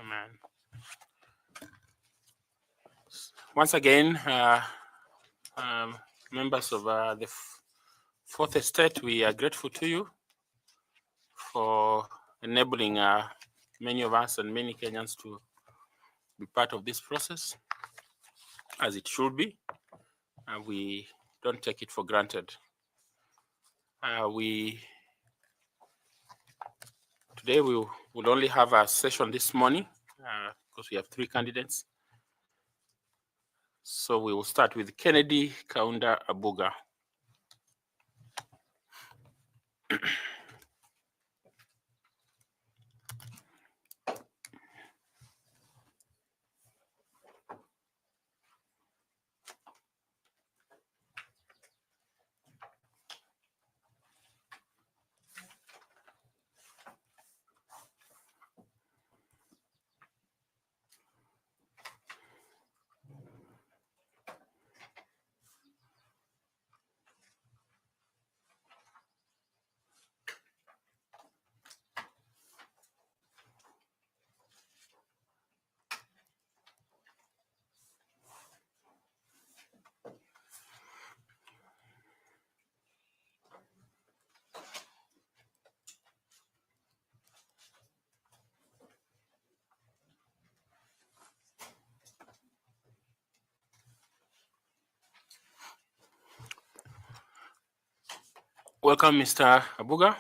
Amen. Once again, members of the Fourth Estate, we are grateful to you for enabling many of us and many Kenyans to be part of this process, as it should be. We don't take it for granted. Today we will only have a session this morning because we have 3 candidates. So we will start with Kennedy Kaunda Abuga. Welcome, Mr. Abuga.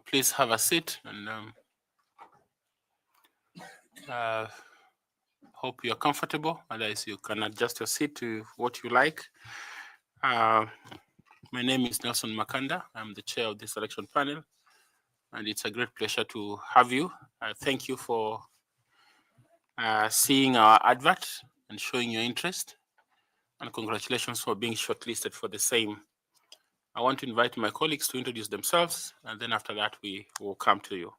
Please have a seat, and hope you're comfortable. Otherwise, you can adjust your seat to what you like. My name is Nelson Makanda. I'm the chair of this selection panel, and it's a great pleasure to have you. Thank you for seeing our advert and showing your interest, and congratulations for being shortlisted for the same. I want to invite my colleagues to introduce themselves, and then after that, we will come to you.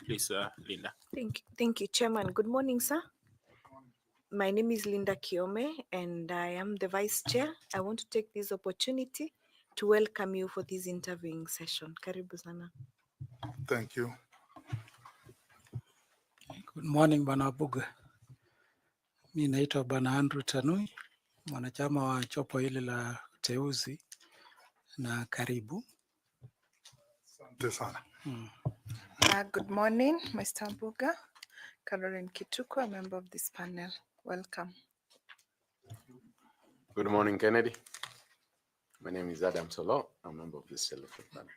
Please, Linda. Thank you, Chairman. Good morning, sir. My name is Linda Kiome, and I am the Vice Chair. I want to take this opportunity to welcome you for this interviewing session. Karibu sana. Thank you. Good morning, Bwana Abuga. Mimi naitwa Bwana Andrew Tanui, mwanachama wa chopo hili la uteuzi, na karibu. Asante sana. Good morning, Mr. Abuga. Caroline Kituko, a member of this panel. Welcome. Good morning, Kennedy. My name is Adam Solo. I'm a member of this selection panel.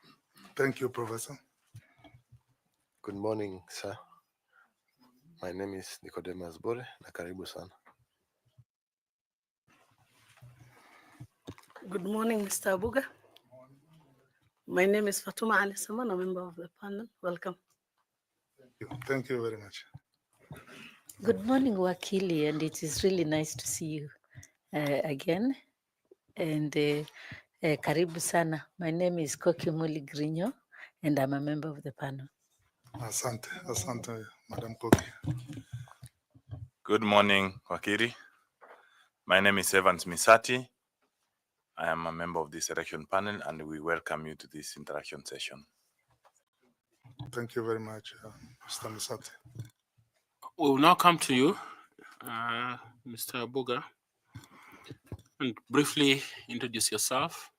Thank you, Professor. Good morning, sir. My name is Nicodemus Bore, na karibu sana. Good morning, Mr. Abuga. My name is Fatuma Ali Saman, a member of the panel. Welcome. Thank you very much. Good morning, Wakili, and it is really nice to see you again. And karibu sana. My name is Koki Muli Grinyo, and I'm a member of the panel. Asante, Madam Koki. Good morning, Wakili. My name is Evans Misati. I am a member of this election panel, and we welcome you to this interaction session. Thank you very much, Mr. Misati. We will now come to you, Mr. Abuga, and briefly introduce yourself.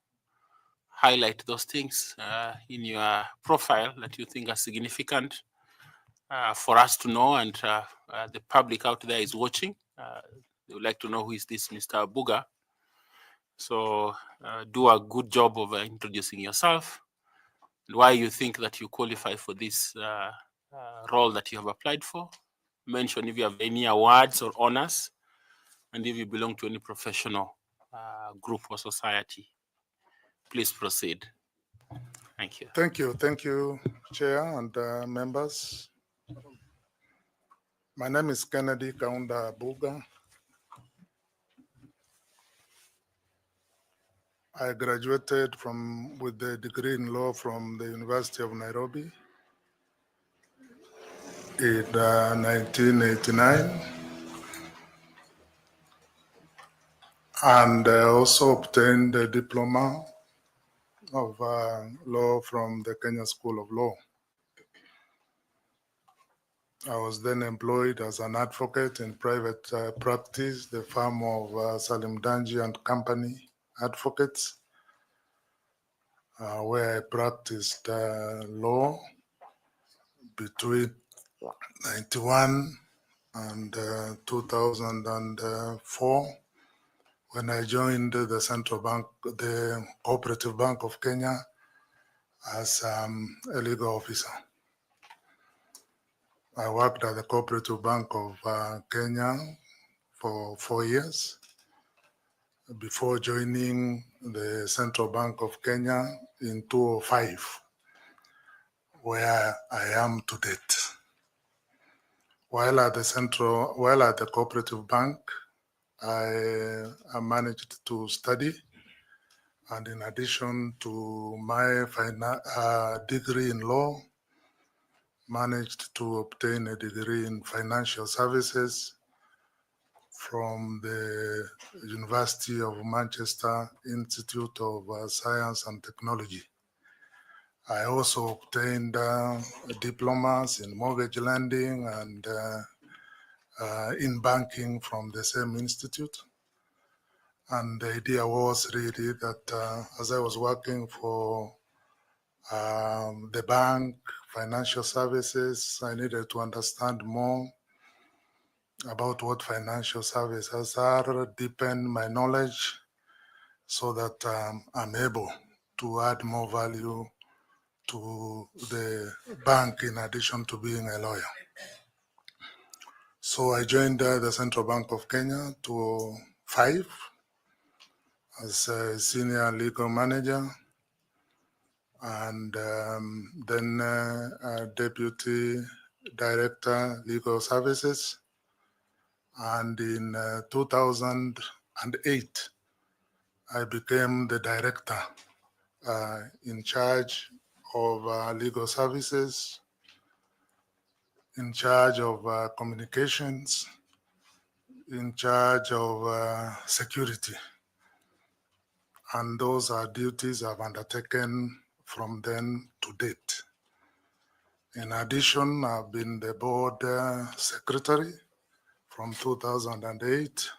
Highlight those things in your profile that you think are significant for us to know, and the public out there is watching. They would like to know who is this Mr. Abuga. So do a good job of introducing yourself and why you think that you qualify for this role that you have applied for. Mention if you have any awards or honors, and if you belong to any professional group or society. Please proceed. Thank you. Thank you, Chair and members. My name is Kennedy Kaunda Abuga. I graduated with the degree in law from the University of Nairobi in 1989, and I also obtained a diploma of law from the Kenya School of Law. I was then employed as an advocate in private practice, the firm of Salim Danji and Company Advocates, where I practiced law between 91 and 2004, when I joined the Central Bank, the Cooperative Bank of Kenya, as a legal officer. I worked at the Cooperative Bank of Kenya for 4 years before joining the Central Bank of Kenya in 2005, where I am to date. While at the Cooperative Bank, I managed to study, and in addition to my degree in law, managed to obtain a degree in financial services from the University of Manchester Institute of Science and Technology. I also obtained diplomas in mortgage lending and in banking from the same institute. And the idea was really that as I was working for the bank, financial services, I needed to understand more about what financial services are, deepen my knowledge so that I'm able to add more value to the bank in addition to being a lawyer. So I joined the Central Bank of Kenya 2005 as a senior legal manager, and then deputy director legal services. And in 2008, I became the director in charge of legal services, in charge of communications, in charge of security. And those are duties I've undertaken from then to date. In addition, I've been the board secretary from 2008,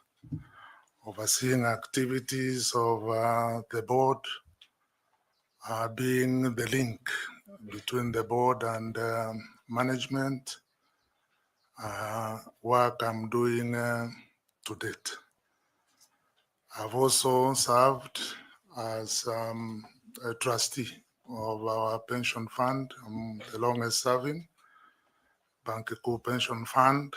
overseeing activities of the board, being the link between the board and management, work I'm doing to date. I've also served as a trustee of our pension fund. I'm the longest serving Bank Kuu Pension Fund,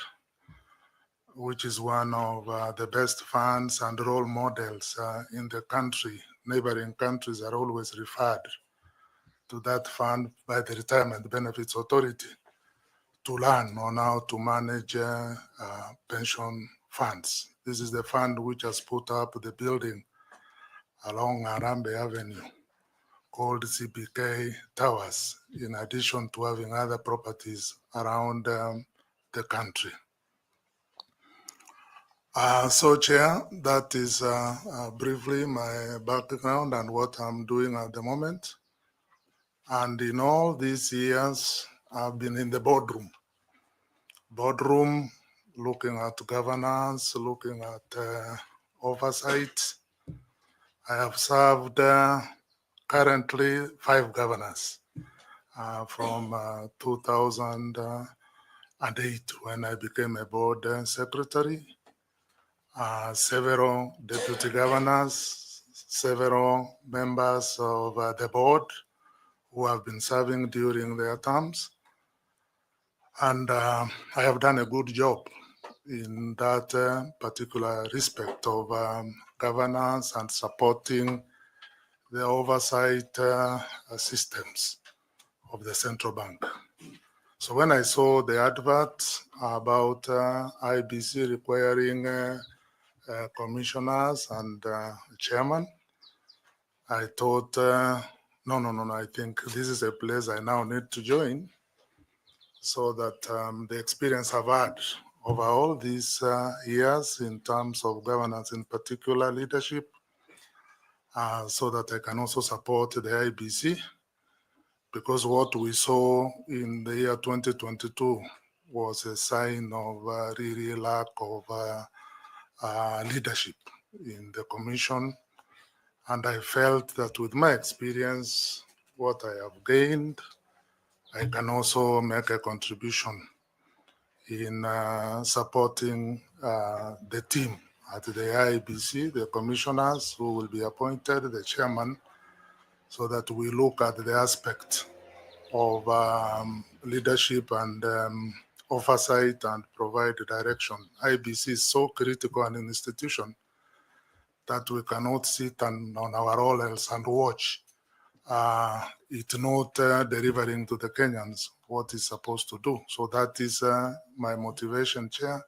which is one of the best funds and role models in the country. Neighboring countries are always referred to that fund by the Retirement Benefits Authority to learn on how to manage pension funds. This is the fund which has put up the building along Harambee Avenue called CBK Towers, in addition to having other properties around the country. So, Chair, that is briefly my background and what I'm doing at the moment. And in all these years, I've been in the boardroom, looking at governance, looking at oversight. I have served currently 5 governors from 2008 when I became a board secretary, several deputy governors, several members of the board who have been serving during their terms. And I have done a good job in that particular respect of governance and supporting the oversight systems of the central bank. So when I saw the advert about IEBC requiring commissioners and chairman, I thought, no, I think this is a place I now need to join, so that the experience I've had over all these years in terms of governance, in particular leadership, so that I can also support the IEBC, because what we saw in the year 2022 was a sign of really lack of leadership in the commission. And I felt that with my experience, what I have gained, I can also make a contribution in supporting the team at the Iebc, the commissioners who will be appointed, the chairman, so that we look at the aspect of leadership and oversight and provide direction. Iebc is so critical an institution that we cannot sit on our laurels and watch it not delivering to the Kenyans what it's supposed to do. So that is my motivation, Chair,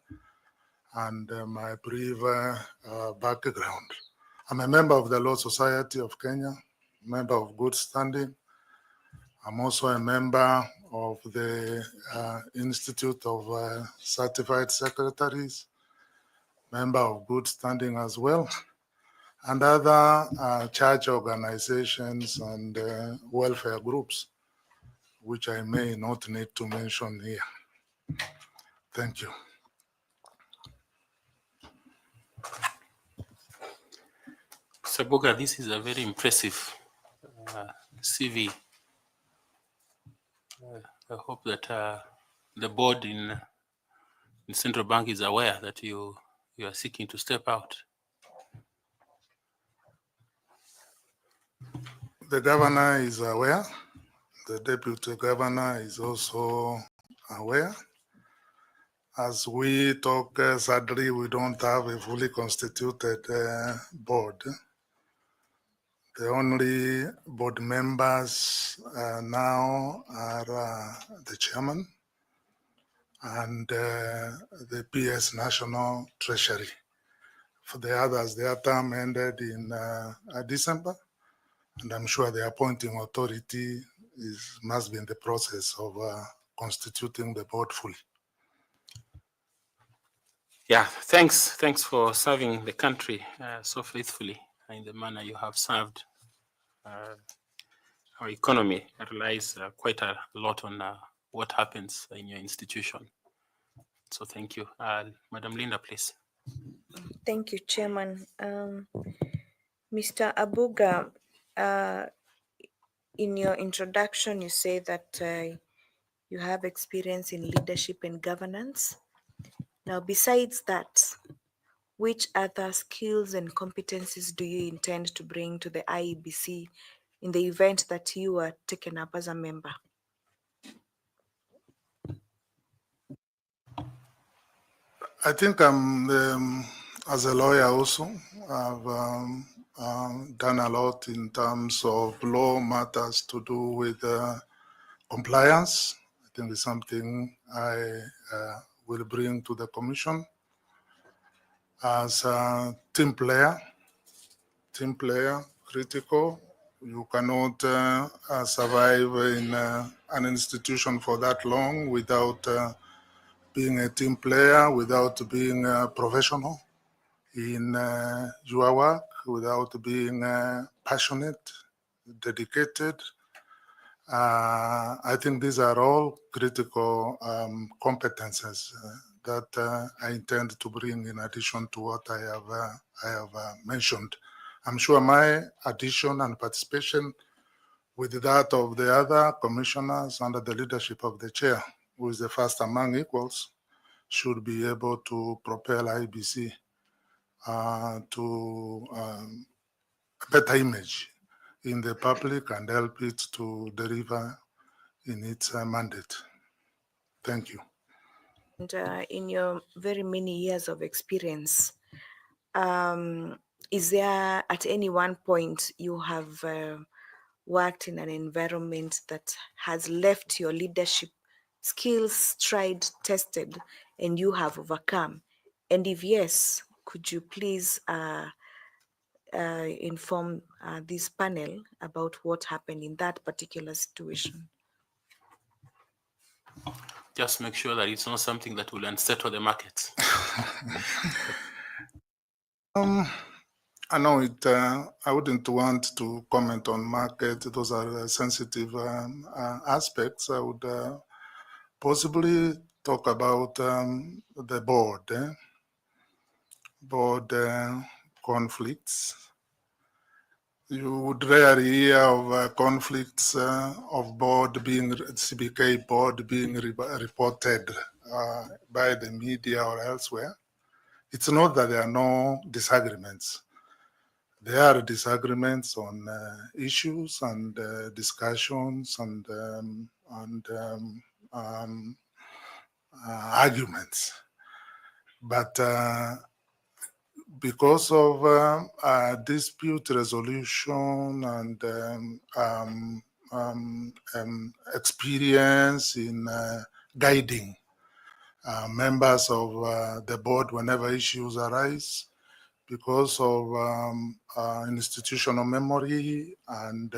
and my brief background. I'm a member of the Law Society of Kenya, member of good standing. I'm also a member of the Institute of Certified Secretaries, member of good standing as well, and other church organizations and welfare groups, which I may not need to mention here. Thank you. Sabuga, this is a very impressive CV. I hope that the board in Central Bank is aware that you are seeking to step out. The governor is aware. The deputy governor is also aware. As we talk, sadly, we don't have a fully constituted board. The only board members now are the chairman and the PS National Treasury. For the others, their term ended in December, and I'm sure the appointing authority must be in the process of constituting the board fully. Yeah, thanks for serving the country so faithfully in the manner you have served. Our economy relies quite a lot on what happens in your institution. So thank you. Madam Linda, please. Thank you, Chairman. Mr. Abuga, in your introduction, you say that you have experience in leadership and governance. Now, besides that, which other skills and competencies do you intend to bring to the Iebc in the event that you are taken up as a member? I think as a lawyer also, I've done a lot in terms of law matters to do with compliance. I think it's something I will bring to the commission. As a team player, critical. You cannot survive in an institution for that long without being a team player, without being professional in your work, without being passionate, dedicated. I think these are all critical competences that I intend to bring in addition to what I have mentioned. I'm sure my addition and participation with that of the other commissioners under the leadership of the chair, who is the first among equals, should be able to propel Iebc to a better image in the public and help it to deliver in its mandate. Thank you. And in your very many years of experience, is there at any one point you have worked in an environment that has left your leadership skills tried, tested, and you have overcome? And if yes, could you please inform this panel about what happened in that particular situation? Just make sure that it's not something that will unsettle the markets. I know it. I wouldn't want to comment on market. Those are sensitive aspects. I would possibly talk about the board, board conflicts. You would rarely hear of conflicts of board being, CBK board being reported by the media or elsewhere. It's not that there are no disagreements. There are disagreements on issues and discussions and arguments. But because of dispute resolution and experience in guiding members of the board whenever issues arise, because of institutional memory and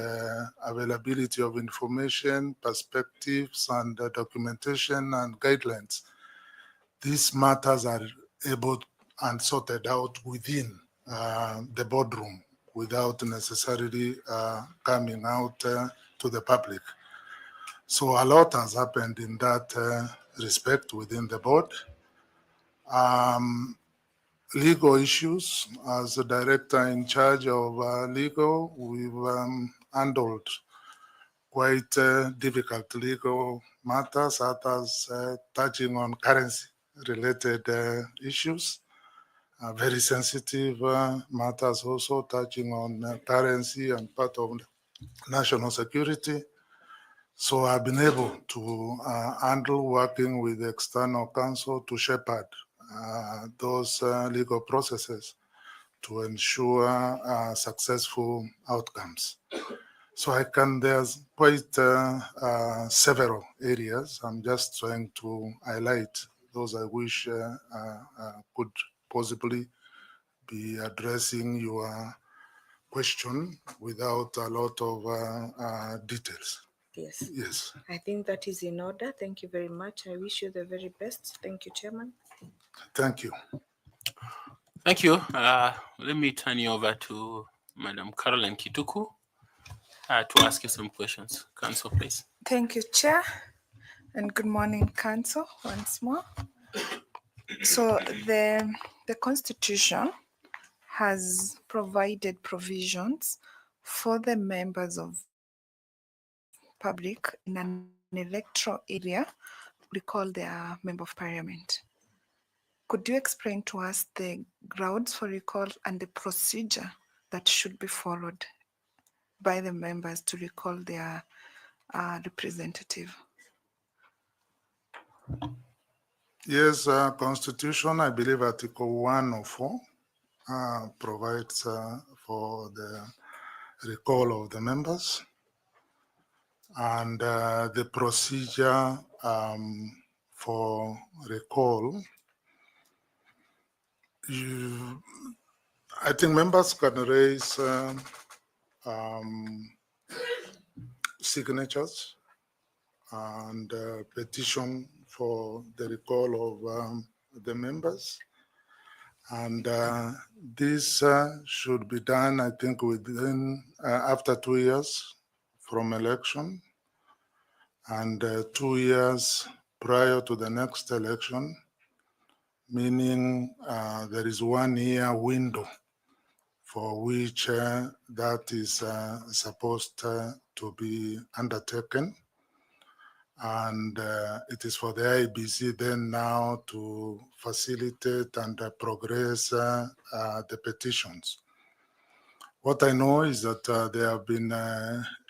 availability of information, perspectives, and documentation and guidelines, these matters are able and sorted out within the boardroom without necessarily coming out to the public. So a lot has happened in that respect within the board. Legal issues, as the director in charge of legal, we've handled quite difficult legal matters, others touching on currency-related issues, very sensitive matters also touching on currency and part of national security. So I've been able to handle working with the external counsel to shepherd those legal processes to ensure successful outcomes. So there's quite several areas. I'm just trying to highlight those I wish could possibly be addressing your question without a lot of details. Yes. Yes. I think that is in order. Thank you very much. I wish you the very best. Thank you, Chairman. Thank you. Thank you. Let me turn you over to Madam Caroline Kituku to ask you some questions. Council, please. Thank you, Chair, and good morning, Council, once more. So the Constitution has provided provisions for the members of public in an electoral area recall their member of parliament. Could you explain to us the grounds for recall and the procedure that should be followed by the members to recall their representative? Yes, Constitution, I believe Article 104 provides for the recall of the members. And the procedure for recall, I think members can raise signatures and petition for the recall of the members. And this should be done, I think, within after 2 years from election and 2 years prior to the next election, meaning there is 1 year window for which that is supposed to be undertaken. And it is for the Iebc then now to facilitate and progress the petitions. What I know is that there have been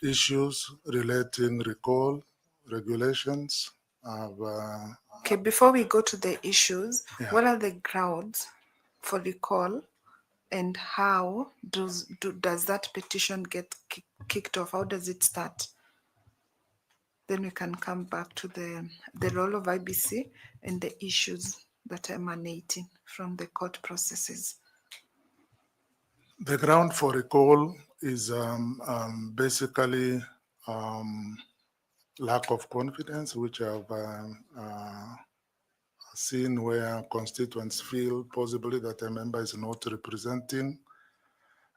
issues relating recall regulations. Okay, before we go to the issues, Yeah. what are the grounds for recall and how does that petition get kicked off? How does it start? Then we can come back to the role of IBC and the issues that are emanating from the court processes. The ground for recall is basically lack of confidence, which I've seen where constituents feel possibly that a member is not representing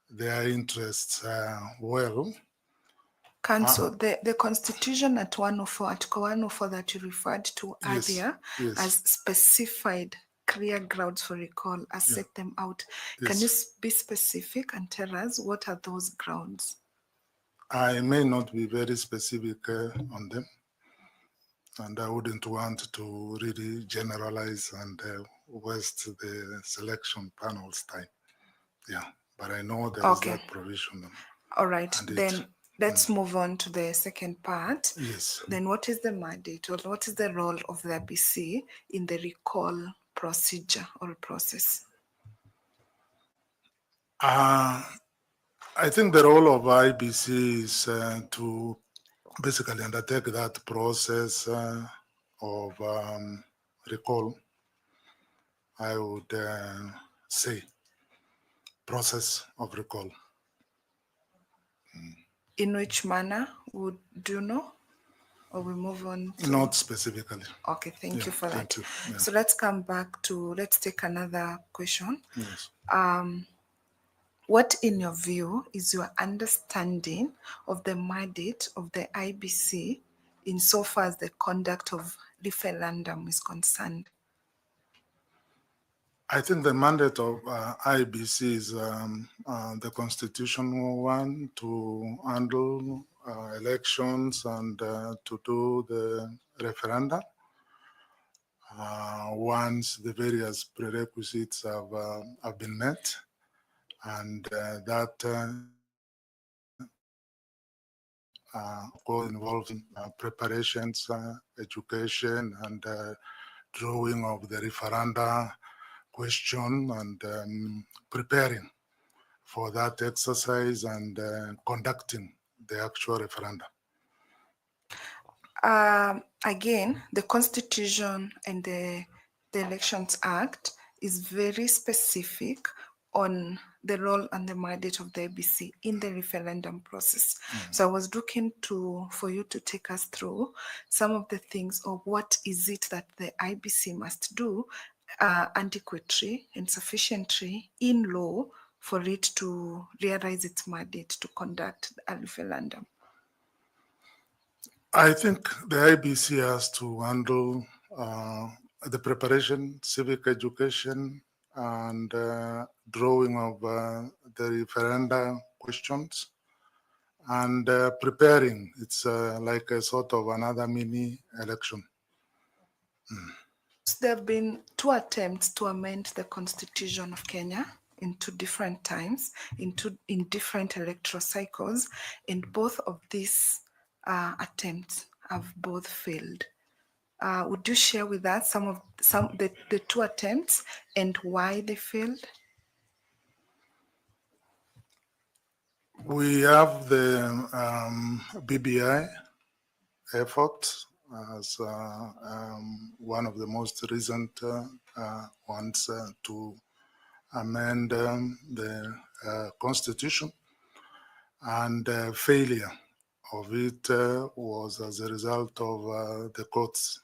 their interests well. Council, the Constitution at 104, Article 104 that you referred to Yes, earlier, yes. has specified clear grounds for recall, has Yeah. set them out. Yes. Can you be specific and tell us what are those grounds? I may not be very specific on them, and I wouldn't want to really generalize and waste the selection panel's time. Yeah, but I know there is that provision. All right, and then let's move on to the second part. Yes. Then what is the mandate or what is the role of the IEBC in the recall procedure or process? I think the role of IEBC is to basically undertake that process of recall. I would say process of recall. In which manner would you know? Or we move on to... Not specifically. Okay, thank you for that. Thank you. Yeah. So let's come back to, let's take another question. Yes. What, in your view, is your understanding of the mandate of the IEBC insofar as the conduct of referendum is concerned? I think the mandate of IEBC is the constitutional one to handle elections and to do the referenda once the various prerequisites have been met, and that involving preparations, education, and drawing of the referenda question, and preparing for that exercise and conducting the actual referendum. Again, the Constitution and the Elections Act is very specific on the role and the mandate of the IEBC in the referendum process. So I was looking for you to take us through some of the things, or what is it that the IEBC must do adequately and sufficiently in law for it to realize its mandate to conduct a referendum. I think the IEBC has to handle the preparation, civic education, and drawing of the referenda questions, and preparing. It's like a sort of another mini election. There have been 2 attempts to amend the Constitution of Kenya in 2 different times, in different electoral cycles, and both of these attempts have both failed. Would you share with us some of the 2 attempts and why they failed? We have the BBI effort as one of the most recent ones to amend the constitution, and failure of it was as a result of the courts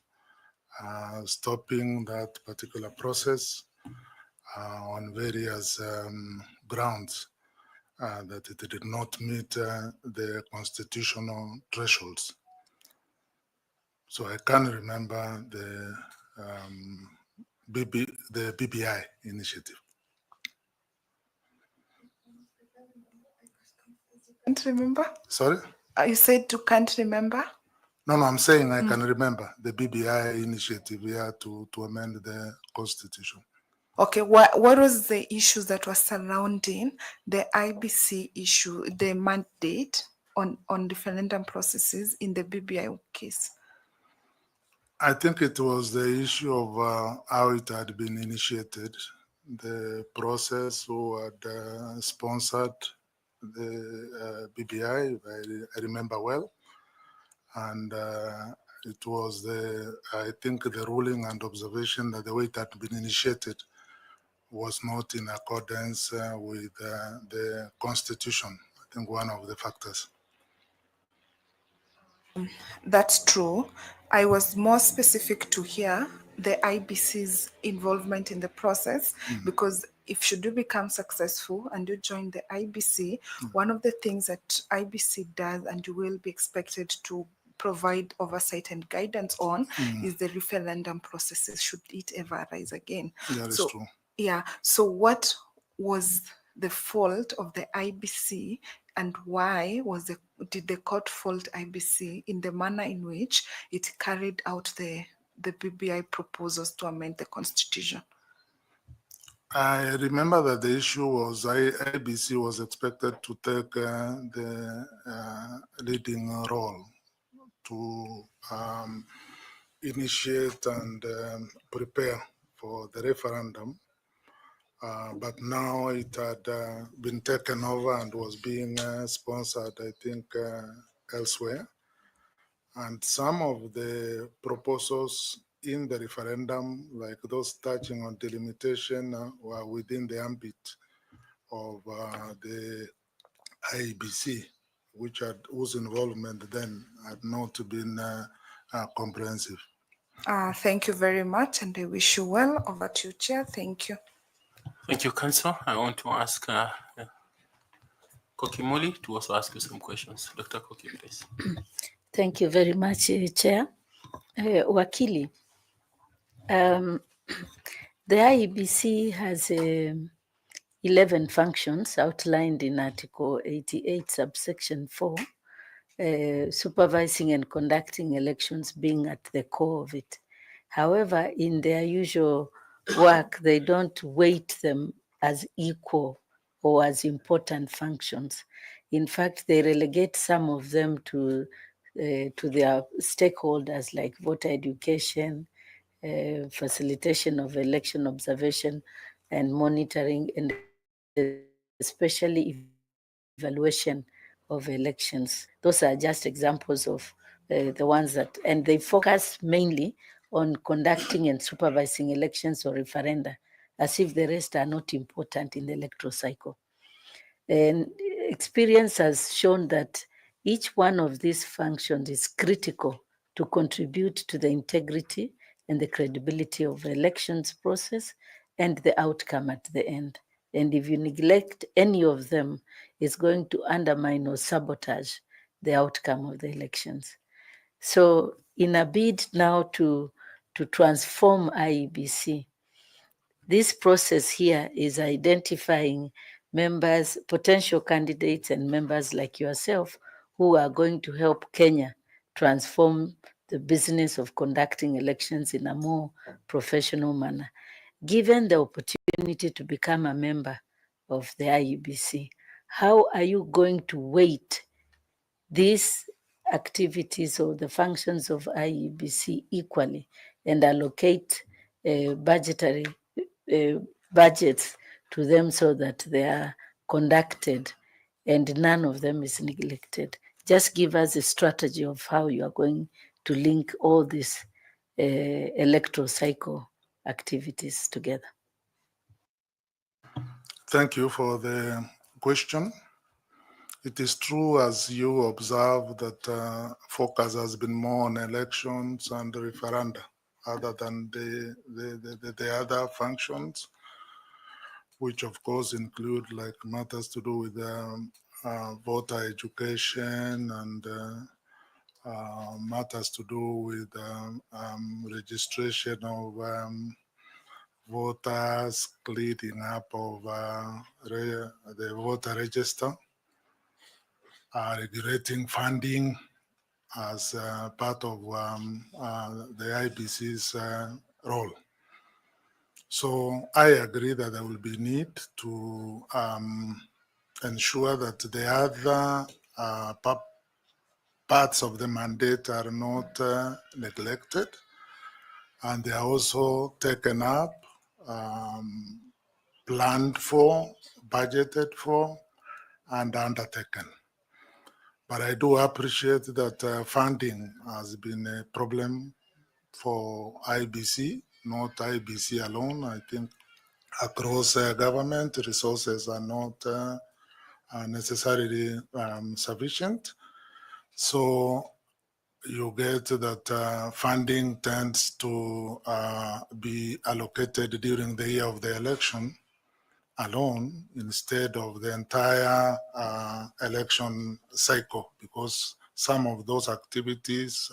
stopping that particular process on various grounds that it did not meet the constitutional thresholds. So I can remember the BBI initiative. Can't remember? Sorry? You said you can't remember? No, I'm saying I can remember the BBI initiative to amend the constitution. Okay, what was the issues that were surrounding the IEBC issue, the mandate on referendum processes in the BBI case? I think it was the issue of how it had been initiated, the process who had sponsored the BBI, if I remember well, and it was I think the ruling and observation that the way it had been initiated was not in accordance with the constitution. I think one of the factors. That's true. I was more specific to hear the IEBC's involvement in the process, because if should you become successful and you join the IBC, one of the things that IBC does and you will be expected to provide oversight and guidance on is the referendum processes should it ever arise again. That is So true. yeah, so what was the fault of the IBC and why did the court fault IBC in the manner in which it carried out the BBI proposals to amend the constitution? I remember that the issue was IBC was expected to take the leading role to initiate and prepare for the referendum. But now it had been taken over and was being sponsored, I think, elsewhere. And some of the proposals in the referendum, like those touching on delimitation, were within the ambit of the IEBC, whose involvement then had not been comprehensive. Thank you very much, and I wish you well. Over to you, Chair. Thank you. Thank you, Council. I want to ask Kokimoli to also ask you some questions. Dr. Koki, please. Thank you very much, Chair. Wakili, the IEBC has 11 functions outlined in Article 88, subsection 4, supervising and conducting elections being at the core of it. However, in their usual work, they don't weight them as equal or as important functions. In fact, they relegate some of them to their stakeholders like voter education, facilitation of election observation and monitoring, and especially evaluation of elections. Those are just examples of the ones that, and they focus mainly on conducting and supervising elections or referenda, as if the rest are not important in the electoral cycle. And experience has shown that each one of these functions is critical to contribute to the integrity and the credibility of the elections process and the outcome at the end. And if you neglect any of them, it's going to undermine or sabotage the outcome of the elections. So in a bid now to transform IEBC, this process here is identifying members, potential candidates and members like yourself who are going to help Kenya transform the business of conducting elections in a more professional manner. Given the opportunity to become a member of the IEBC, how are you going to weight these activities or the functions of IEBC equally and allocate budgetary budgets to them so that they are conducted and none of them is neglected? Just give us a strategy of how you are going to link all these electoral cycle activities together. Thank you for the question. It is true, as you observe, that focus has been more on elections and referenda, other than the other functions, which of course include like matters to do with voter education and matters to do with registration of voters, cleaning up of the voter register, regulating funding as part of the IBC's role. So I agree that there will be need to ensure that the other parts of the mandate are not neglected, and they are also taken up, planned for, budgeted for, and undertaken. But I do appreciate that funding has been a problem for IBC, not IBC alone. I think across government, resources are not necessarily sufficient. So you get that funding tends to be allocated during the year of the election, alone instead of the entire election cycle, because some of those activities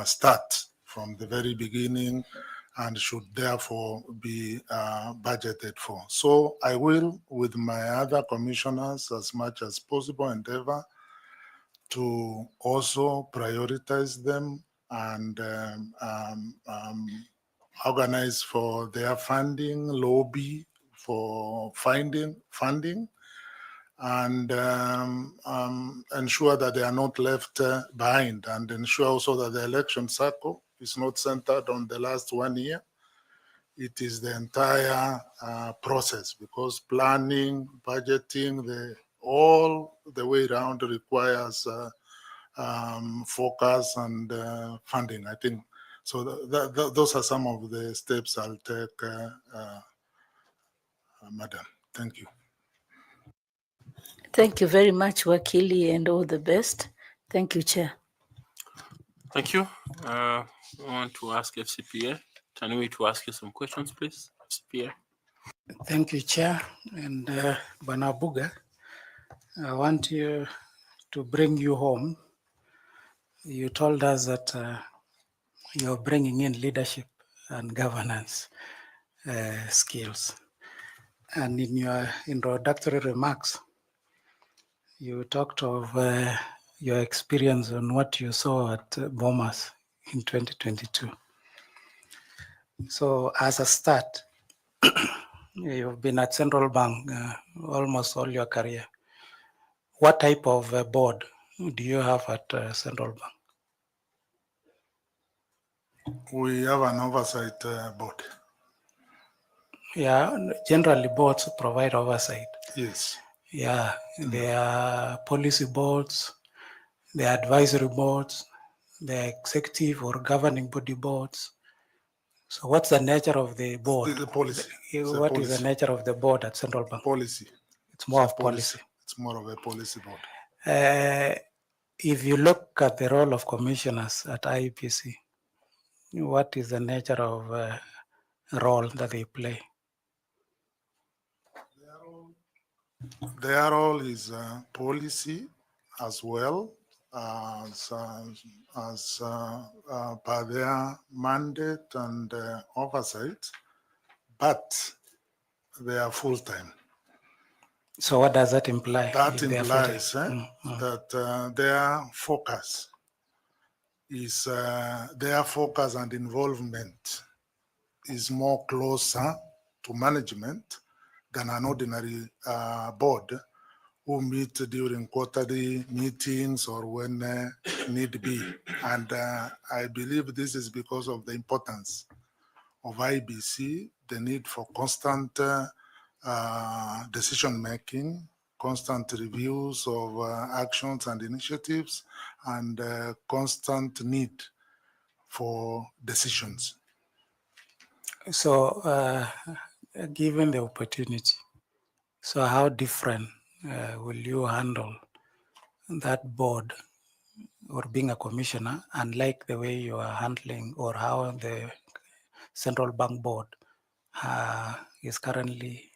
start from the very beginning and should therefore be budgeted for. So I will, with my other commissioners, as much as possible, endeavor to also prioritize them and organize for their funding, lobby for funding, and ensure that they are not left behind, and ensure also that the election cycle is not centered on the last 1 year. It is the entire process, because planning, budgeting, all the way around requires focus and funding, I think. So those are some of the steps I'll take, Madam. Thank you. Thank you very much, Wakili, and all the best. Thank you, Chair. Thank you. I want to ask FCPA. Tanui to ask you some questions, please. FCPA. Thank you, Chair. And Banabuga, I want you to bring you home. You told us that you're bringing in leadership and governance skills. And in your introductory remarks, you talked of your experience on what you saw at Bomas in 2022. So as a start, you've been at Central Bank almost all your career. What type of board do you have at Central Bank? We have an oversight board. Yeah, generally boards provide oversight. Yes. Yeah, there are policy boards, there are advisory boards, there are executive or governing body boards. So what's the nature of the board? The policy. What is the nature of the board at Central Bank? Policy. It's more of policy. It's more of a policy board. If you look at the role of commissioners at Iebc, what is the nature of role that they play? Their role is policy as well as per their mandate and oversight, but they are full-time. So what does that imply? That implies that their focus is their focus and involvement is more closer to management than an ordinary board who meet during quarterly meetings or when need be. And I believe this is because of the importance of Iebc, the need for constant decision-making, constant reviews of actions and initiatives, and constant need for decisions. So given the opportunity, so how different will you handle that board or being a commissioner, unlike the way you are handling or how the Central Bank Board is currently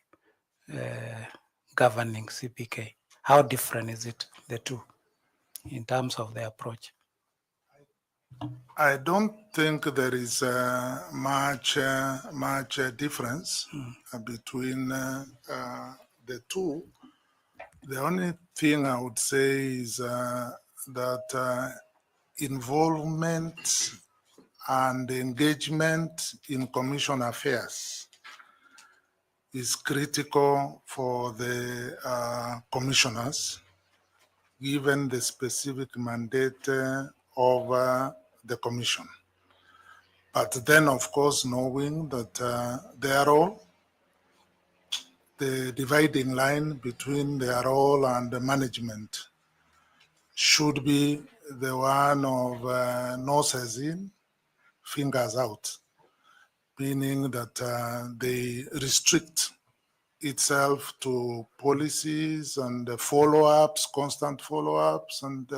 governing CBK? How different is it, the two, in terms of the approach? I don't think there is much difference between the two. The only thing I would say is that involvement and engagement in commission affairs is critical for the commissioners, given the specific mandate of the commission. But then, of course, knowing that their role, the dividing line between their role and the management should be the one of noses in, fingers out, meaning that they restrict itself to policies and follow-ups, constant follow-ups, and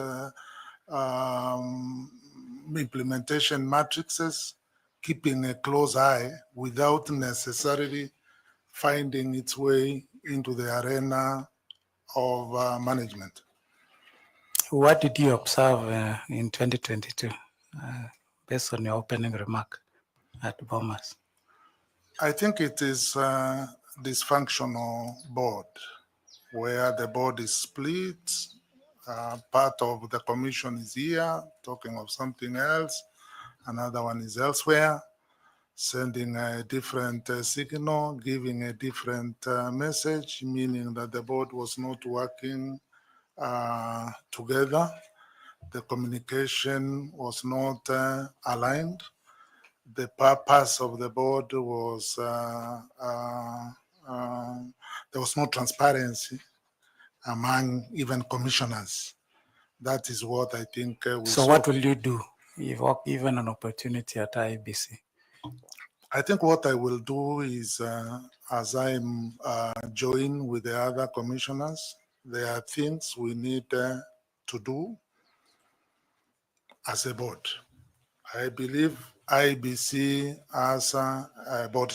implementation matrices, keeping a close eye without necessarily finding its way into the arena of management. What did you observe in 2022, based on your opening remark at Bomas? I think it is a dysfunctional board, where the board is split. Part of the commission is here talking of something else. Another one is elsewhere, sending a different signal, giving a different message, meaning that the board was not working together. The communication was not aligned. The purpose of the board was, there was no transparency among even commissioners. That is what I think we So saw. what will you do if given an opportunity at IEBC? I think what I will do is, as I'm join with the other commissioners, there are things we need to do as a board. I believe IBC has a board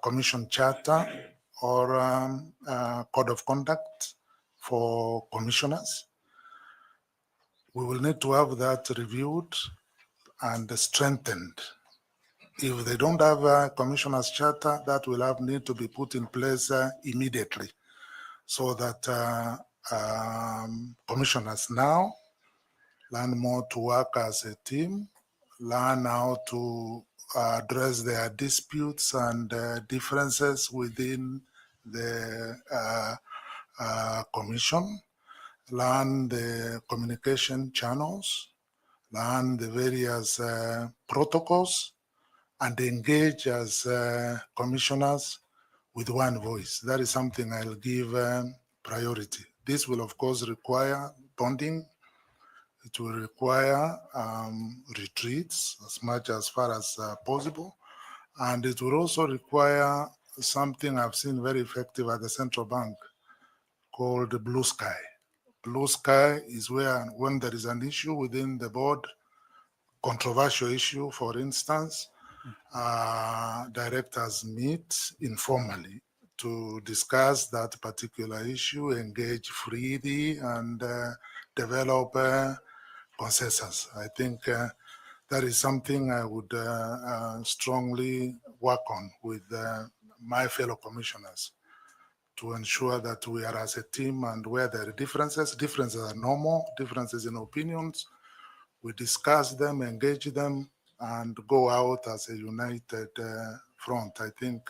commission charter or code of conduct for commissioners. We will need to have that reviewed and strengthened. If they don't have a commissioner's charter, that will need to be put in place immediately, so that commissioners now learn more to work as a team, learn how to address their disputes and differences within the commission, learn the communication channels, learn the various protocols, and engage as commissioners with one voice. That is something I'll give priority. This will, of course, require bonding. It will require retreats as much as far as possible. And it will also require something I've seen very effective at the central bank called Blue Sky. Blue Sky is where, when there is an issue within the board, controversial issue, for instance, directors meet informally to discuss that particular issue, engage freely, and develop consensus. I think that is something I would strongly work on with my fellow commissioners to ensure that we are as a team, and where there are differences are normal, differences in opinions, we discuss them, engage them, and go out as a united front. I think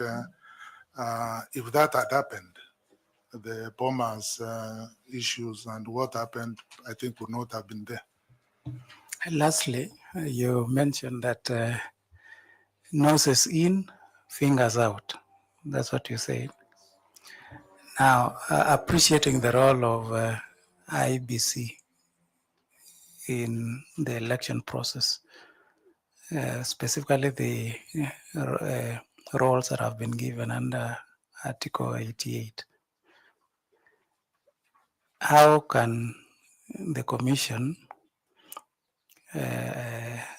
if that had happened, the bombers issues and what happened, I think would not have been there. Lastly, you mentioned that noses in, fingers out. That's what you said. Now, appreciating the role of IBC in the election process, specifically the roles that have been given under Article 88. How can the Commission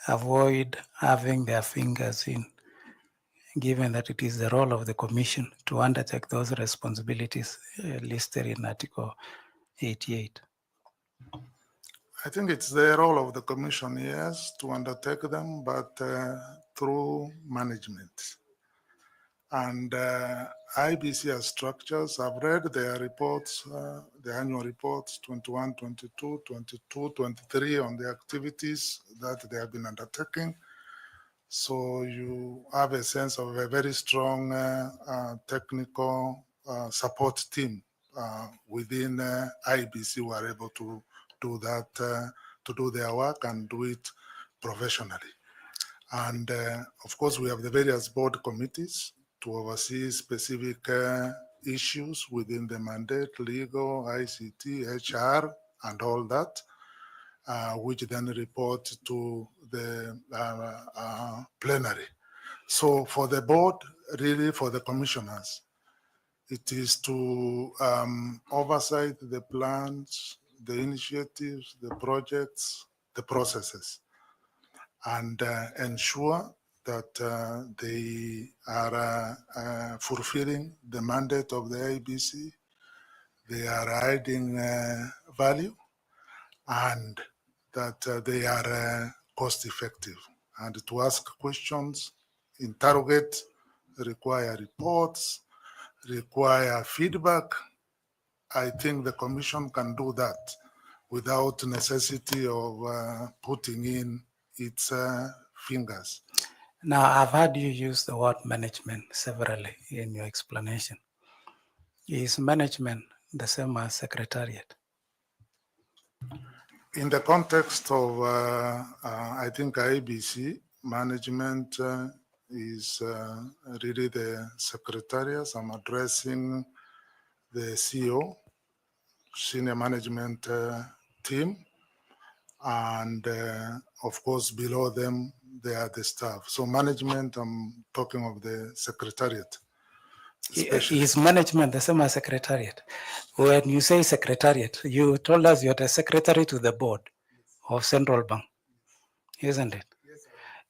avoid having their fingers in, given that it is the role of the Commission to undertake those responsibilities listed in Article 88? I think it's the role of the Commission, yes, to undertake them, but through management. And IBC has structures. I've read their reports, the annual reports, 21, 22, 22, 23 on the activities that they have been undertaking. So you have a sense of a very strong technical support team within IBC who are able to do that, to do their work and do it professionally. And of course, we have the various board committees to oversee specific issues within the mandate, legal, ICT, HR, and all that, which then report to the plenary. So for the board, really for the commissioners, it is to oversight the plans, the initiatives, the projects, the processes, and ensure that they are fulfilling the mandate of the IEBC, they are adding value, and that they are cost effective. And to ask questions, interrogate, require reports, require feedback. I think the Commission can do that without necessity of putting in its fingers. Now, I've heard you use the word management severally in your explanation. Is management the same as secretariat? In the context of, I think, IEBC, management is really the secretariat. I'm addressing the CEO, senior management team, and of course, below them, they are the staff. So management, I'm talking of the secretariat. Is management the same as secretariat? When you say secretariat, you told us you're the secretary to the board of Central Bank, isn't it?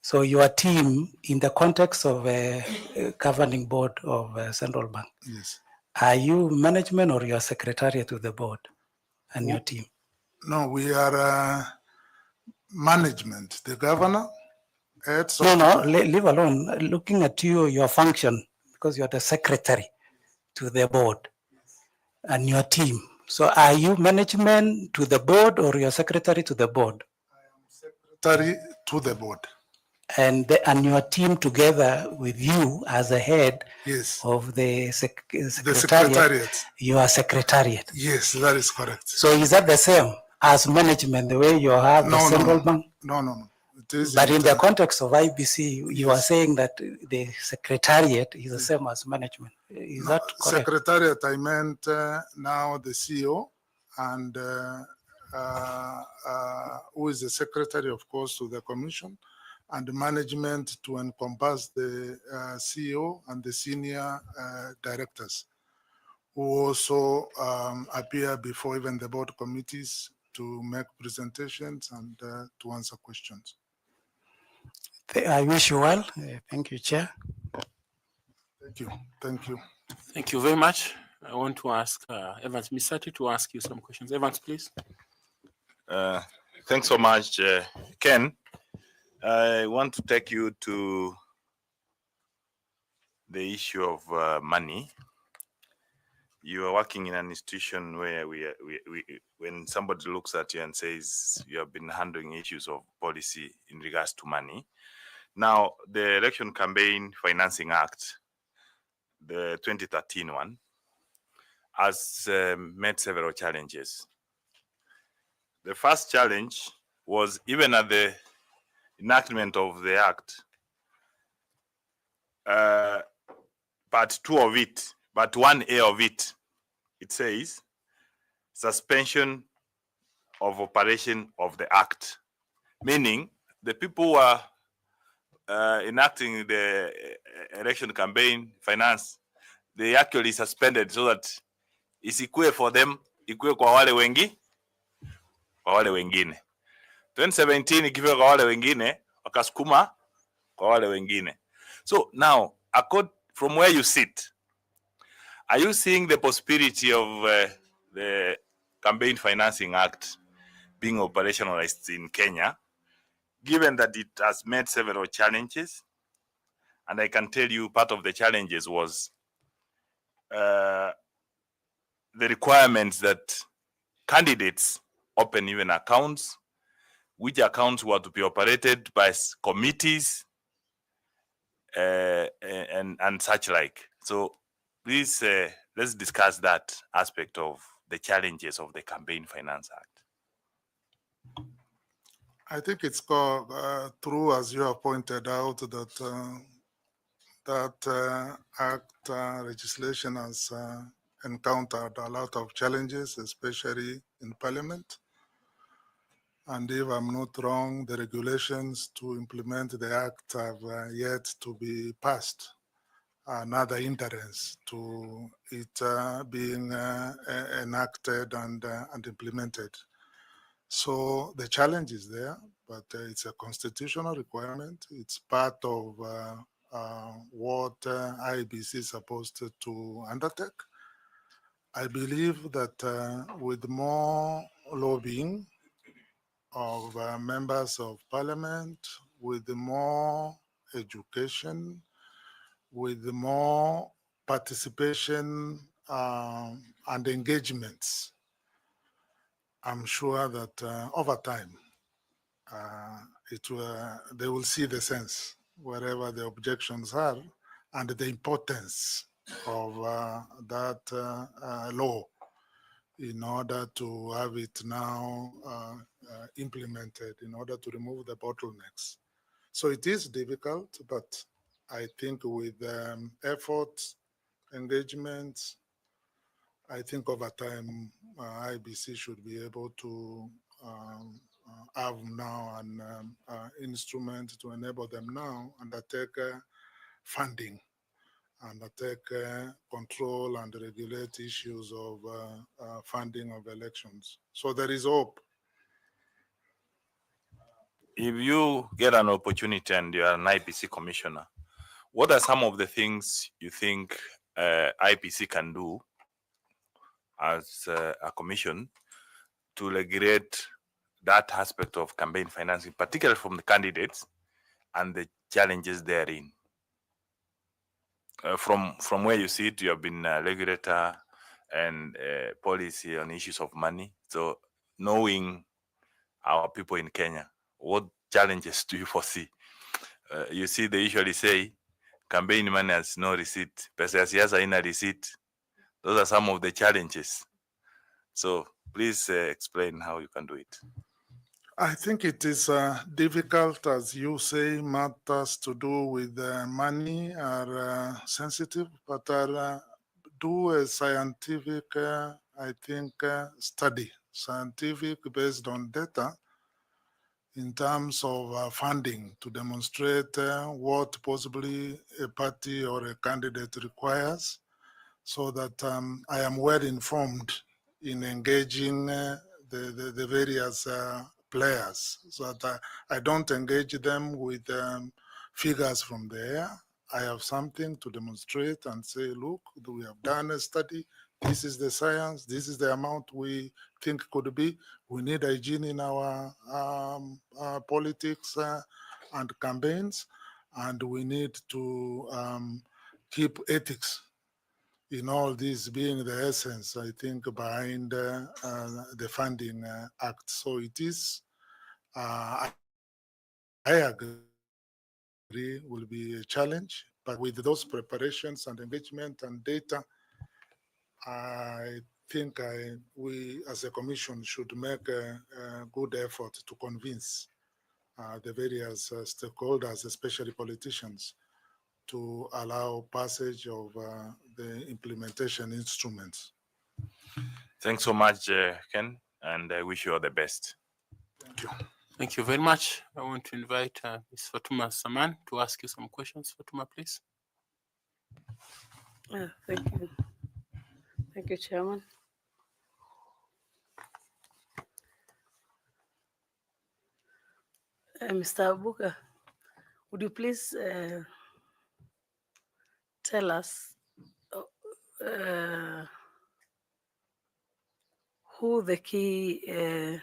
So your team, in the context of a governing board of Central Bank, yes, are you management or you are secretariat to the board and your team? No, we are management, the governor. No, leave alone. Looking at you, your function, because you're the secretary to the board and your team. So are you management to the board or you're secretary to the board? I am secretary to the board. And your team together with you as a head yes, of the the secretariat. You are secretariat. Yes, that is correct. So is that the same as management, the way you have the Central Bank? No. It is But in the context of IBC, you are saying that the secretariat is the same as management. Is that correct? Secretariat, I meant now the CEO and who is the secretary, of course, to the commission, and management to encompass the CEO and the senior directors, who also appear before even the board committees to make presentations and to answer questions. I wish you well. Thank you, Chair. Thank you. Thank you. Thank you very much. I want to ask Evans Misati to ask you some questions. Evans, please. Thanks so much, Ken. I want to take you to the issue of money. You are working in an institution where when somebody looks at you and says you have been handling issues of policy in regards to money. Now, the Election Campaign Financing Act, the 2013 one, has met several challenges. The first challenge was even at the enactment of the act, part 2 of it, but 1A of it, it says suspension of operation of the act, meaning the people who are enacting the election campaign finance, they actually suspended so that isikue for them, ikue kwa wale wengine. 2017 ikiwe kwa wale wengine, wakasukuma kwa wale wengine. So now, from where you sit, are you seeing the possibility of the Campaign Financing Act being operationalized in Kenya, given that it has met several challenges? And I can tell you part of the challenges was the requirements that candidates open even accounts, which accounts were to be operated by committees and such like. So please, let's discuss that aspect of the challenges of the Campaign Finance Act. I think it's true, as you have pointed out, that that act legislation has encountered a lot of challenges, especially in Parliament. And if I'm not wrong, the regulations to implement the act have yet to be passed. Another hindrance to it being enacted and implemented. So the challenge is there. but it's a constitutional requirement. It's part of what IEBC is supposed to undertake. I believe that with more lobbying of members of parliament, with more education, with more participation and engagements, I'm sure that over time, they will see the sense wherever the objections are and the importance of that law in order to have it now implemented, in order to remove the bottlenecks. So it is difficult, but I think with efforts, engagements, I think over time, IBC should be able to have now an instrument to enable them now undertake funding, undertake control and regulate issues of funding of elections. So there is hope. If you get an opportunity and you're an IPC commissioner, what are some of the things you think IPC can do as a commission to regulate that aspect of campaign financing, particularly from the candidates and the challenges therein? From where you sit, you have been a regulator and policy on issues of money. So knowing our people in Kenya, what challenges do you foresee? You see, they usually say campaign money has no receipt. Pesa ya siasa haina receipt. Those are some of the challenges. So please explain how you can do it. I think it is difficult, as you say, matters to do with money are sensitive, but do a scientific, I think, study, scientific based on data in terms of funding to demonstrate what possibly a party or a candidate requires, so that I am well informed in engaging the various players, so that I don't engage them with figures from the air. I have something to demonstrate and say, look, we have done a study. This is the science. This is the amount we think could be. We need hygiene in our politics and campaigns, and we need to keep ethics in all this being the essence, I think, behind the funding act. So it is, I agree, will be a challenge, but with those preparations and engagement and data, I think we as a commission should make a good effort to convince the various stakeholders, especially politicians, to allow passage of the implementation instruments. Thanks so much, Ken, and I wish you all the best. Thank you. Thank you very much. I want to invite Ms. Fatuma Saman to ask you some questions. Fatuma, please. Thank you. Thank you, Chairman. Mr. Abuga, would you please tell us who the key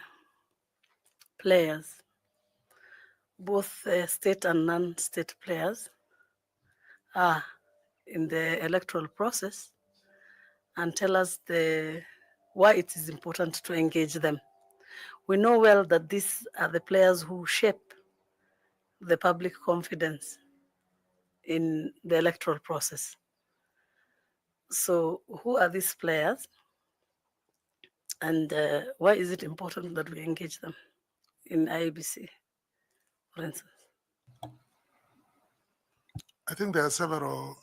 players, both state and non-state players, are in the electoral process, and tell us why it is important to engage them. We know well that these are the players who shape the public confidence in the electoral process. So who are these players, and why is it important that we engage them in IEBC, for instance? I think there are several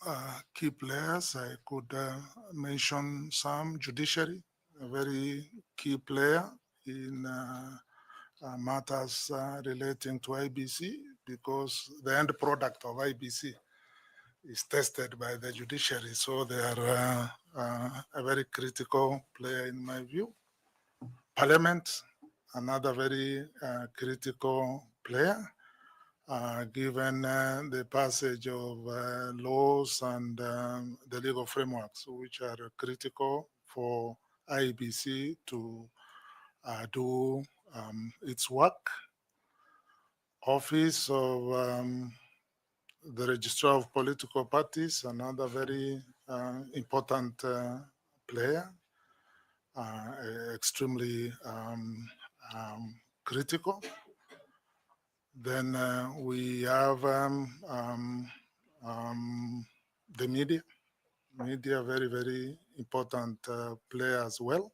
key players. I could mention some. Judiciary, a very key player in matters relating to IBC, because the end product of IBC is tested by the judiciary. So they are a very critical player in my view. Parliament, another very critical player, given the passage of laws and the legal frameworks, which are critical for IEBC to do its work. Office of the Registrar of Political Parties, another very important player, extremely critical. Then we have the media. Media, very, very important player as well.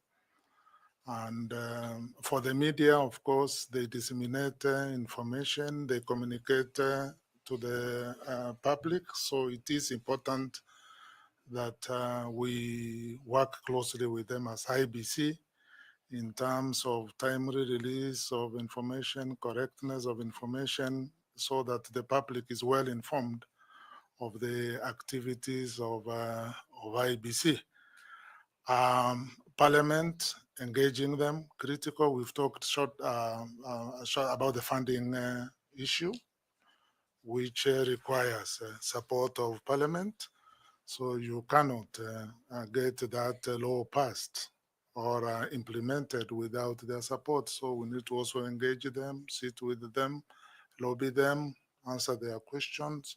And for the media, of course, they disseminate information, they communicate to the public. So it is important that we work closely with them as IBC in terms of timely release of information, correctness of information, so that the public is well informed of the activities of IBC. Parliament, engaging them, critical. We've talked short about the funding issue, which requires support of Parliament. So you cannot get that law passed or implemented without their support. So we need to also engage them, sit with them, lobby them, answer their questions,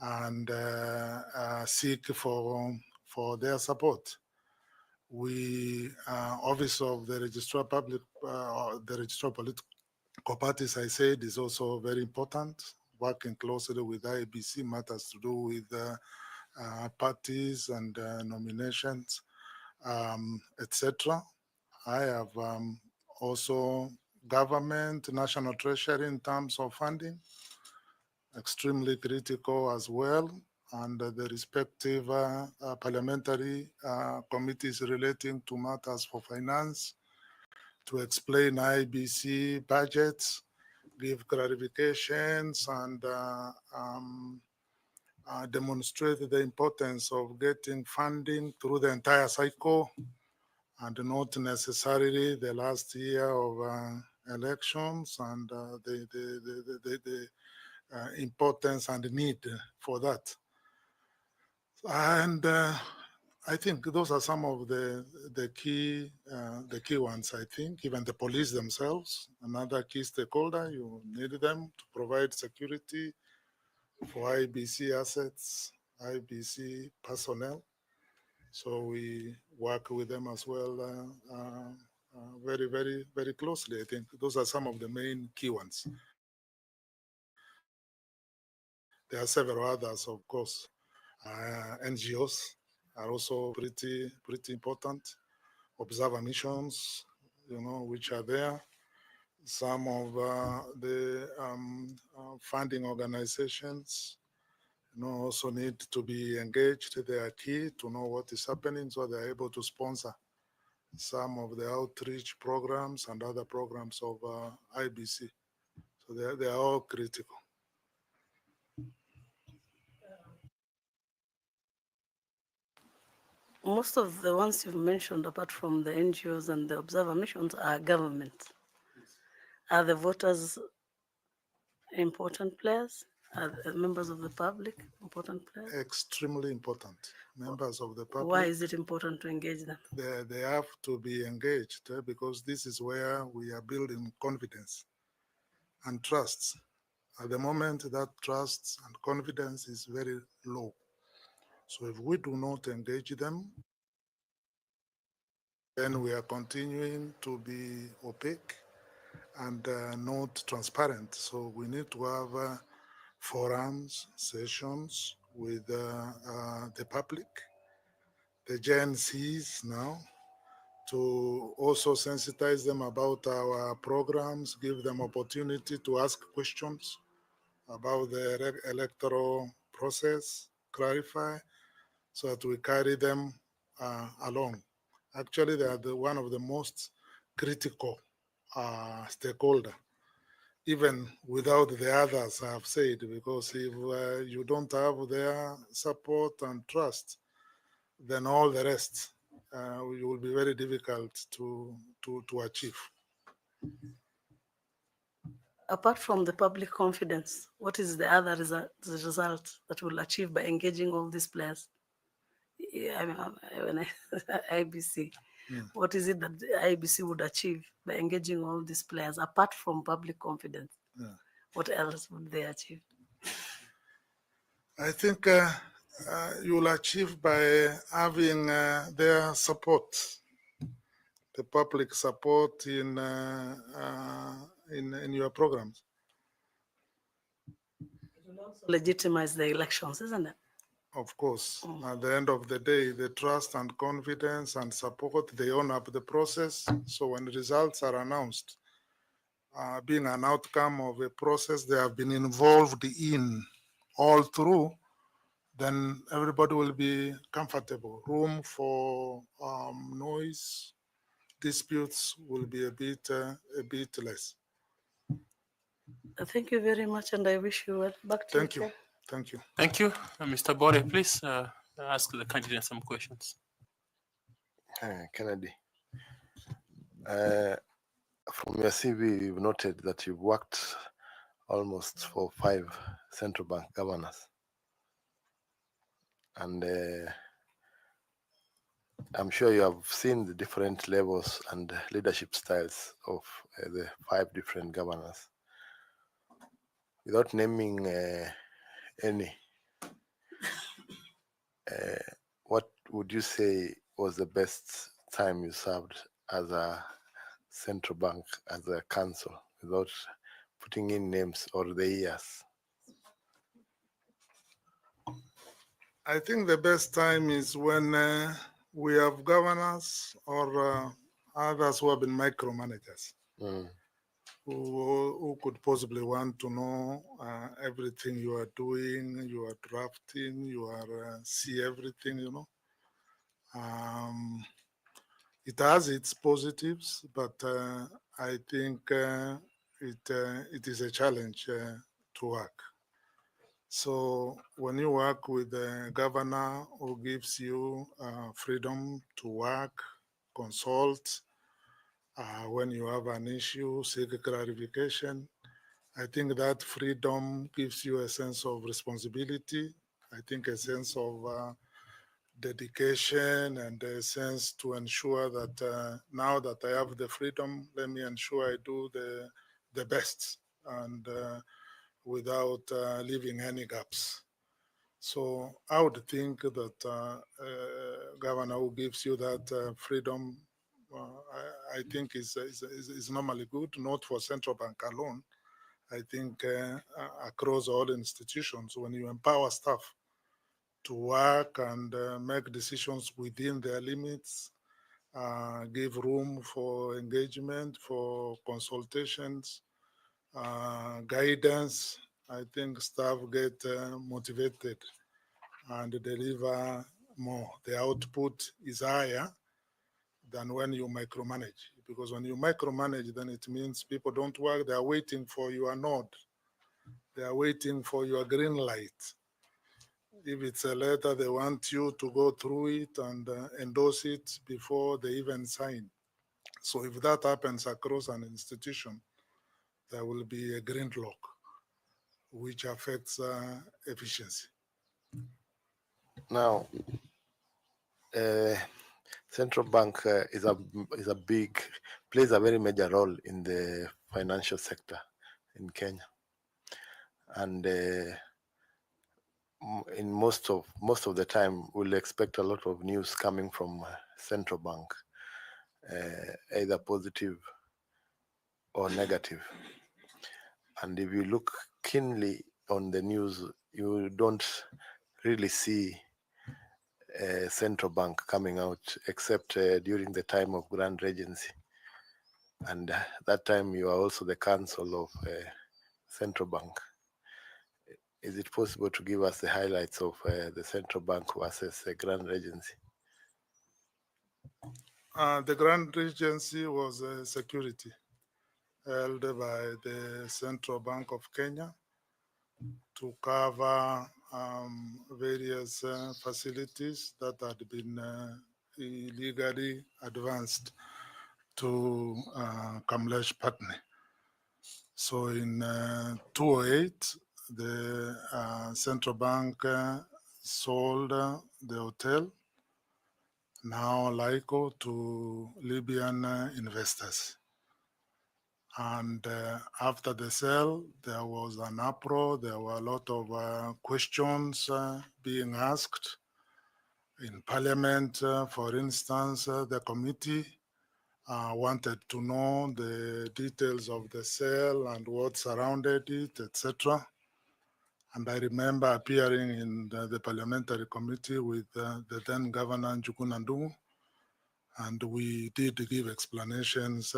and seek for their support. We, Office of the Registrar Public, the Registrar Political Parties, I said, is also very important. Working closely with IEBC, matters to do with parties and nominations, etc. I have also government, national treasury in terms of funding, extremely critical as well, and the respective parliamentary committees relating to matters for finance to explain IBC budgets, give clarifications, and demonstrate the importance of getting funding through the entire cycle and not necessarily the last year of elections, and the importance and need for that. And I think those are some of the key ones. I think even the police themselves, another key stakeholder, you need them to provide security for IBC assets, IBC personnel. So we work with them as well very, very, very closely. I think those are some of the main key ones. There are several others, of course. NGOs are also pretty important. Observer missions, which are there. Some of the funding organizations, also need to be engaged. They are key to know what is happening, so they are able to sponsor some of the outreach programs and other programs of IBC. So they are all critical. Most of the ones you've mentioned, apart from the NGOs and the observer missions, are government. Are the voters important players? Are the members of the public important players? Extremely important. Members of the public. Why is it important to engage them? They have to be engaged because this is where we are building confidence and trust. At the moment, that trust and confidence is very low. So if we do not engage them, then we are continuing to be opaque and not transparent. So we need to have forums, sessions with the public, the Gen Zs now, to also sensitize them about our programs, give them opportunity to ask questions about the electoral process, clarify, so that we carry them along. Actually, they are one of the most critical stakeholder, even without the others I have said, because if you don't have their support and trust, then all the rest will be very difficult to achieve. apart from the public confidence, what is the other result that we'll achieve by engaging all these players? Yeah, I mean, when IBC, what is it that the IBC would achieve by engaging all these players apart from public confidence? What else would they achieve? I think you'll achieve by having their support, the public support in your programs. It will also legitimize the elections, isn't it? Of course, at the end of the day, the trust and confidence and support, they own up the process. So when results are announced, being an outcome of a process they have been involved in all through, then everybody will be comfortable. Room for noise, disputes will be a bit less. Thank you very much, and I wish you well. Back to Thank you. Chair. Thank you. Thank you. Mr. Bore, please ask the candidate some questions. Kennedy, from your CV, you've noted that you've worked almost for 5 central bank governors. And I'm sure you have seen the different levels and leadership styles of the 5 different governors. Without naming any, what would you say was the best time you served as a central bank, as a council, without putting in names or the years? I think the best time is when we have governors or others who have been micromanagers. Who could possibly want to know everything you are doing, you are drafting, you are see everything, you know. It has its positives, but I think it is a challenge to work. So when you work with a governor who gives you freedom to work, consult, when you have an issue, seek clarification, I think that freedom gives you a sense of responsibility. I think a sense of dedication and a sense to ensure that now that I have the freedom, let me ensure I do the best and without leaving any gaps. So I would think that governor who gives you that freedom, I think is normally good, not for central bank alone. I think across all institutions, when you empower staff to work and make decisions within their limits, give room for engagement, for consultations, guidance, I think staff get motivated and deliver more. The output is higher than when you micromanage. Because when you micromanage, then it means people don't work. They are waiting for your nod. They are waiting for your green light. If it's a letter, they want you to go through it and endorse it before they even sign. So if that happens across an institution, there will be a gridlock, which affects efficiency. Now, central bank plays a very major role in the financial sector in Kenya, and in most of the time we'll expect a lot of news coming from central bank, either positive or negative. And if you look keenly on the news, you don't really see central bank coming out except during the time of Grand Regency. And that time you are also the council of central bank. Is it possible to give us the highlights of the central bank versus the Grand Regency? The Grand Regency was a security held by the Central Bank of Kenya to cover various facilities that had been illegally advanced to Kamlesh Patni. So in 2008, the central bank sold the hotel, now Laiko, to Libyan investors. And after the sale, there was an uproar. There were a lot of questions being asked in Parliament. For instance, the committee wanted to know the details of the sale and what surrounded it, etc. And I remember appearing in the parliamentary committee with the then governor Njuguna Ndung'u, and we did give explanations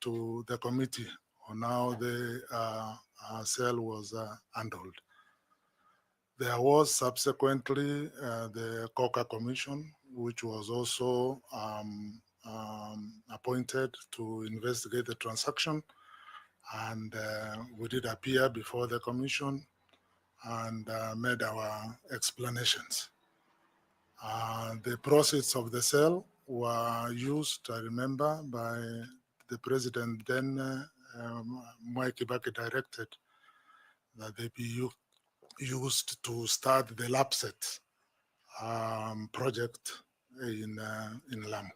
to the committee on how the sale was handled. There was subsequently the Coca Commission, which was also appointed to investigate the transaction, and we did appear before the commission and made our explanations. The proceeds of the sale were used, I remember, by the president then, Mwai Kibaki, directed that they be used to start the LAPSET project in Lamu.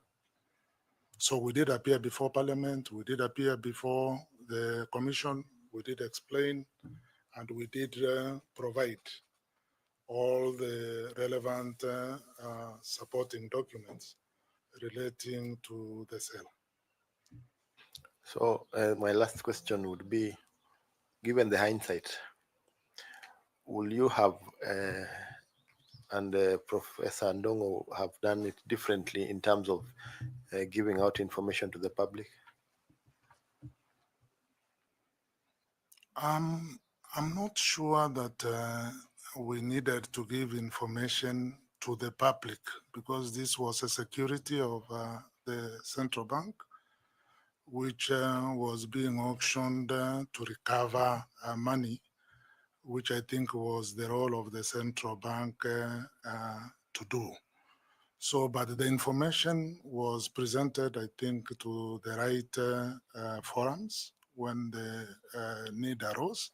So we did appear before Parliament, we did appear before the Commission, we did explain, and we did provide all the relevant supporting documents relating to the sale. So my last question would be, given the hindsight, will you have, and Professor Ndongo have done it differently in terms of giving out information to the public? I'm not sure that we needed to give information to the public because this was a security of the central bank, which was being auctioned to recover money, which I think was the role of the central bank to do. So, but the information was presented, I think, to the right forums when the need arose.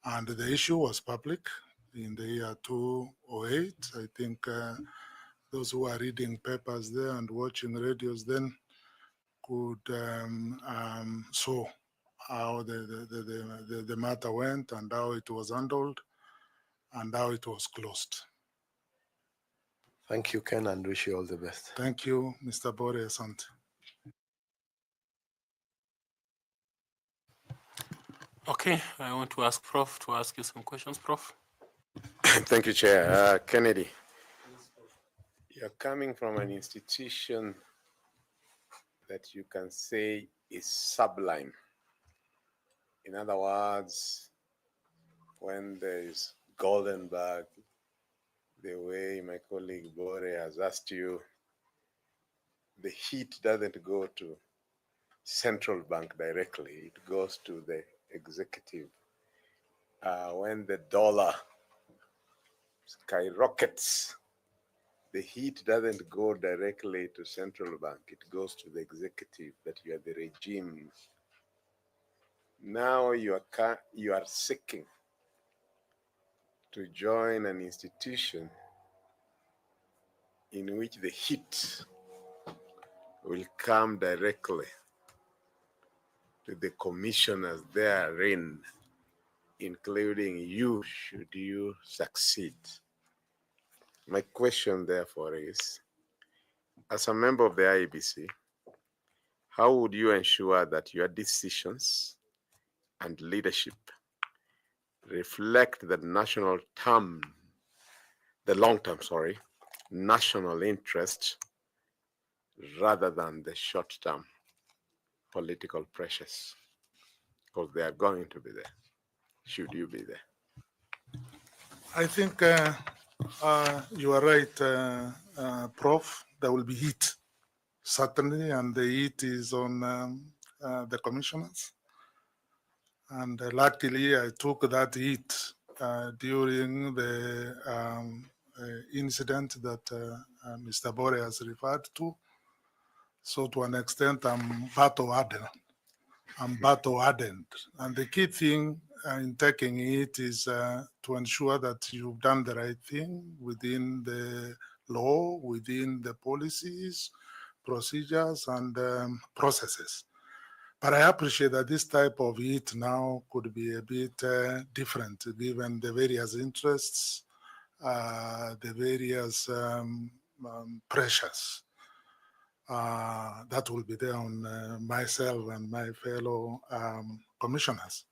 And the issue was public in the year 2008. I think those who are reading papers there and watching radios then could saw how the matter went and how it was handled and how it was closed. Thank you, Ken, and wish you all the best. Thank you, Mr. Bore Asante. Okay, I want to ask Prof to ask you some questions, Prof. Thank you, Chair. Kennedy, you're coming from an institution that you can say is sublime. In other words, when there is Goldenberg, the way my colleague Bore has asked you, the heat doesn't go to central bank directly, it goes to the executive. When the dollar skyrockets, the heat doesn't go directly to central bank, it goes to the executive, that you are the regime. Now you are seeking to join an institution in which the heat will come directly to the commissioners therein, including you, should you succeed. My question, therefore, is, as a member of the Iebc, how would you ensure that your decisions and leadership reflect the long-term national interest rather than the short-term political pressures? Because they are going to be there, should you be there. I think you are right, Prof. There will be heat, certainly, and the heat is on the commissioners. And luckily, I took that heat during the incident that Mr. Bore has referred to. So to an extent, I'm battle hardened. and battle hardened. And the key thing in taking it is to ensure that you've done the right thing within the law, within the policies, procedures, and processes. But I appreciate that this type of it now could be a bit different given the various interests, the various pressures that will be there on myself and my fellow commissioners.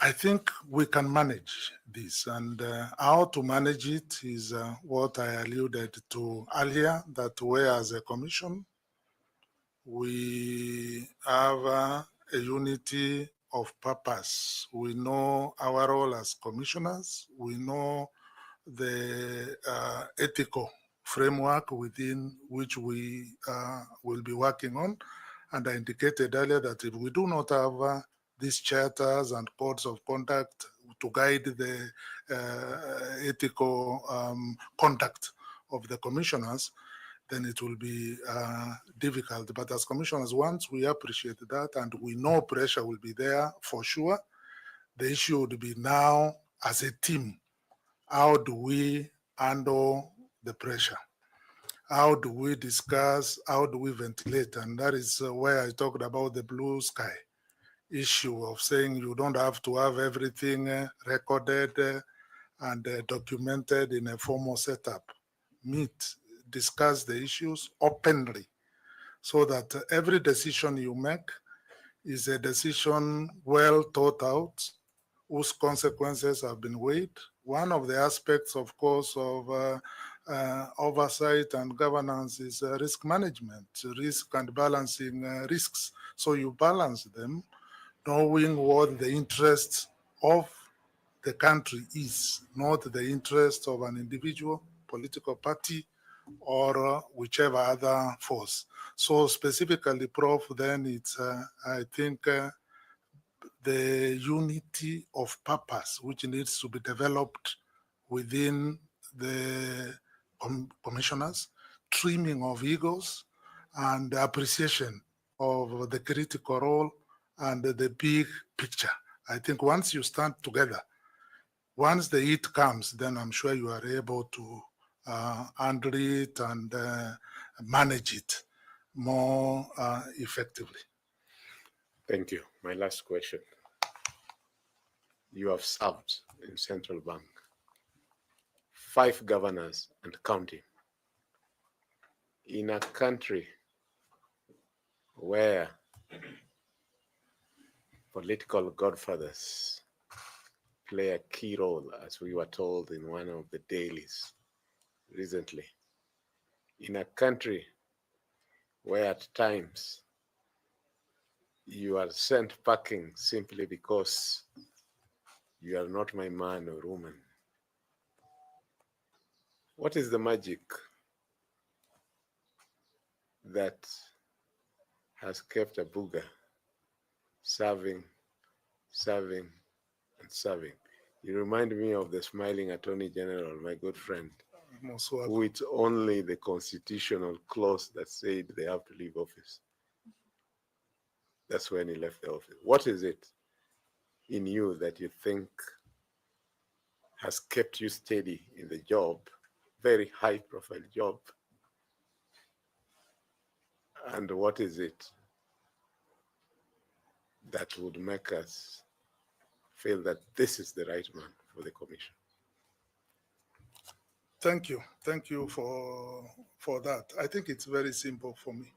I think we can manage this, and how to manage it is what I alluded to earlier, that we as a commission, we have a unity of purpose. We know our role as commissioners. We know the ethical framework within which we will be working on. And I indicated earlier that if we do not have these charters and codes of conduct to guide the ethical conduct of the commissioners, then it will be difficult. But as commissioners, once we appreciate that and we know pressure will be there for sure, the issue would be now as a team, how do we handle the pressure? How do we discuss? How do we ventilate? And that is where I talked about the blue sky issue of saying you don't have to have everything recorded and documented in a formal setup. Meet, discuss the issues openly so that every decision you make is a decision well thought out, whose consequences have been weighed. One of the aspects, of course, of oversight and governance is risk management, risk and balancing risks. So you balance them, knowing what the interest of the country is, not the interest of an individual political party or whichever other force. So specifically, Prof, then it's, I think, the unity of purpose which needs to be developed within the commissioners, trimming of egos, and appreciation of the critical role and the big picture. I think once you stand together, once the heat comes, then I'm sure you are able to handle it and manage it more effectively. Thank you. My last question. You have served in Central Bank, 5 governors and counting. In a country where political godfathers play a key role, as we were told in one of the dailies recently, in a country where at times you are sent packing simply because you are not my man or woman, what is the magic that has kept a Buga serving, and serving? You remind me of the smiling Attorney General, my good friend, who it's only the constitutional clause that said they have to leave office. That's when he left the office. What is it in you that you think has kept you steady in the job, very high profile job? And what is it that would make us feel that this is the right man for the commission? Thank you. Thank you for that. I think it's very simple for me.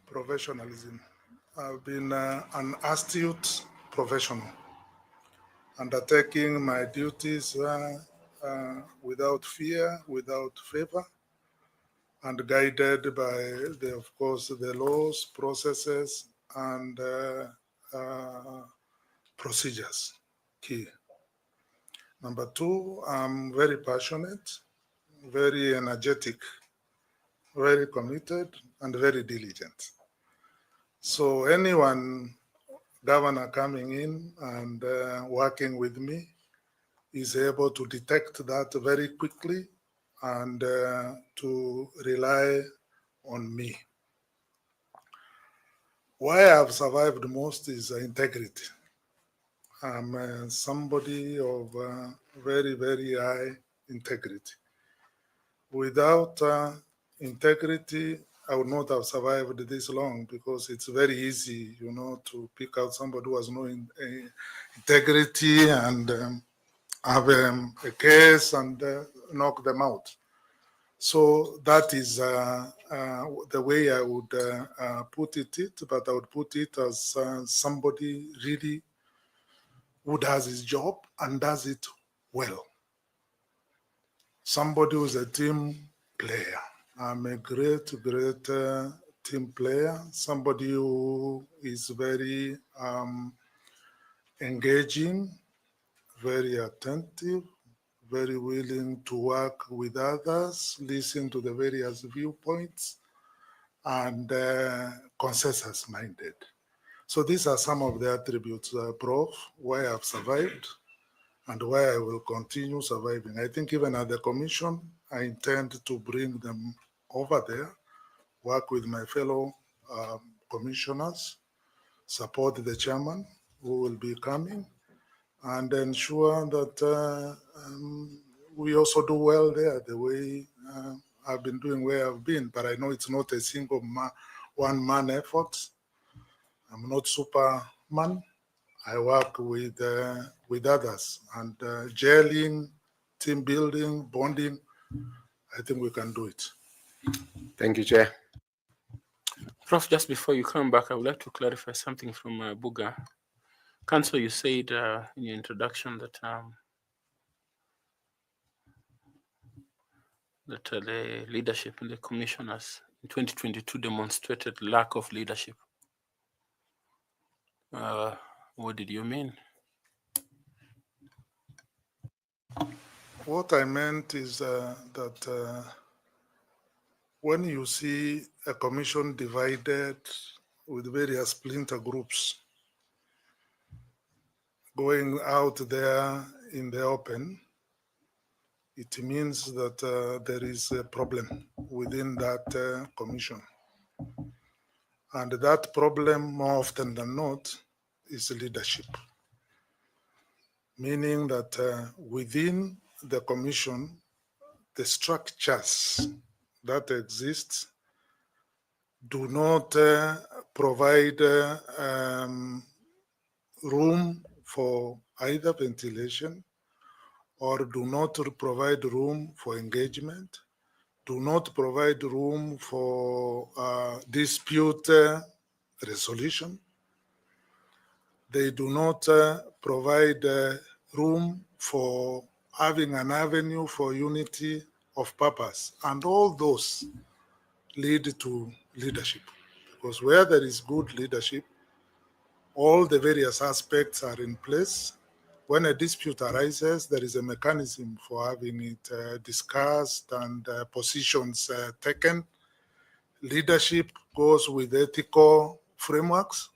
Professionalism. I've been an astute professional, undertaking my duties without fear, without favor, and guided by, of course, the laws, processes, and procedures. Key. Number 2, I'm very passionate, very energetic, very committed, and very diligent. So anyone, governor coming in and working with me, is able to detect that very quickly and to rely on me. Why I've survived most is integrity. I'm somebody of very, very high integrity. Without integrity, I would not have survived this long, because it's very easy, to pick out somebody who has no integrity and have a case and knock them out. So that is the way I would put it, but I would put it as somebody really who does his job and does it well. Somebody who's a team player. I'm a great team player. Somebody who is very engaging, very attentive, very willing to work with others, listen to the various viewpoints, and consensus-minded. So these are some of the attributes, Prof, why I've survived and why I will continue surviving. I think even at the commission, I intend to bring them over there, work with my fellow commissioners, support the chairman who will be coming, and ensure that we also do well there the way I've been doing where I've been. But I know it's not a single one-man effort. I'm not Superman. I work with others, and gelling, team building, bonding, I think we can do it. Thank you, Chair. Prof, just before you come back, I would like to clarify something from Buga. Council, you said in your introduction that the leadership in the commissioners in 2022 demonstrated lack of leadership. What did you mean? What I meant is that when you see a commission divided with various splinter groups going out there in the open, it means that there is a problem within that commission. And that problem, more often than not, is leadership. Meaning that within the commission, the structures that exist do not provide room for either ventilation, or do not provide room for engagement, do not provide room for dispute resolution. They do not provide room for having an avenue for unity of purpose. And all those lead to leadership. Because where there is good leadership, all the various aspects are in place. When a dispute arises, there is a mechanism for having it discussed and positions taken. Leadership goes with ethical frameworks.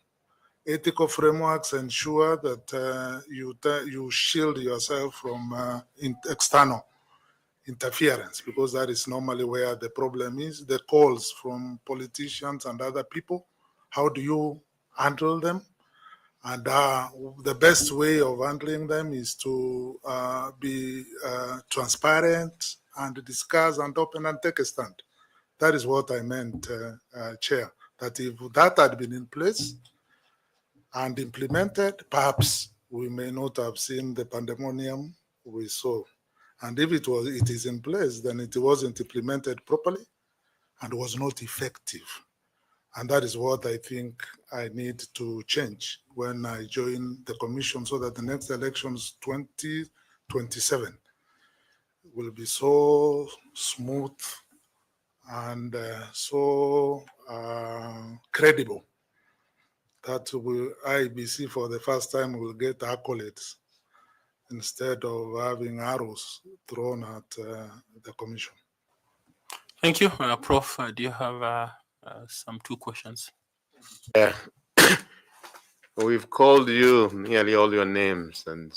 Ethical frameworks ensure that you shield yourself from external interference, because that is normally where the problem is. The calls from politicians and other people, how do you handle them? And the best way of handling them is to be transparent and discuss and open and take a stand. That is what I meant, Chair, that if that had been in place and implemented, perhaps we may not have seen the pandemonium we saw. And if it is in place, then it wasn't implemented properly and was not effective. And that is what I think I need to change when I join the commission, so that the next elections 2027 will be so smooth and so credible that Iebc for the first time will get accolades instead of having arrows thrown at the commission. Thank you. Prof, do you have some 2 questions? Yeah. We've called you nearly all your names and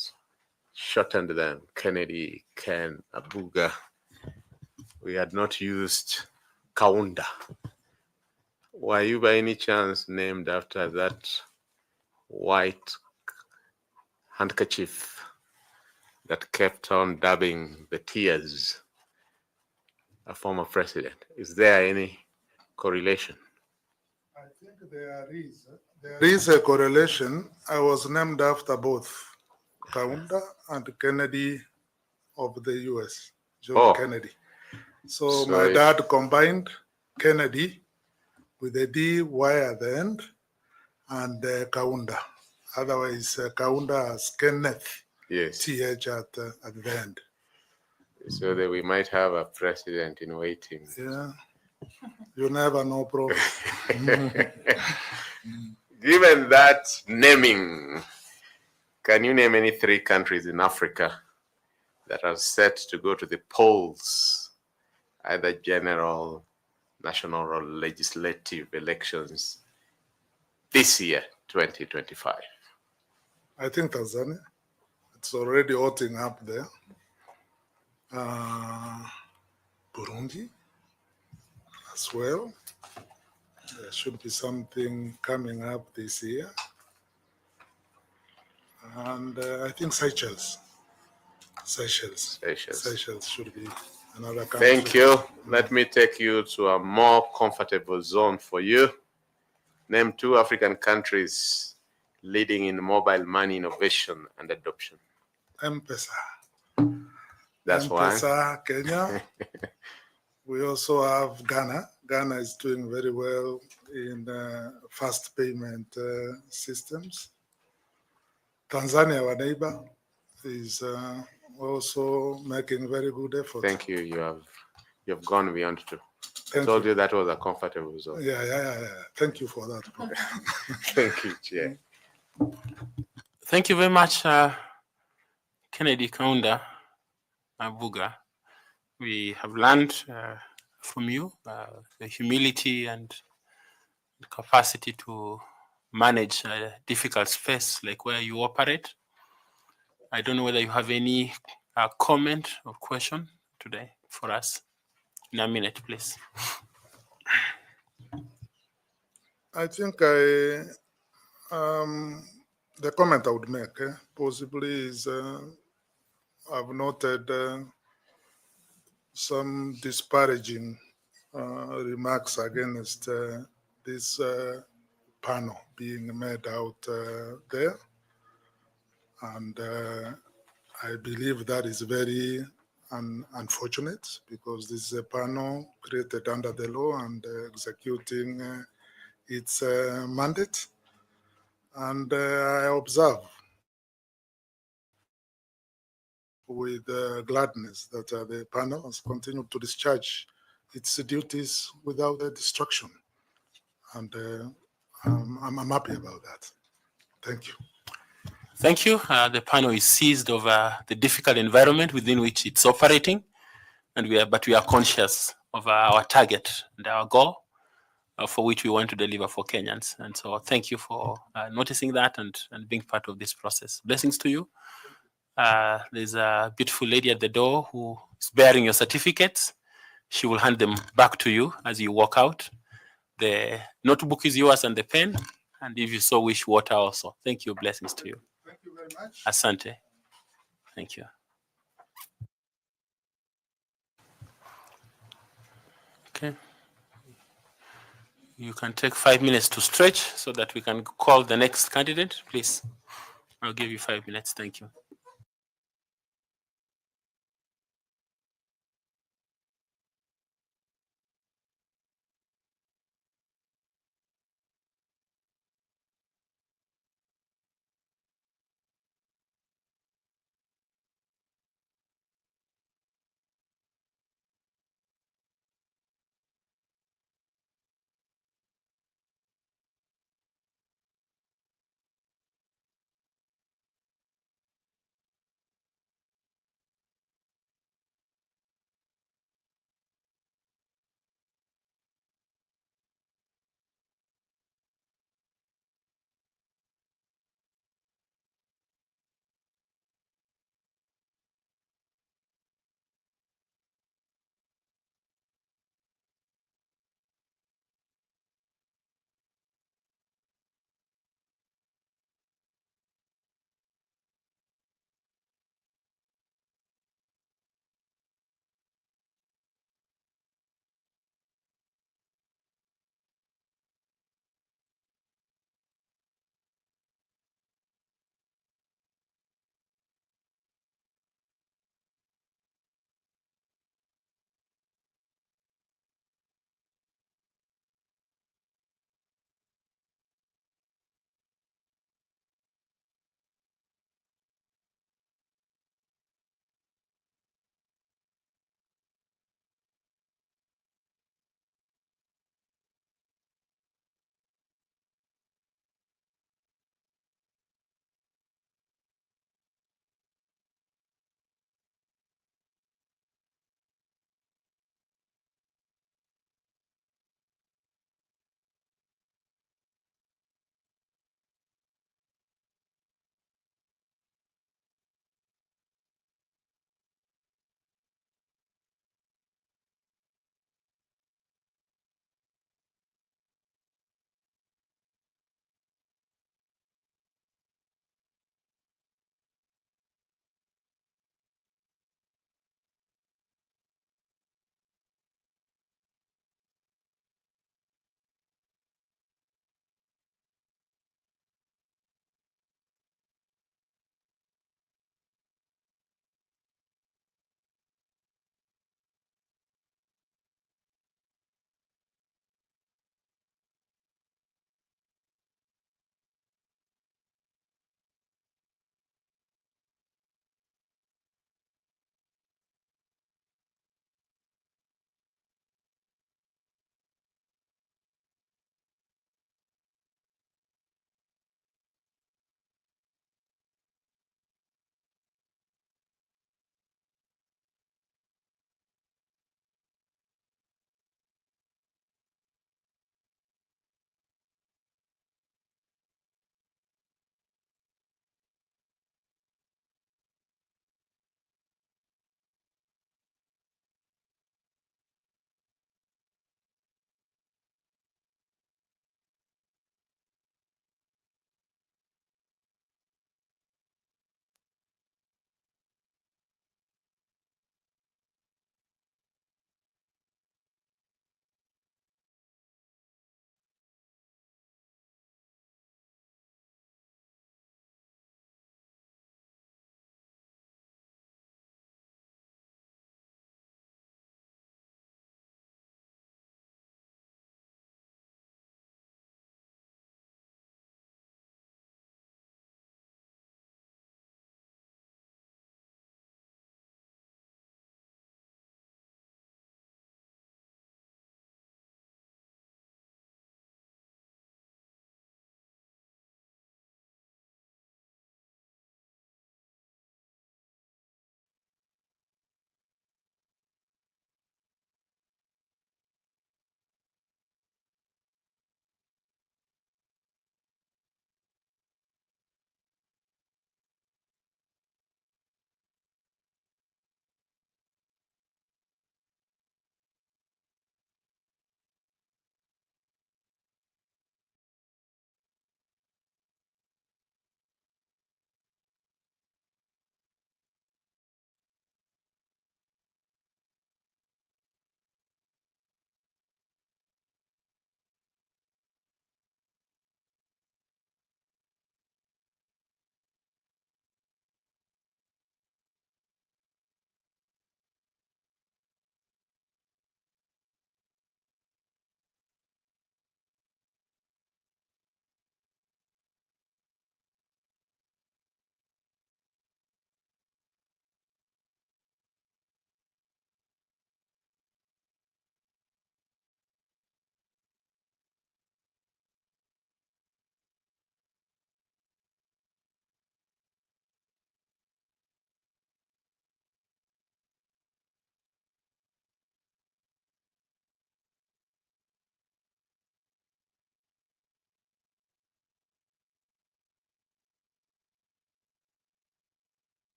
shortened them: Kennedy, Ken, Abuga. We had not used Kaunda. Were you by any chance named after that white handkerchief that kept on dabbing the tears a former president? Is there any correlation? I think there is. There is a correlation. I was named after both Kaunda and Kennedy of the US, John Kennedy. So my dad combined Kennedy with a D-Y at the end and Kaunda. Otherwise, Kaunda as Kenneth, Yes. TH at the end. So that we might have a president in waiting. Yeah. You never know, bro. Given that naming, can you name any 3 countries in Africa that are set to go to the polls, either general, national, or legislative elections this year, 2025? I think Tanzania. It's already hotting up there. Burundi as well. There should be something coming up this year. And I think Seychelles should be another country. Thank you. Let me take you to a more comfortable zone for you. Name 2 African countries leading in mobile money innovation and adoption. M-Pesa. That's M-Pesa, Kenya. We also have Ghana. Ghana is doing very well in fast payment systems. Tanzania, our neighbor, is also making very good effort. Thank you. You have gone beyond 2. I told you that was a comfortable zone. Yeah. Thank you for that. Thank you, Chair. Thank you very much, Kennedy Kaunda Abuga. We have learned from you the humility and the capacity to manage a difficult space like where you operate. I don't know whether you have any comment or question today for us. In a minute, please. I think the comment I would make possibly is I've noted some disparaging remarks against this panel being made out there. And I believe that is very unfortunate because this is a panel created under the law and executing its mandate. And I observe with gladness that the panel has continued to discharge its duties without distraction. And I'm happy about that. Thank you. Thank you. The panel is seized of the difficult environment within which it's operating, and we are conscious of our target and our goal for which we want to deliver for Kenyans. And so thank you for noticing that and being part of this process. Blessings to you. There's a beautiful lady at the door who is bearing your certificates. She will hand them back to you as you walk out. The notebook is yours and the pen, and if you so wish, water also. Thank you. Blessings to you. Thank you very much. Asante. Thank you. Okay. You can take 5 minutes to stretch so that we can call the next candidate, please. I'll give you 5 minutes. Thank you.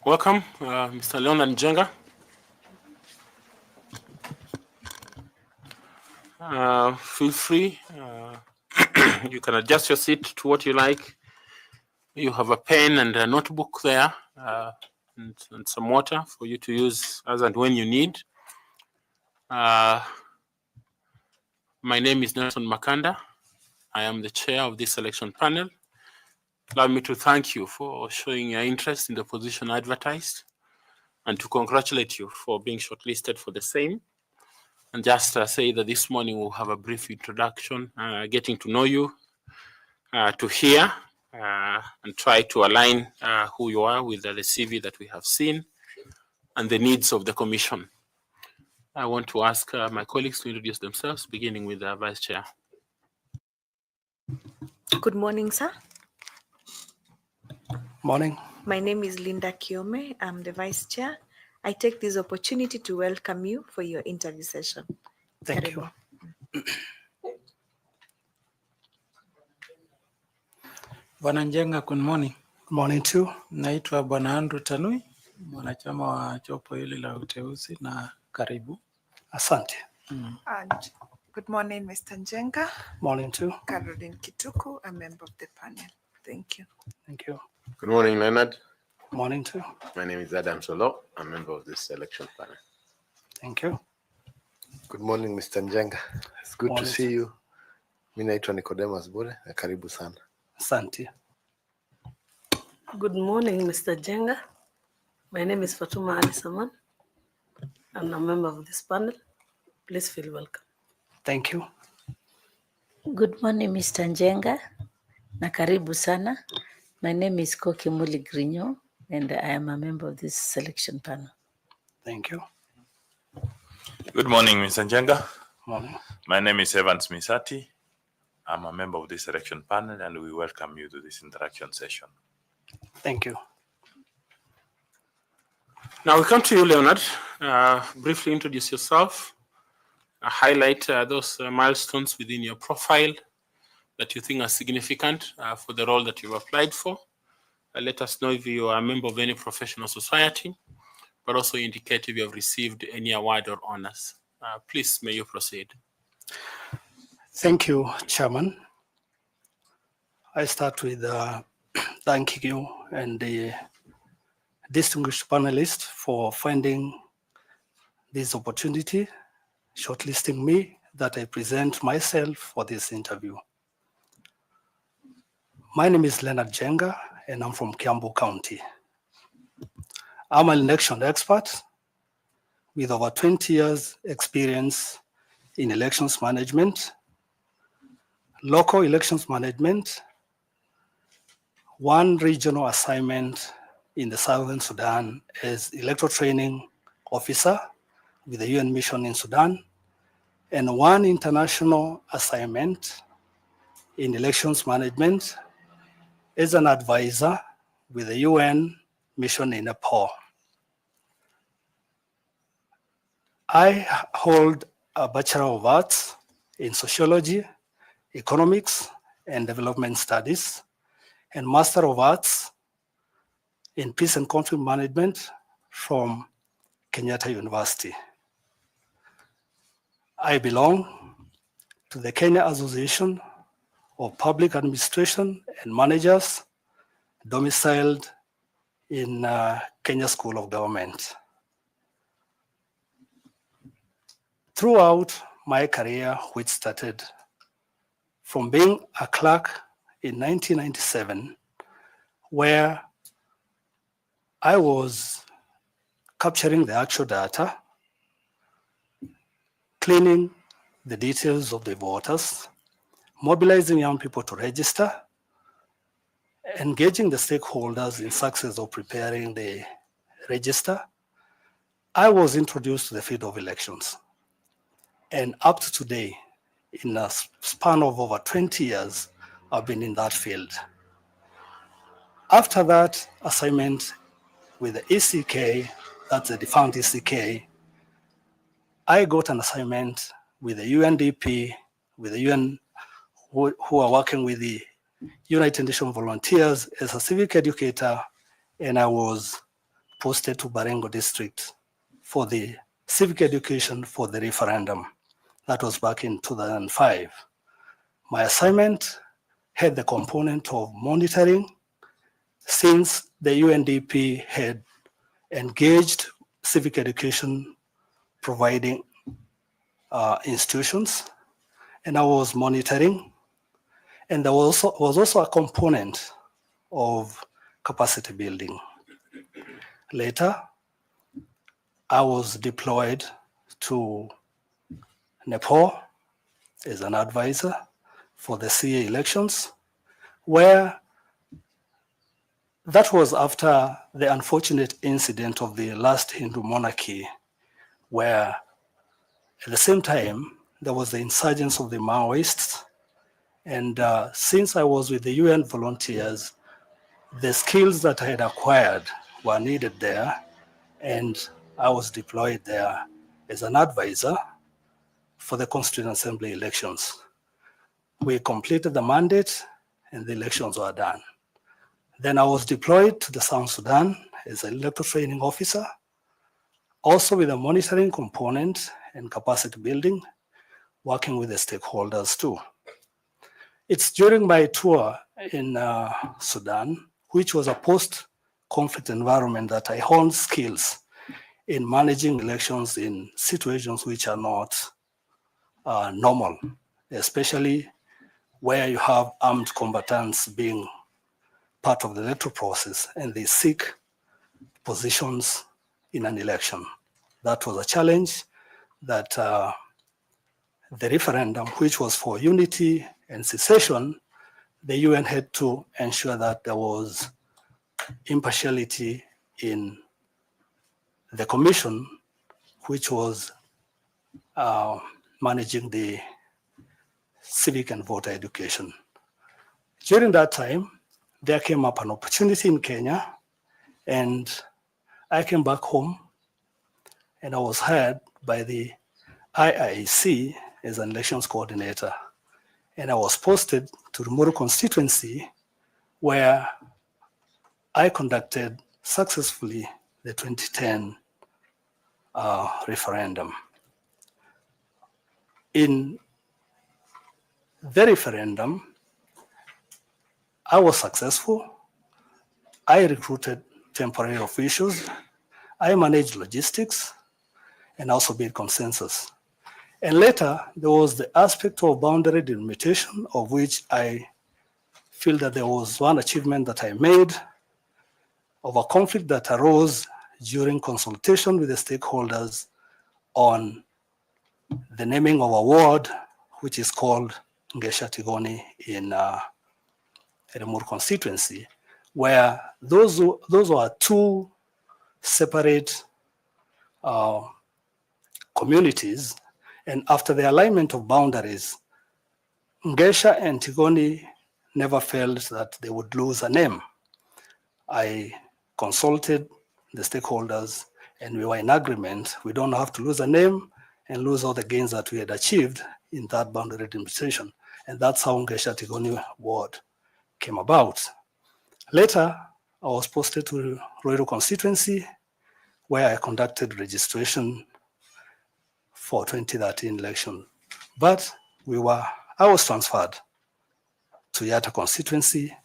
Welcome, Mr. Leonard Njenga. Feel free. You can adjust your seat to what you like. You have a pen and a notebook there, and some water for you to use as and when you need. My name is Nelson Makanda. I am the chair of this selection panel. Allow me to thank you for showing your interest in the position advertised and to congratulate you for being shortlisted for the same. And just say that this morning we'll have a brief introduction, getting to know you, to hear and try to align who you are with the CV that we have seen and the needs of the commission. I want to ask my colleagues to introduce themselves, beginning with the Vice Chair. Good morning, sir. Morning. My name is Linda Kiome. I'm the Vice Chair. I take this opportunity to welcome you for your interview session. Thank you. Bwana Njenga, good morning. Morning too. Naitwa Bwana Andrew Tanui, mwanachama wa jopo hili la uteuzi, na karibu. Asante. And good morning, Mr. Njenga. Morning too. Caroline Kituku, a member of the panel. Thank you. Thank you. Good morning, Leonard. Morning too. My name is Adam Solo. I'm a member of this selection panel. Thank you. Good morning, Mr. Njenga. It's good Morning. to see you. Mimi naitwa Nicodemus Bure, karibu sana. Asante. Good morning, Mr. Njenga. My name is Fatuma Ali Saman. I'm a member of this panel. Please feel welcome. Thank you. Good morning, Mr. Njenga. Na karibu sana. My name is Koki Muli Grinyo, and I am a member of this selection panel. Thank you. Good morning, Mr. Njenga. Morning. My name is Evans Misati. I'm a member of this selection panel, and we welcome you to this interaction session. Thank you. Now we come to you, Leonard. Briefly introduce yourself. Highlight those milestones within your profile that you think are significant for the role that you've applied for. Let us know if you are a member of any professional society, but also indicate if you have received any award or honors. Please, may you proceed. Thank you, Chairman. I start with thanking you and the distinguished panelists for finding this opportunity, shortlisting me that I present myself for this interview. My name is Leonard Njenga, and I'm from Kiambu County. I'm an election expert with over 20 years experience in elections management, local elections management, one regional assignment in the Southern Sudan as electoral training officer with the UN mission in Sudan, and one international assignment in elections management as an advisor with the UN mission in Nepal. I hold a Bachelor of Arts in Sociology, Economics, and Development Studies, and Master of Arts in Peace and Conflict Management from Kenyatta University. I belong to the Kenya Association of Public Administration and Managers, domiciled in Kenya School of Government. Throughout my career, which started from being a clerk in 1997, where I was capturing the actual data, cleaning the details of the voters, mobilizing young people to register, engaging the stakeholders in success of preparing the register, I was introduced to the field of elections. And up to today, in a span of over 20 years, I've been in that field. After that assignment with the ECK, that's the defunct ECK, I got an assignment with the UNDP, with the UN, who are working with the United Nations volunteers as a civic educator, and I was posted to Baringo district for the civic education for the referendum. That was back in 2005. My assignment had the component of monitoring, since the UNDP had engaged civic education providing institutions, and I was monitoring. And there was also a component of capacity building. Later, I was deployed to Nepal as an advisor for the CA elections, where that was after the unfortunate incident of the last Hindu monarchy, where at the same time, there was the insurgence of the Maoists. And since I was with the UN volunteers, the skills that I had acquired were needed there, and I was deployed there as an advisor for the Constituent Assembly elections. We completed the mandate and the elections were done. Then I was deployed to the South Sudan as an electoral training officer, also with a monitoring component and capacity building, working with the stakeholders too. It's during my tour in Sudan, which was a post-conflict environment, that I honed skills in managing elections in situations which are not normal, especially where you have armed combatants being part of the electoral process and they seek positions in an election. That was a challenge that the referendum, which was for unity and secession, the UN had to ensure that there was impartiality in the commission, which was managing the civic and voter education. During that time, there came up an opportunity in Kenya, and I came back home and I was hired by the IIEC as an elections coordinator. And I was posted to Ruto constituency, where I conducted successfully the 2010 referendum. In the referendum, I was successful. I recruited temporary officials. I managed logistics and also built consensus. And later, there was the aspect of boundary delimitation, of which I feel that there was one achievement that I made of a conflict that arose during consultation with the stakeholders on the naming of a ward, which is called Ngesha Tigoni in Remur constituency, where those were two separate communities, and after the alignment of boundaries, Ngesha and Tigoni never felt that they would lose a name. I consulted the stakeholders and we were in agreement. We don't have to lose a name and lose all the gains that we had achieved in that boundary delimitation. And that's how Ngesha Tigoni ward came about. Later, I was posted to Ruto constituency, where I conducted registration for 2013 election. But I was transferred to Yatta constituency,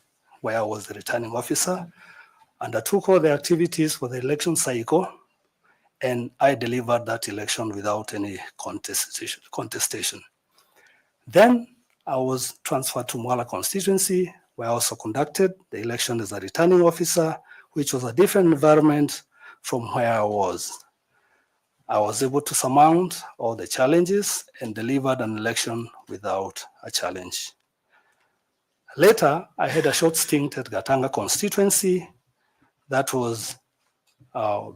where I was the returning officer, undertook all the activities for the election cycle, and I delivered that election without any contestation. Then I was transferred to Malala constituency, where I also conducted the election as a returning officer, which was a different environment from where I was. I was able to surmount all the challenges and delivered an election without a challenge. Later, I had a short stint at Gatanga constituency. That was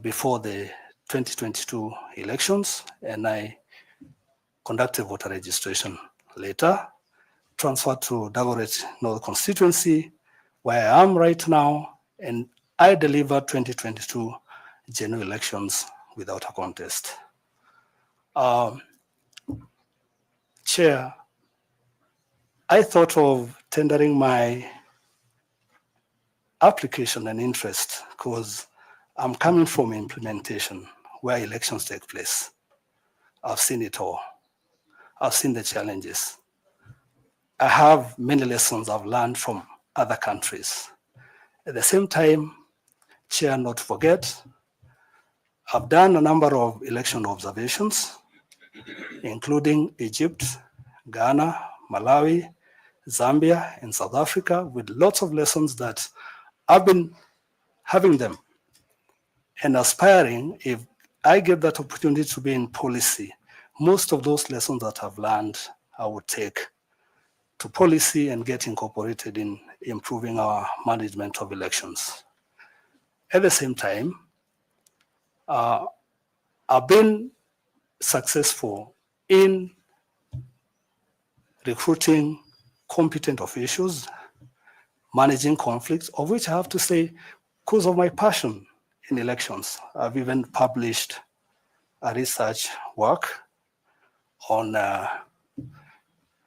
before the 2022 elections, and I conducted voter registration. Later, transferred to Dagoret North constituency, where I am right now, and I delivered 2022 general elections without a contest. Chair, I thought of tendering my application and interest because I'm coming from implementation where elections take place. I've seen it all. I've seen the challenges. I have many lessons I've learned from other countries. At the same time, Chair, not to forget, I've done a number of election observations, including Egypt, Ghana, Malawi, Zambia, and South Africa, with lots of lessons that I've been having them and aspiring. If I get that opportunity to be in policy, most of those lessons that I've learned, I would take to policy and get incorporated in improving our management of elections. At the same time, I've been successful in recruiting competent officials, managing conflicts, of which I have to say, because of my passion in elections, I've even published a research work on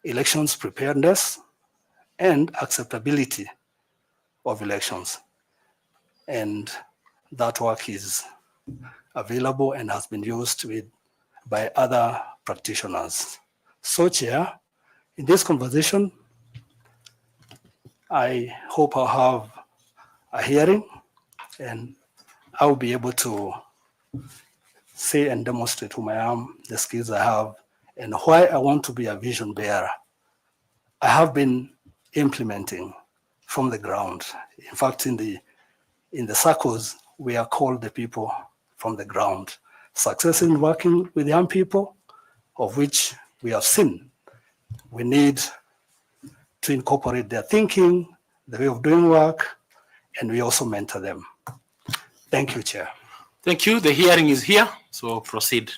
elections preparedness and acceptability of elections. And that work is available and has been used by other practitioners. So, Chair, in this conversation, I hope I'll have a hearing and I will be able to say and demonstrate whom I am, the skills I have, and why I want to be a vision bearer. I have been implementing from the ground. In fact, in the circles, we are called the people from the ground. Success in working with young people, of which we have seen. We need to incorporate their thinking, the way of doing work, and we also mentor them. Thank you, Chair. Thank you. The hearing is here, so proceed.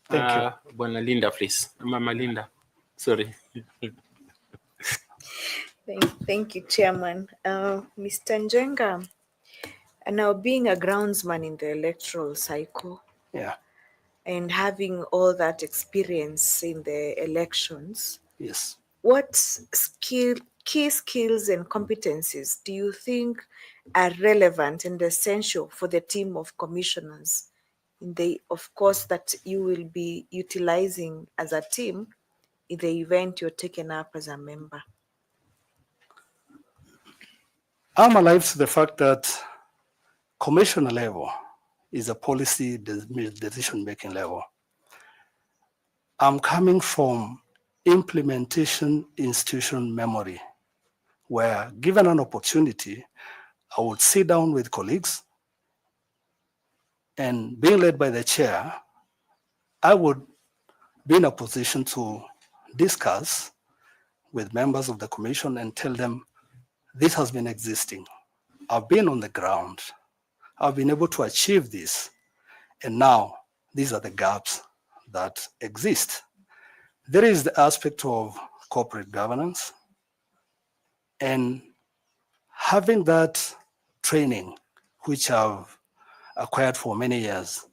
Thank you. Bwana Linda, please. Mama Linda. Sorry. Thank you, Chairman. Mr. Njenga, now being a groundsman in the electoral cycle, Yeah. and having all that experience in the elections, Yes. what key skills and competencies do you think are relevant and essential for the team of commissioners of course, that you will be utilizing as a team in the event you're taken up as a member? I'm alive to the fact that commissioner level is a policy decision-making level. I'm coming from implementation institution memory, where given an opportunity, I would sit down with colleagues and being led by the chair, I would be in a position to discuss with members of the commission and tell them, this has been existing. I've been on the ground. I've been able to achieve this. And now these are the gaps that exist. There is the aspect of corporate governance and having that training, which I've acquired for many years,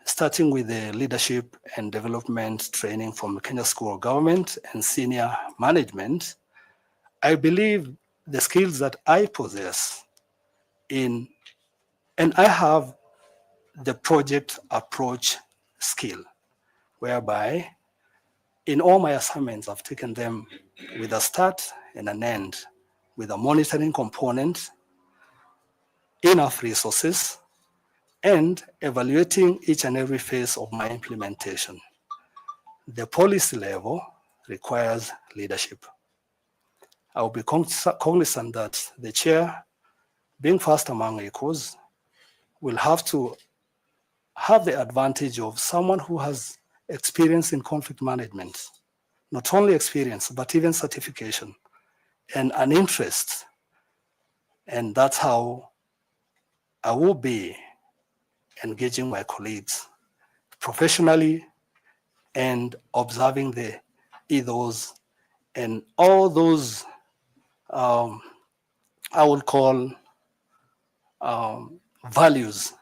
starting with the leadership and development training from the Kenya School of Government and senior management. I believe the skills that I possess and I have the project approach skill, whereby in all my assignments, I've taken them with a start and an end, with a monitoring component, enough resources, and evaluating each and every phase of my implementation. The policy level requires leadership. I will be cognizant that the chair, being first among equals, will have to have the advantage of someone who has experience in conflict management, not only experience, but even certification and an interest. And that's how I will be engaging my colleagues professionally and observing the ethos and all those I would call values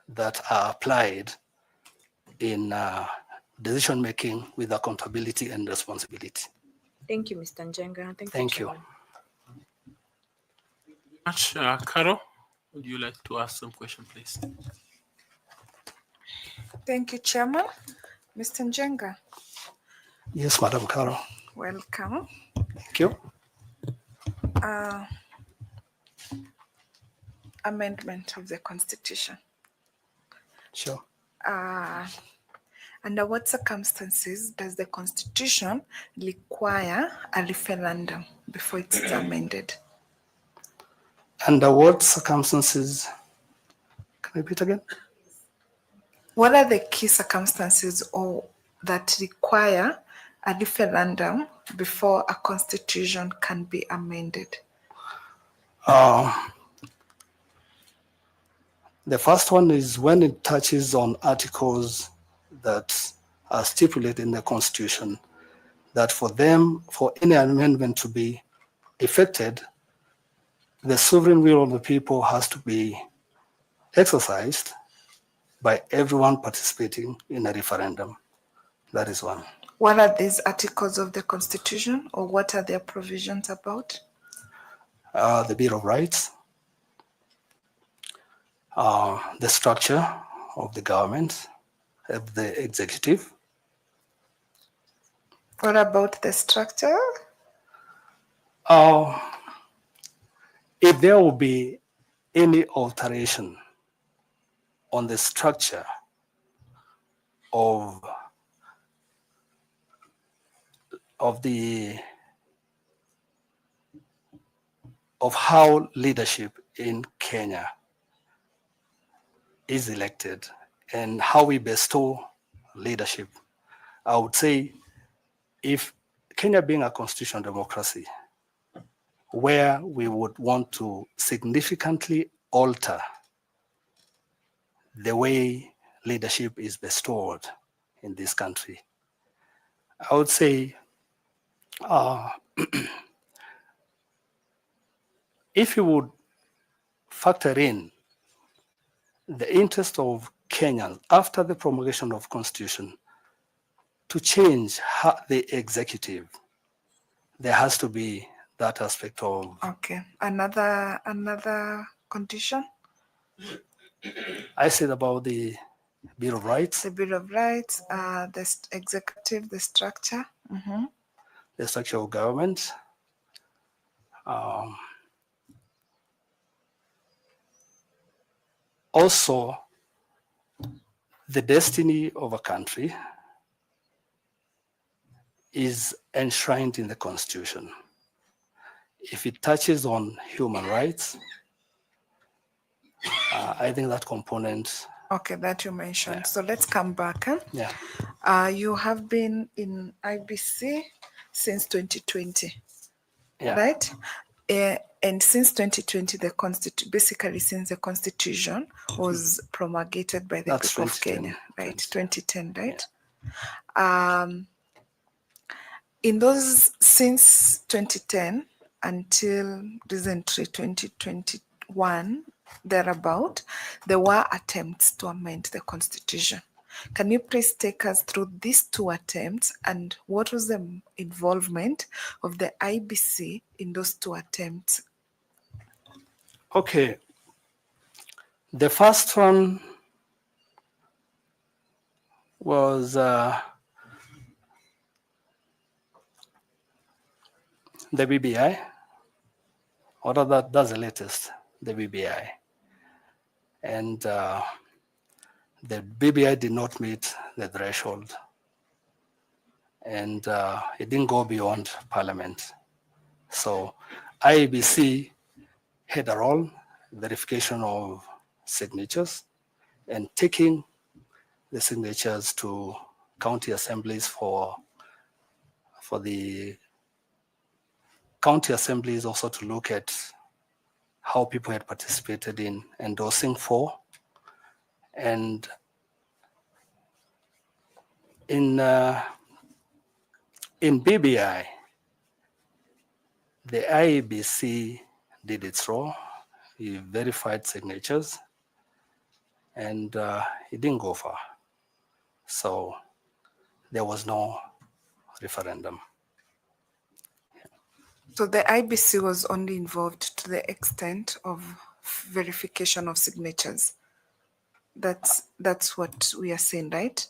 that are applied in decision-making with accountability and responsibility. Thank you, Mr. Njenga. Thank you. Chairman. Much, Carol. would you like to ask some question, please? Thank you, Chairman. Mr. Njenga, Yes, Madam Carol. welcome. Thank you. Amendment of the Constitution. Sure. Under what circumstances does the Constitution require a referendum before it's amended? Under what circumstances? Can you repeat again? What are the key circumstances or that require a referendum before a constitution can be amended? The first one is when it touches on articles that are stipulated in the Constitution, that for any amendment to be effected, the sovereign will of the people has to be exercised by everyone participating in a referendum. That is one. What are these articles of the Constitution, or what are their provisions about? The Bill of Rights, the structure of the government, of the executive. What about the structure? If there will be any alteration on the structure of how leadership in Kenya is elected and how we bestow leadership, I would say, if Kenya being a constitutional democracy, where we would want to significantly alter the way leadership is bestowed in this country, I would say if you would factor in the interest of Kenyans after the promulgation of Constitution to change the executive, there has to be that aspect of. Okay, another condition? I said about the Bill of Rights. The Bill of Rights, the executive, the structure. Mm-hmm. The structure of government. Also, the destiny of a country is enshrined in the Constitution. If it touches on human rights, I think that component. Okay, that you mentioned. Yeah. So let's come back. Yeah. You have been in IBC since 2020, Yeah. right? And since 2020, basically since the Constitution was promulgated by the people of Kenya, right? 2010, right? Yeah. In those since 2010 until recently 2021, thereabout, there were attempts to amend the Constitution. Can you please take us through these two attempts and what was the involvement of the IBC in those two attempts? Okay. The first one was the BBI, or that's the latest, the BBI. And the BBI did not meet the threshold, and it didn't go beyond Parliament. So IEBC had a role, verification of signatures, and taking the signatures to county assemblies for the county assemblies also to look at how people had participated in endorsing for. And in BBI, the IEBC did its role. He verified signatures, and it didn't go far. So there was no referendum. So the IBC was only involved to the extent of verification of signatures. That's what we are saying, right?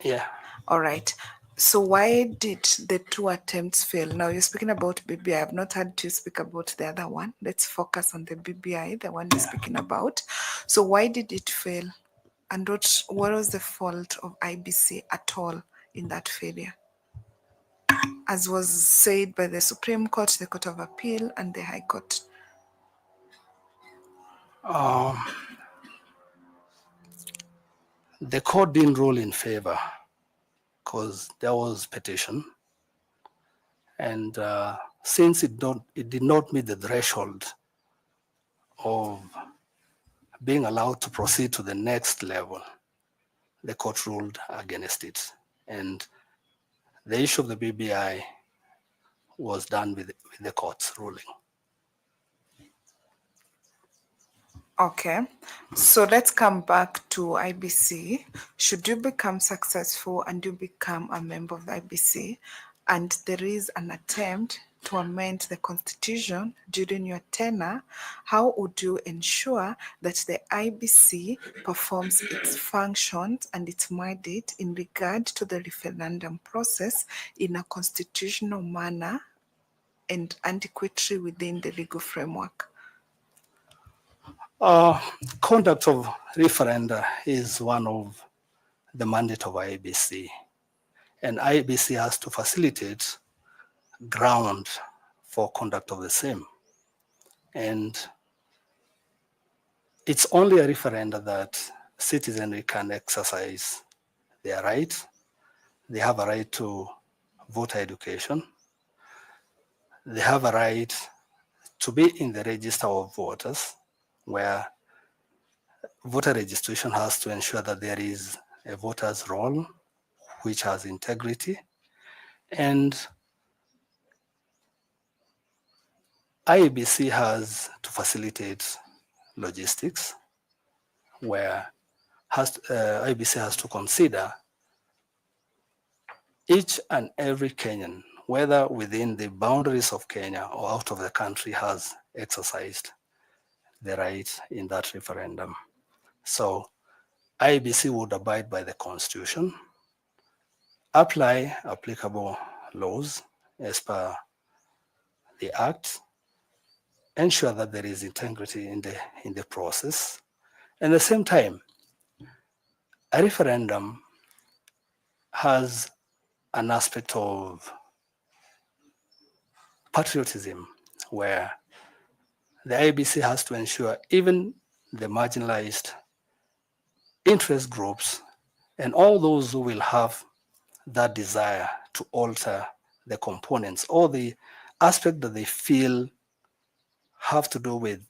Yeah. All right. So why did the 2 attempts fail? Now you're speaking about BBI. I have not heard you speak about the other one. Let's focus on the BBI, the one you're speaking about. So why did it fail? And what was the fault of IBC at all in that failure? As was said by the Supreme Court, the Court of Appeal, and the High Court. The court didn't rule in favor because there was petition, and since it did not meet the threshold of being allowed to proceed to the next level, the court ruled against it, and the issue of the BBI was done with the court's ruling. Okay, so let's come back to IBC. Should you become successful and you become a member of the IBC, and there is an attempt to amend the constitution during your tenure, how would you ensure that the IBC performs its functions and its mandate in regard to the referendum process in a constitutional manner and adequately within the legal framework? Conduct of referenda is one of the mandate of IEBC, and IEBC has to facilitate ground for conduct of the same. And it's only a referenda that citizenry can exercise their right. They have a right to voter education. They have a right to be in the register of voters, where voter registration has to ensure that there is a voter's roll which has integrity. And IEBC has to facilitate logistics, where IEBC has to consider each and every Kenyan, whether within the boundaries of Kenya or out of the country, has exercised the right in that referendum. So IEBC would abide by the Constitution, apply applicable laws as per the Act, ensure that there is integrity in the process. And at the same time, a referendum has an aspect of patriotism, where the IEBC has to ensure even the marginalized interest groups and all those who will have that desire to alter the components or the aspect that they feel have to do with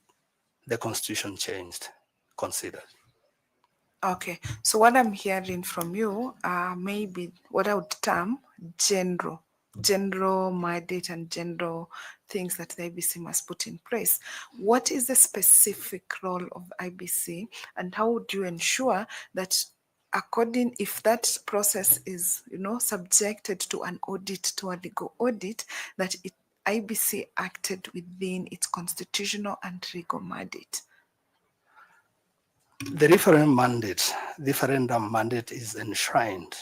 the constitution changed, considered. Okay, so what I'm hearing from you are maybe what I would term general mandate and general things that the IBC must put in place. What is the specific role of IBC, and how would you ensure that if that process is, subjected to an audit, to a legal audit, that IBC acted within its constitutional and legal mandate? The referendum mandate is enshrined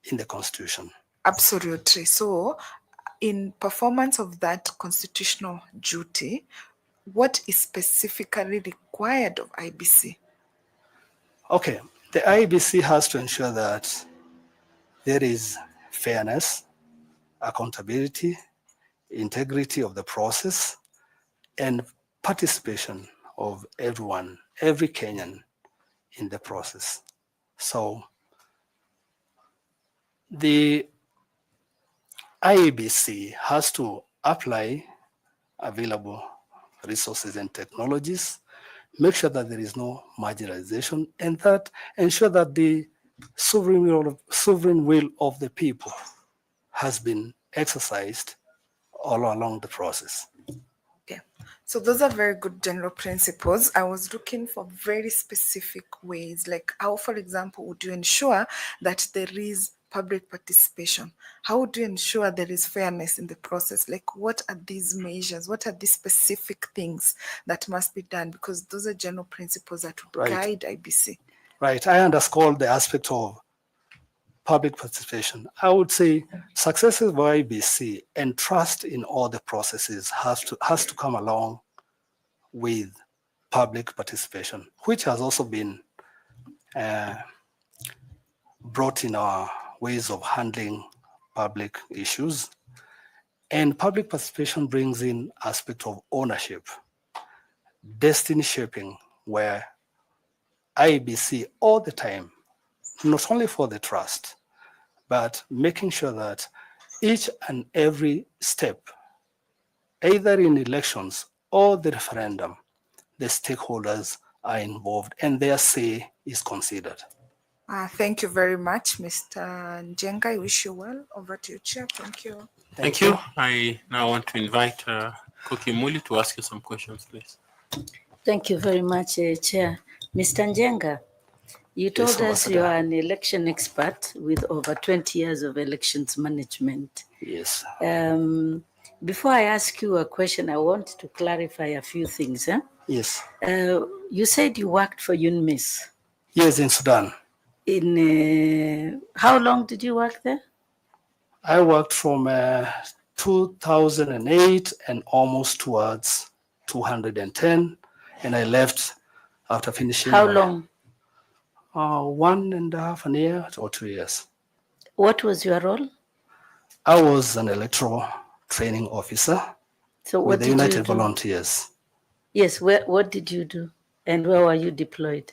in the Constitution. Absolutely. So, in performance of that constitutional duty, what is specifically required of IBC? Okay, the IBC has to ensure that there is fairness, accountability, integrity of the process, and participation of everyone, every Kenyan in the process. So the IEBC has to apply available resources and technologies, make sure that there is no marginalization, and that ensure that the sovereign will of the people has been exercised all along the process. Okay, so those are very good general principles. I was looking for very specific ways, like how, for example, would you ensure that there is public participation, how do you ensure there is fairness in the process? Like, what are these measures? What are these specific things that must be done? Because those are general principles that would Right. guide IBC. Right. I underscore the aspect of public participation. I would say successes of IBC and trust in all the processes has to come along with public participation, which has also been brought in our ways of handling public issues. And public participation brings in aspect of ownership, destiny shaping, where IBC all the time, not only for the trust, but making sure that each and every step, either in elections or the referendum, the stakeholders are involved and their say is considered. Thank you very much, Mr. Njenga. I wish you well. Over to you, Chair. Thank you. Thank you. I now want to invite Koki Muli to ask you some questions, please. Thank you very much, Chair. Mr. Njenga, you told us you are an election expert with over 20 years of elections management. Yes. Before I ask you a question, I want to clarify a few things. Yes. You said you worked for UNMISS. Yes, in Sudan. In how long did you work there? I worked from 2008 and almost towards 210, and I left after finishing. How long? 1.5 years or 2 years. What was your role? I was an electoral training officer with the United Volunteers. Yes, what did you do? And where were you deployed?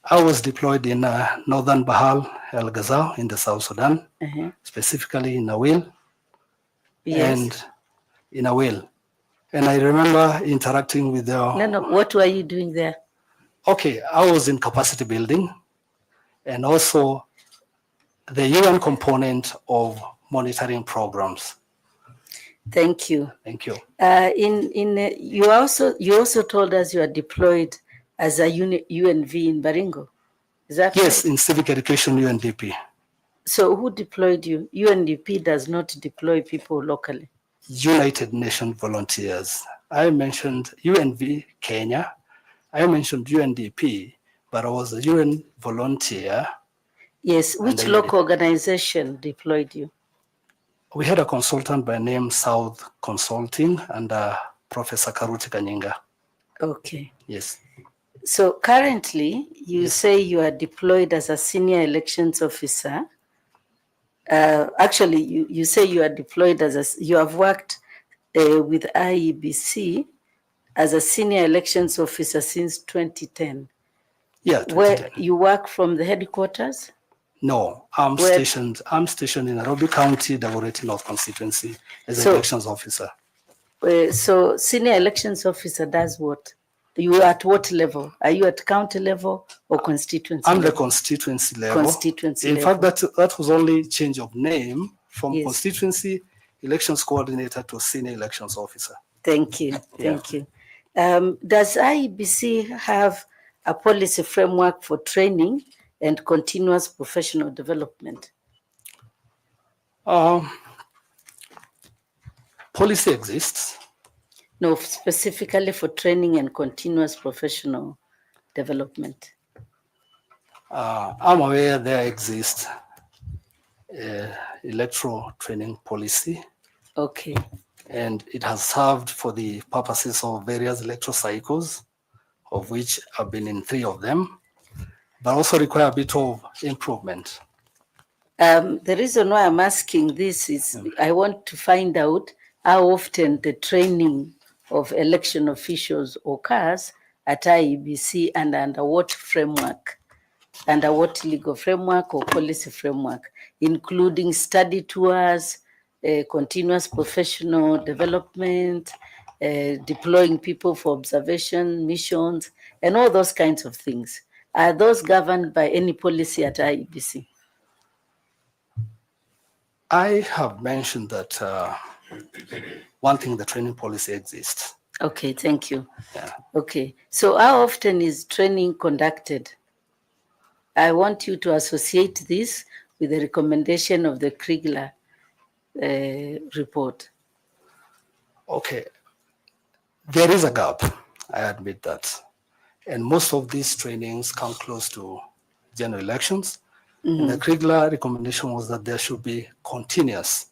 I was deployed in northern Bahal, El Ghazal in the South Sudan, specifically in Awil. Yes. And in Awil. And I remember interacting with the... No, what were you doing there? Okay, I was in capacity building and also the UN component of monitoring programs. Thank you. Thank you. You also told us you are deployed as a UNV in Baringo. Is that yes, right? In civic education UNDP. So who deployed you? UNDP does not deploy people locally. United Nations Volunteers. I mentioned UNV Kenya. I mentioned UNDP, but I was a UN volunteer. Yes, which local organization deployed you? We had a consultant by name South Consulting and Professor Karuti Kanyinga. Okay. Yes. So currently, you say you are deployed as a senior elections officer. Actually, you say you are deployed you have worked with IEBC as a senior elections officer since 2010. Yeah, 2010. Where you work from the headquarters? No, I'm stationed in Nairobi County, Dagoretti North constituency as an elections officer. So senior elections officer does what? You are at what level? Are you at county level or constituency I'm level? the constituency level. Constituency level. In fact, that was only change of name from constituency elections coordinator to senior elections officer. Thank you. Thank you. Does IEBC have a policy framework for training and continuous professional development? Policy exists. No, specifically for training and continuous professional development. I'm aware there exists electoral training policy. Okay. And it has served for the purposes of various electoral cycles, of which I've been in 3 of them, but also require a bit of improvement. The reason why I'm asking this is I want to find out how often the training of election officials occurs at IEBC and under what framework, under what legal framework or policy framework, including study tours, continuous professional development, deploying people for observation missions, and all those kinds of things. Are those governed by any policy at IEBC? I have mentioned that one thing, the training policy exists. Okay, thank you. Yeah. Okay, so how often is training conducted? I want you to associate this with the recommendation of the Kriegler report? Okay, there is a gap, I admit that. And most of these trainings come close to general elections. And the Kriegler recommendation was that there should be continuous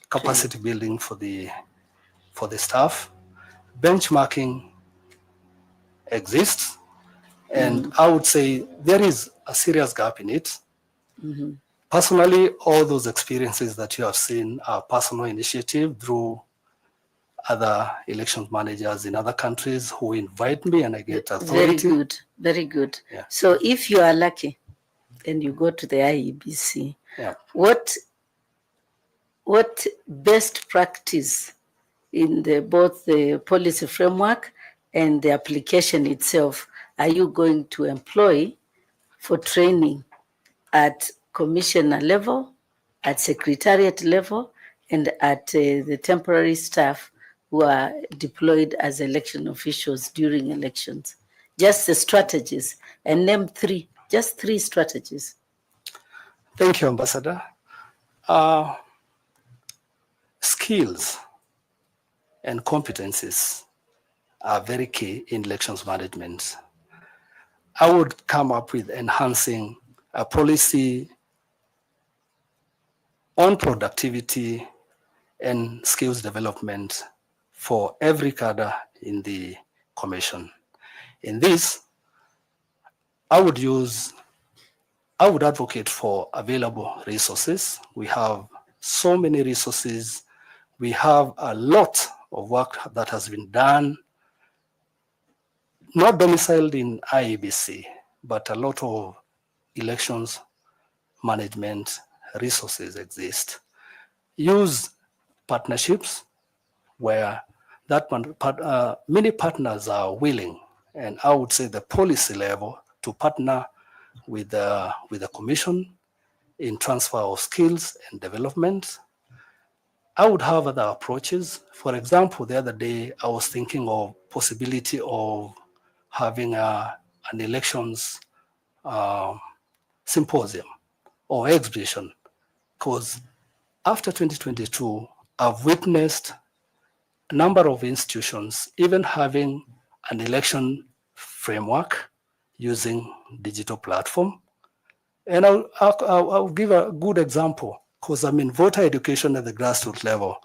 capacity building for the staff. Benchmarking exists, and I would say there is a serious gap in it. Personally, all those experiences that you have seen are personal initiative through other elections managers in other countries who invite me and I get authority. Very good, very good. Yeah. So if you are lucky and you go to the IEBC, Yeah. what best practice in both the policy framework and the application itself are you going to employ for training at commissioner level, at secretariat level, and at the temporary staff who are deployed as election officials during elections? Just the strategies, and name just three strategies. Thank you, Ambassador. Skills and competencies are very key in elections management. I would come up with enhancing a policy on productivity and skills development for every cadre in the commission. In this, I would advocate for available resources. We have so many resources. We have a lot of work that has been done, not domiciled in IEBC, but a lot of elections management resources exist. Use partnerships where many partners are willing, and I would say the policy level, to partner with the commission in transfer of skills and development. I would have other approaches. For example, the other day I was thinking of possibility of having an elections symposium or exhibition, because after 2022, I've witnessed a number of institutions even having an election framework using digital platform. And I'll give a good example, because I'm in voter education at the grassroots level.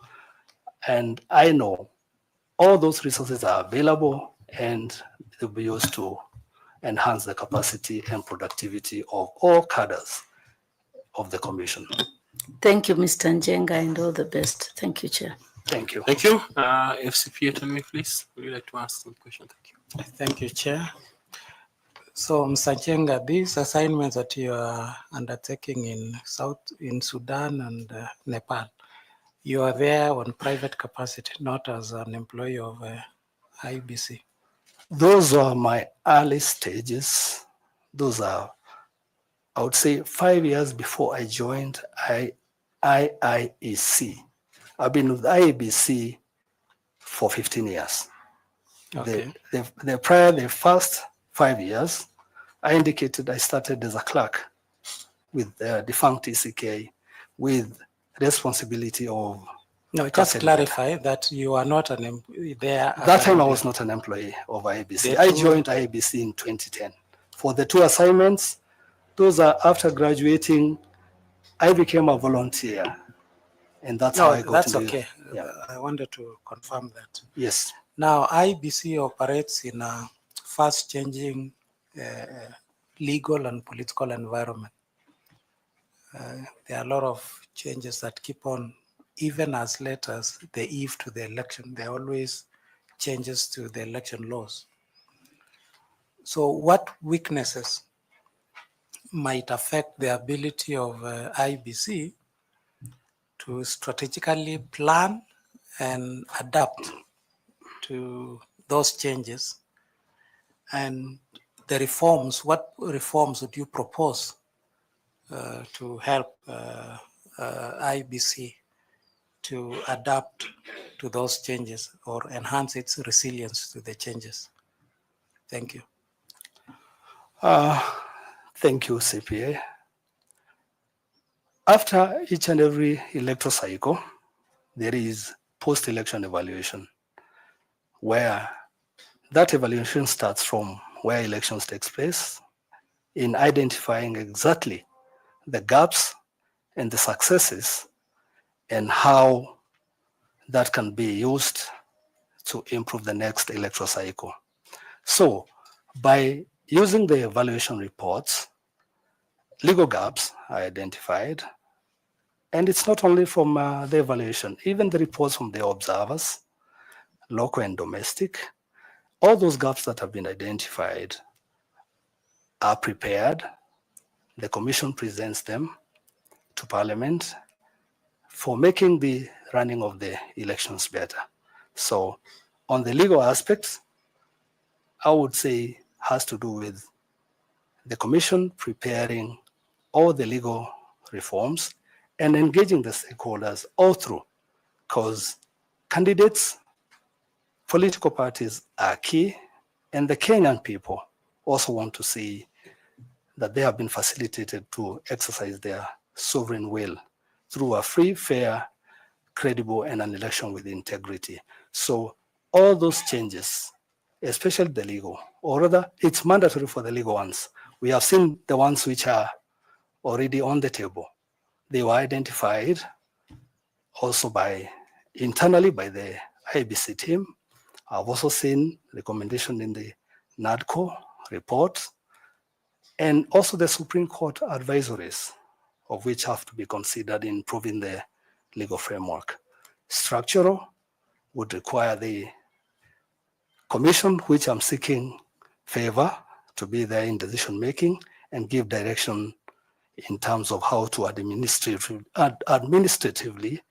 And I know all those resources are available and they'll be used to enhance the capacity and productivity of all cadres of the commission. Thank you, Mr. Njenga, and all the best. Thank you, Chair. Thank you. Thank you. FCP attorney, please. Would you like to ask some question? Thank you. Thank you, Chair. So, Mr. Njenga, these assignments that you are undertaking in Sudan and Nepal, you are there on private capacity, not as an employee of IBC. Those are my early stages. Those are, I would say, 5 years before I joined IIEC. I've been with IEBC for 15 years. Okay. The first 5 years, I indicated I started as a clerk with the defunct ECK with responsibility of... No, just clarify that you are not an employee there. That time I was not an employee of IEBC. I joined IEBC in 2010. For the two assignments, those are after graduating, I became a volunteer. And that's how I got that's into okay. it. Yeah. I wanted to confirm that. Yes. Now, IBC operates in a fast-changing legal and political environment. There are a lot of changes that keep on, even as late as the eve to the election. There are always changes to the election laws. So what weaknesses might affect the ability of IBC to strategically plan and adapt to those changes? And the reforms, what reforms would you propose to help IBC to adapt to those changes or enhance its resilience to the changes? Thank you. Thank you, CPA. After each and every electoral cycle, there is post-election evaluation, where that evaluation starts from where elections takes place in identifying exactly the gaps and the successes and how that can be used to improve the next electoral cycle. So by using the evaluation reports, legal gaps are identified. And it's not only from the evaluation, even the reports from the observers, local and domestic, all those gaps that have been identified are prepared. The commission presents them to Parliament for making the running of the elections better. So on the legal aspects, I would say has to do with the commission preparing all the legal reforms and engaging the stakeholders all through, because candidates, political parties are key, and the Kenyan people also want to see that they have been facilitated to exercise their sovereign will through a free, fair, credible, and an election with integrity. So all those changes, especially the legal, or rather it's mandatory for the legal ones. We have seen the ones which are already on the table. They were identified also internally by the Iebc team. I've also seen recommendation in the NADCO report, and also the Supreme Court advisories, of which have to be considered in improving the legal framework. Structural would require the commission, which I'm seeking favor to be there in decision making and give direction in terms of how to administratively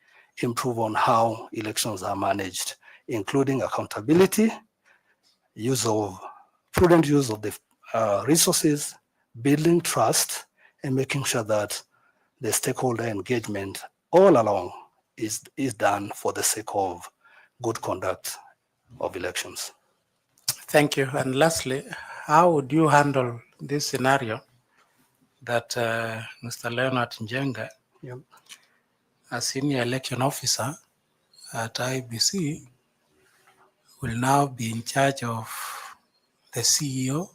improve on how elections are managed, including accountability, prudent use of the resources, building trust, and making sure that the stakeholder engagement all along is done for the sake of good conduct of elections. Thank you. And lastly, how would you handle this scenario that Mr. Leonard Njenga, a senior election officer at IBC, will now be in charge of the CEO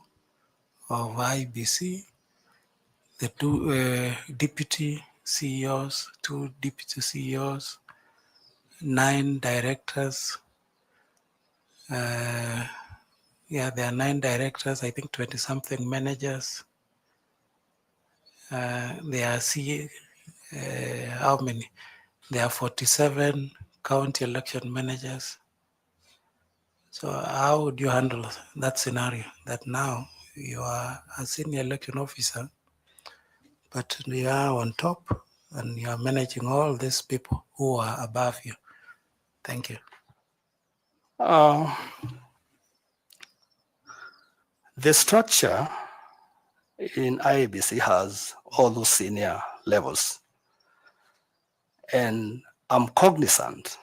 of IBC, the two deputy CEOs, 2 deputy CEOs, 9 directors. There are 9 directors, I think 20-something managers. There are how many? There are 47 county election managers. So how would you handle that scenario, that now you are a senior election officer, but you are on top and you are managing all these people who are above you? Thank you. The structure in IEBC has all those senior levels. And I'm cognizant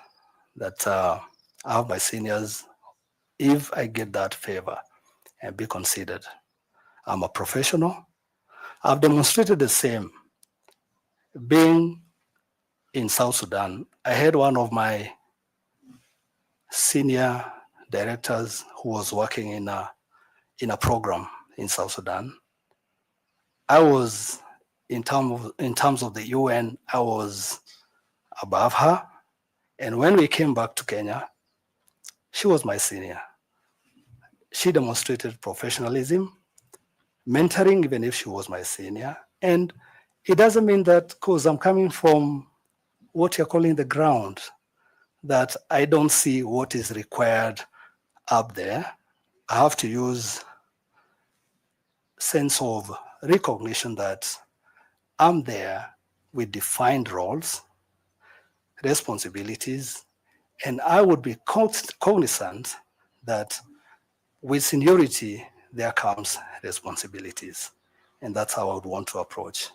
that I have my seniors, if I get that favor and be considered. I'm a professional. I've demonstrated the same. Being in South Sudan, I had one of my senior directors who was working in a program in South Sudan. I was, in terms of the UN, I was above her. And when we came back to Kenya, she was my senior. She demonstrated professionalism, mentoring, even if she was my senior. And it doesn't mean that because I'm coming from what you're calling the ground, that I don't see what is required up there. I have to use sense of recognition that I'm there with defined roles, responsibilities, and I would be cognizant that with seniority, there comes responsibilities. And that's how I would want to approach.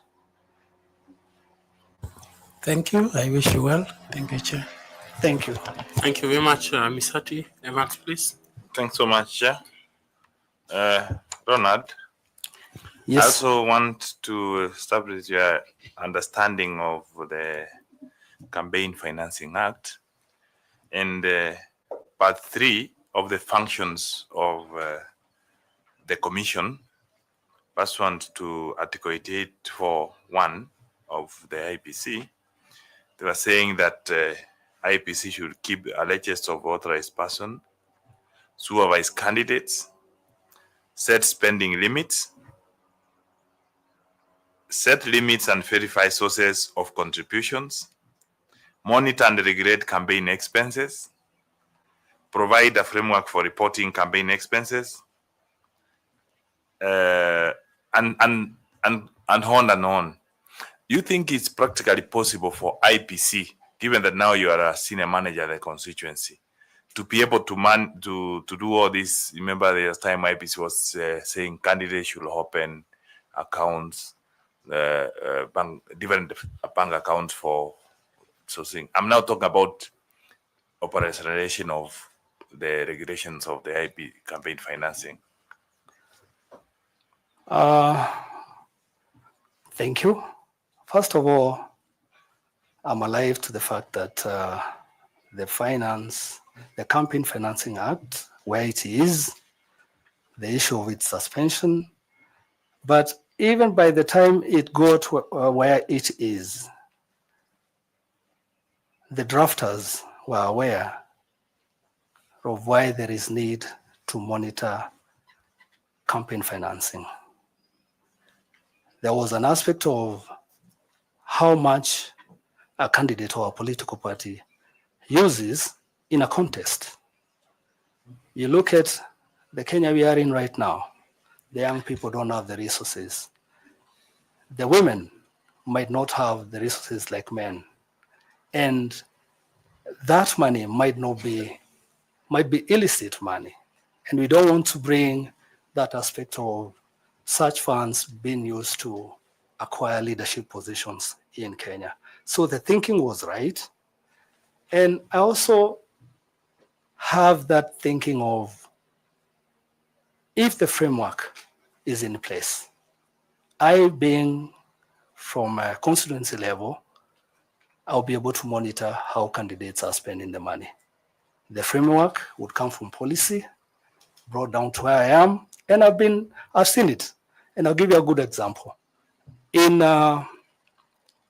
Thank you. I wish you well. Thank you, Chair. Thank you. Thank you very much, Ms. Hati. Evans, please. Thanks so much, Chair. Ronald, I also want to establish your understanding of the Campaign Financing Act and part 3 of the functions of the Commission, pursuant to Article 88.4.1 of the IPC. They were saying that IPC should keep a register of authorized person, supervise candidates, set spending limits, set limits and verify sources of contributions, monitor and regulate campaign expenses, provide a framework for reporting campaign expenses, and on and on. You think it's practically possible for IPC, given that now you are a senior manager of the constituency, to be able to do all this? Remember, there's time IPC was saying candidates should open accounts, different bank accounts for sourcing. I'm now talking about operationalization of the regulations of the IP campaign financing. Thank you. First of all, I'm alive to the fact that the Campaign Financing Act, where it is, the issue of its suspension, but even by the time it got where it is, the drafters were aware of why there is need to monitor campaign financing. There was an aspect of how much a candidate or a political party uses in a contest. You look at the Kenya we are in right now, the young people don't have the resources. The women might not have the resources like men. And that money might be illicit money. And we don't want to bring that aspect of such funds being used to acquire leadership positions in Kenya. So the thinking was right. And I also have that thinking of, if the framework is in place, I being from a constituency level, I'll be able to monitor how candidates are spending the money. The framework would come from policy, brought down to where I am, and I've seen it. And I'll give you a good example. In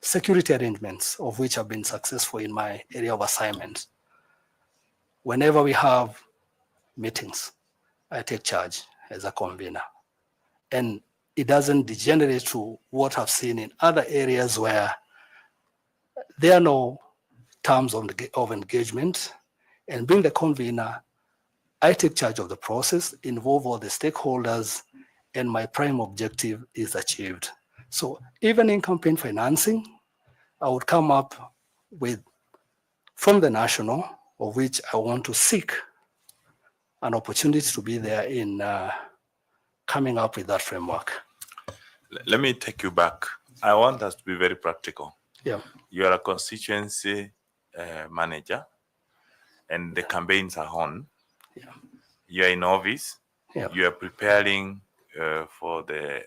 security arrangements, of which I've been successful in my area of assignment, whenever we have meetings, I take charge as a convener. And it doesn't degenerate to what I've seen in other areas where there are no terms of engagement. And being the convener, I take charge of the process, involve all the stakeholders, and my prime objective is achieved. So even in campaign financing, I would come up with, from the national, of which I want to seek an opportunity to be there in coming up with that framework. Let me take you back. I want us to be very practical. Yeah. You are a constituency manager, and the campaigns are on. Yeah. You are in office. Yeah. You are preparing for the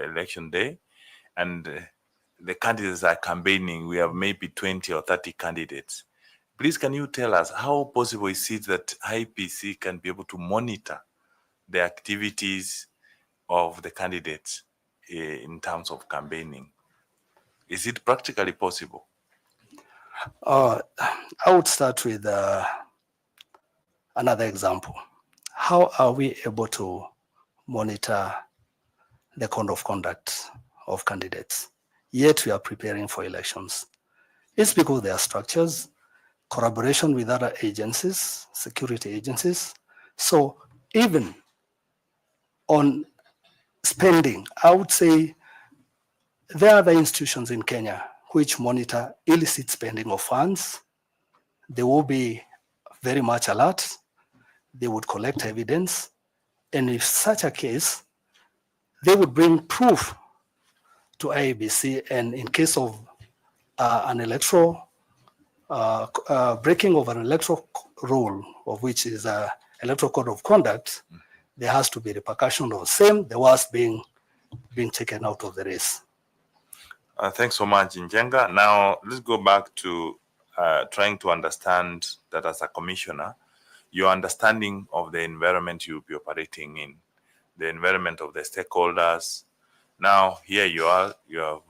election day, and the candidates are campaigning. We have maybe 20 or 30 candidates. Please, can you tell us how possible is it that IPC can be able to monitor the activities of the candidates in terms of campaigning? Is it practically possible? I would start with another example. How are we able to monitor the code of conduct of candidates, yet we are preparing for elections? It's because there are structures, collaboration with other agencies, security agencies. So even on spending, I would say there are other institutions in Kenya which monitor illicit spending of funds. They will be very much alert. They would collect evidence. And if such a case, they would bring proof to Iebc. And in case of an electoral, breaking of an electoral rule, of which is electoral code of conduct, there has to be repercussion of the same, the worst being being taken out of the race. Thanks so much, Njenga. Now, let's go back to trying to understand that as a commissioner, your understanding of the environment you'll be operating in, the environment of the stakeholders. Now, here you are, you have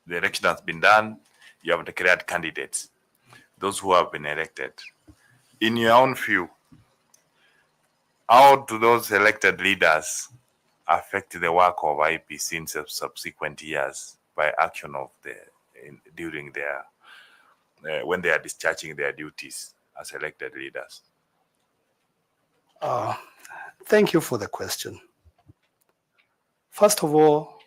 the election has been done, you have declared candidates, those who have been elected. In your own view, how do those elected leaders affect the work of IEBC in subsequent years by action of during their when they are discharging their duties as elected leaders? Thank you for the question. First of all,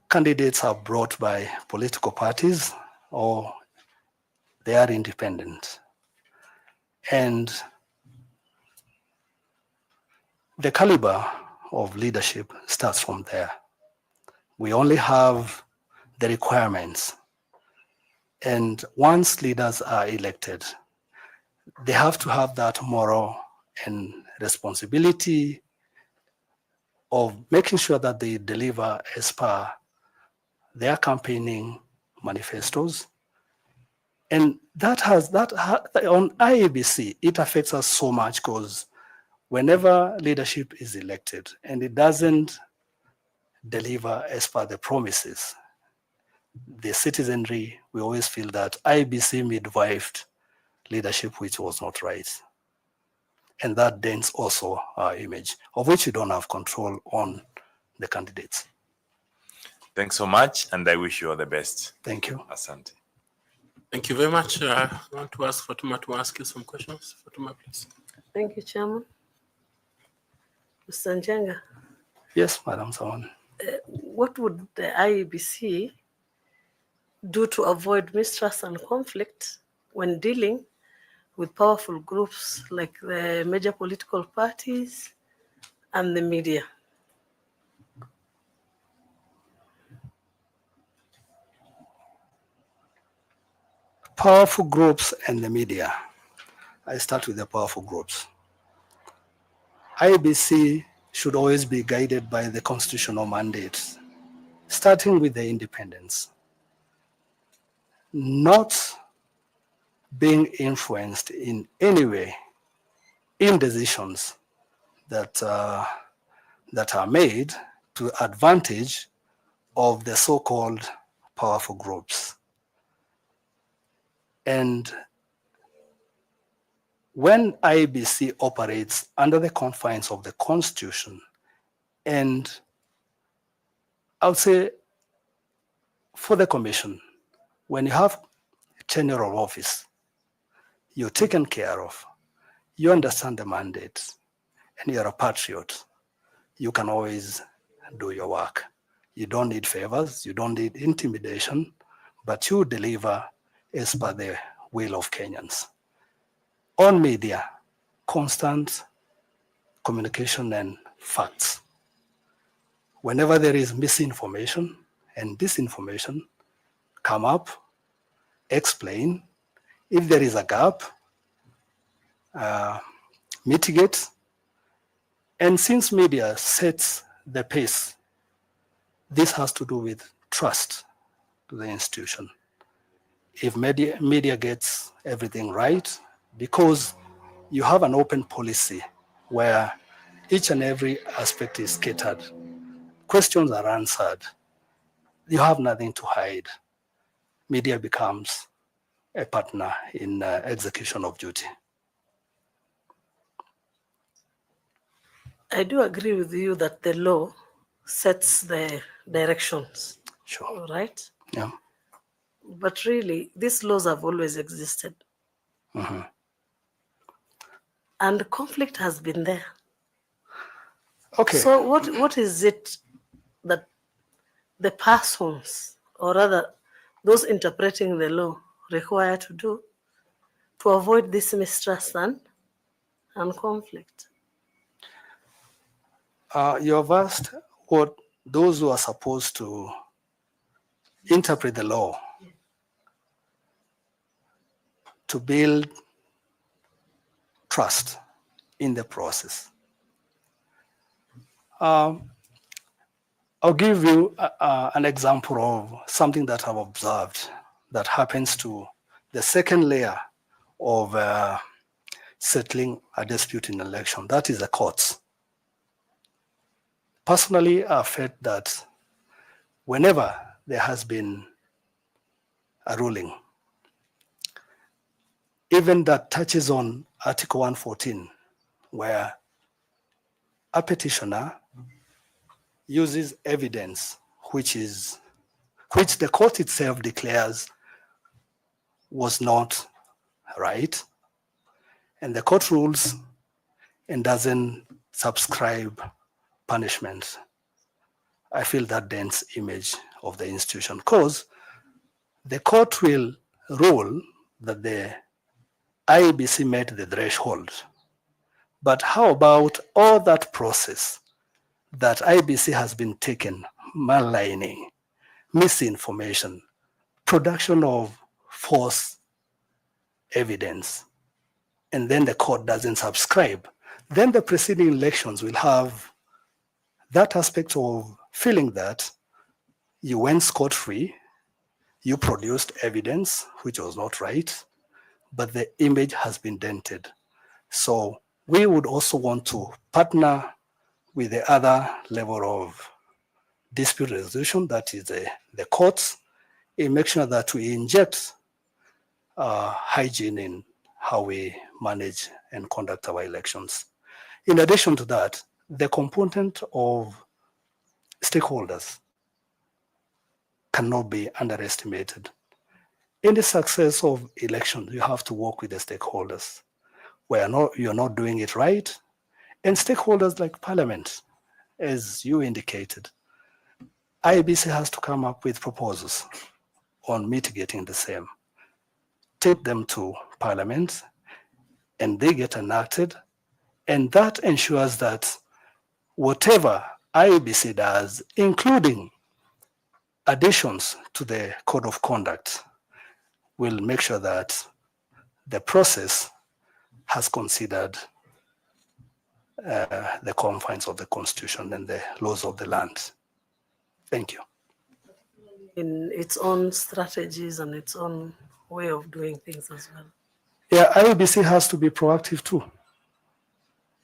candidates are brought by political parties or they are independent. And the caliber of leadership starts from there. We only have the requirements. And once leaders are elected, they have to have that moral and responsibility of making sure that they deliver as per their campaigning manifestos. And on IEBC, it affects us so much because whenever leadership is elected and it doesn't deliver as per the promises, the citizenry, we always feel that IEBC midwifed leadership which was not right. And that dents also our image, of which we don't have control on the candidates. Thanks so much, and I wish you all the best. Thank you. Asante. Thank you very much. I want to ask Fatuma to ask you some questions. Fatuma, please. Thank you, Chairman. Mr. Njenga, Yes, Madam Sawan. what would the IEBC do to avoid mistrust and conflict when dealing with powerful groups like the major political parties and the media? Powerful groups and the media. I start with the powerful groups. IEBC should always be guided by the constitutional mandates, starting with the independence. Not being influenced in any way in decisions that are made to advantage of the so-called powerful groups. And when IEBC operates under the confines of the Constitution, and I would say for the Commission, when you have tenure of office, you're taken care of, you understand the mandate, and you're a patriot, you can always do your work. You don't need favors, you don't need intimidation, but you deliver as per the will of Kenyans. On media, constant communication and facts. Whenever there is misinformation and disinformation, come up, explain. If there is a gap, mitigate. And since media sets the pace, this has to do with trust to the institution. If media gets everything right, because you have an open policy where each and every aspect is catered, questions are answered, you have nothing to hide. Media becomes a partner in execution of duty. I do agree with you that the law sets the directions. Sure. Right? Yeah. But really, these laws have always existed. Mm-hmm. And conflict has been there. Okay. So what is it that the persons, or rather those interpreting the law, require to do to avoid this mistrust and conflict? You have asked what those who are supposed to interpret the law to build trust in the process. I'll give you an example of something that I've observed that happens to the second layer of settling a dispute in election. That is the courts. Personally, I've felt that whenever there has been a ruling, even that touches on Article 114, where a petitioner uses evidence which the court itself declares was not right, and the court rules and doesn't subscribe punishment. I feel that dense image of the institution, because the court will rule that the Iebc met the threshold. But how about all that process that Iebc has been taken, maligning, misinformation, production of false evidence, and then the court doesn't subscribe? Then the preceding elections will have that aspect of feeling that you went scot-free, you produced evidence which was not right, but the image has been dented. So we would also want to partner with the other level of dispute resolution, that is the courts, in making sure that we inject hygiene in how we manage and conduct our elections. In addition to that, the component of stakeholders cannot be underestimated. In the success of elections, you have to work with the stakeholders. You're not doing it right, and stakeholders like Parliament, as you indicated, Iebc has to come up with proposals on mitigating the same, take them to Parliament, and they get enacted, and that ensures that whatever Iebc does, including additions to the code of conduct, will make sure that the process has considered the confines of the Constitution and the laws of the land. Thank you. In its own strategies and its own way of doing things as well. Yeah, Iebc has to be proactive too.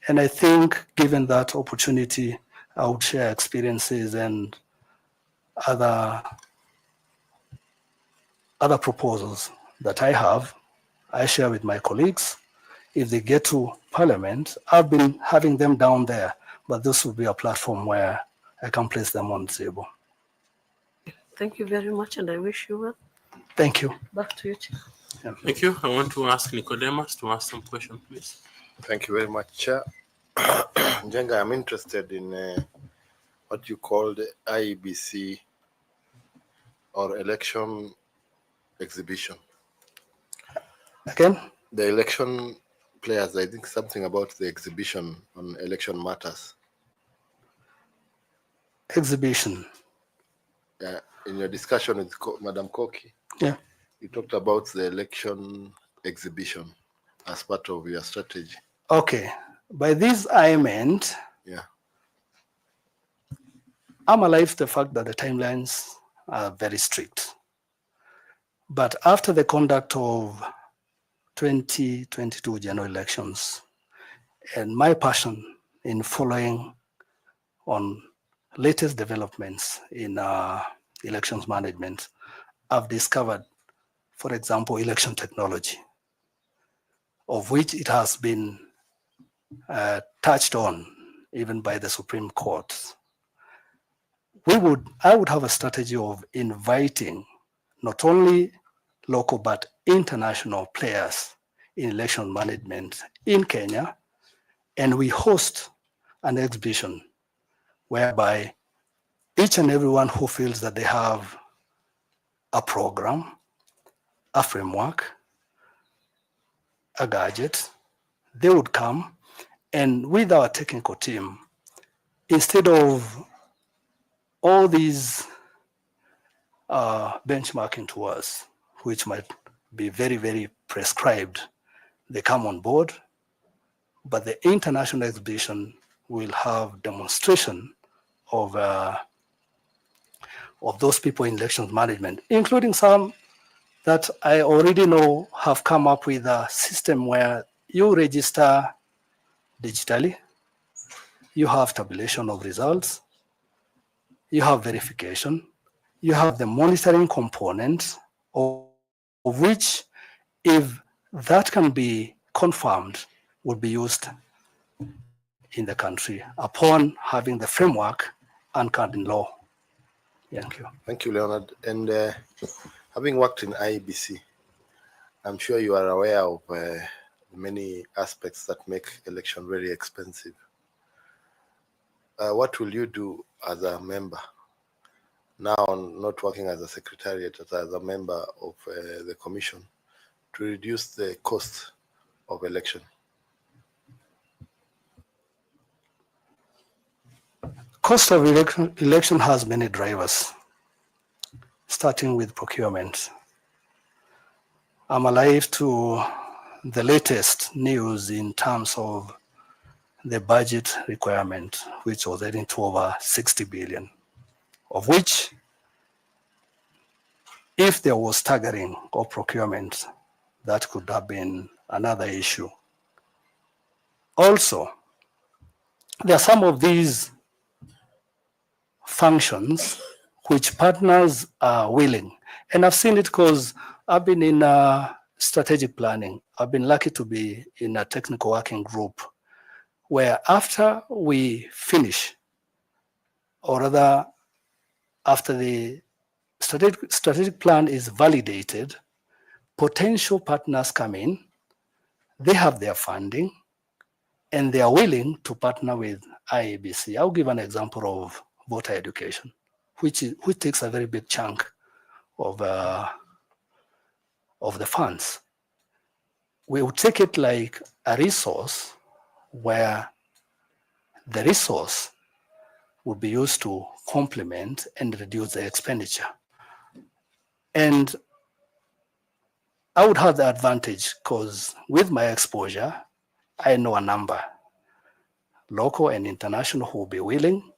And I think given that opportunity, I would share experiences and other proposals that I have. I share with my colleagues. If they get to Parliament, I've been having them down there, but this will be a platform where I can place them on the table. Thank you very much, and I wish you well. Thank you. Back to you, Chair. Yeah. Thank you. I want to ask Nicodemus to ask some question, please. Thank you very much, Chair. Njenga, I'm interested in what you call the Iebc or election exhibition. Again? The election players, I think something about the exhibition on election matters. Exhibition. In your discussion with Madam Koki, yeah, you talked about the election exhibition as part of your strategy. Okay. By this, I meant, I'm alive to the fact that the timelines are very strict. But after the conduct of 2022 general elections, and my passion in following on latest developments in elections management, I've discovered, for example, election technology, of which it has been touched on even by the Supreme Court. I would have a strategy of inviting not only local but international players in election management in Kenya, and we host an exhibition whereby each and everyone who feels that they have a program, a framework, a gadget, they would come, and with our technical team, instead of all these benchmarking tours, which might be very, very prescribed, they come on board, but the international exhibition we'll have demonstration of those people in elections management, including some that I already know have come up with a system where you register digitally, you have tabulation of results, you have verification, you have the monitoring component of which, if that can be confirmed, would be used in the country upon having the framework anchored in law. Thank you. Thank you, Leonard. And having worked in IEBC, I'm sure you are aware of many aspects that make election very expensive. What will you do as a member, now not working as a secretariat, but as a member of the commission, to reduce the cost of election? Cost of election has many drivers, starting with procurement. I'm alive to the latest news in terms of the budget requirement, which was heading to over 60 billion, of which, if there was staggering of procurement, that could have been another issue. Also, there are some of these functions which partners are willing, and I've seen it because I've been in strategic planning. I've been lucky to be in a technical working group where after we finish, or rather after the strategic plan is validated, potential partners come in, they have their funding, and they are willing to partner with IEBC. I'll give an example of voter education, which takes a very big chunk of the funds. We would take it like a resource where the resource would be used to complement and reduce the expenditure. And I would have the advantage because with my exposure, I know a number, local and international, who will be willing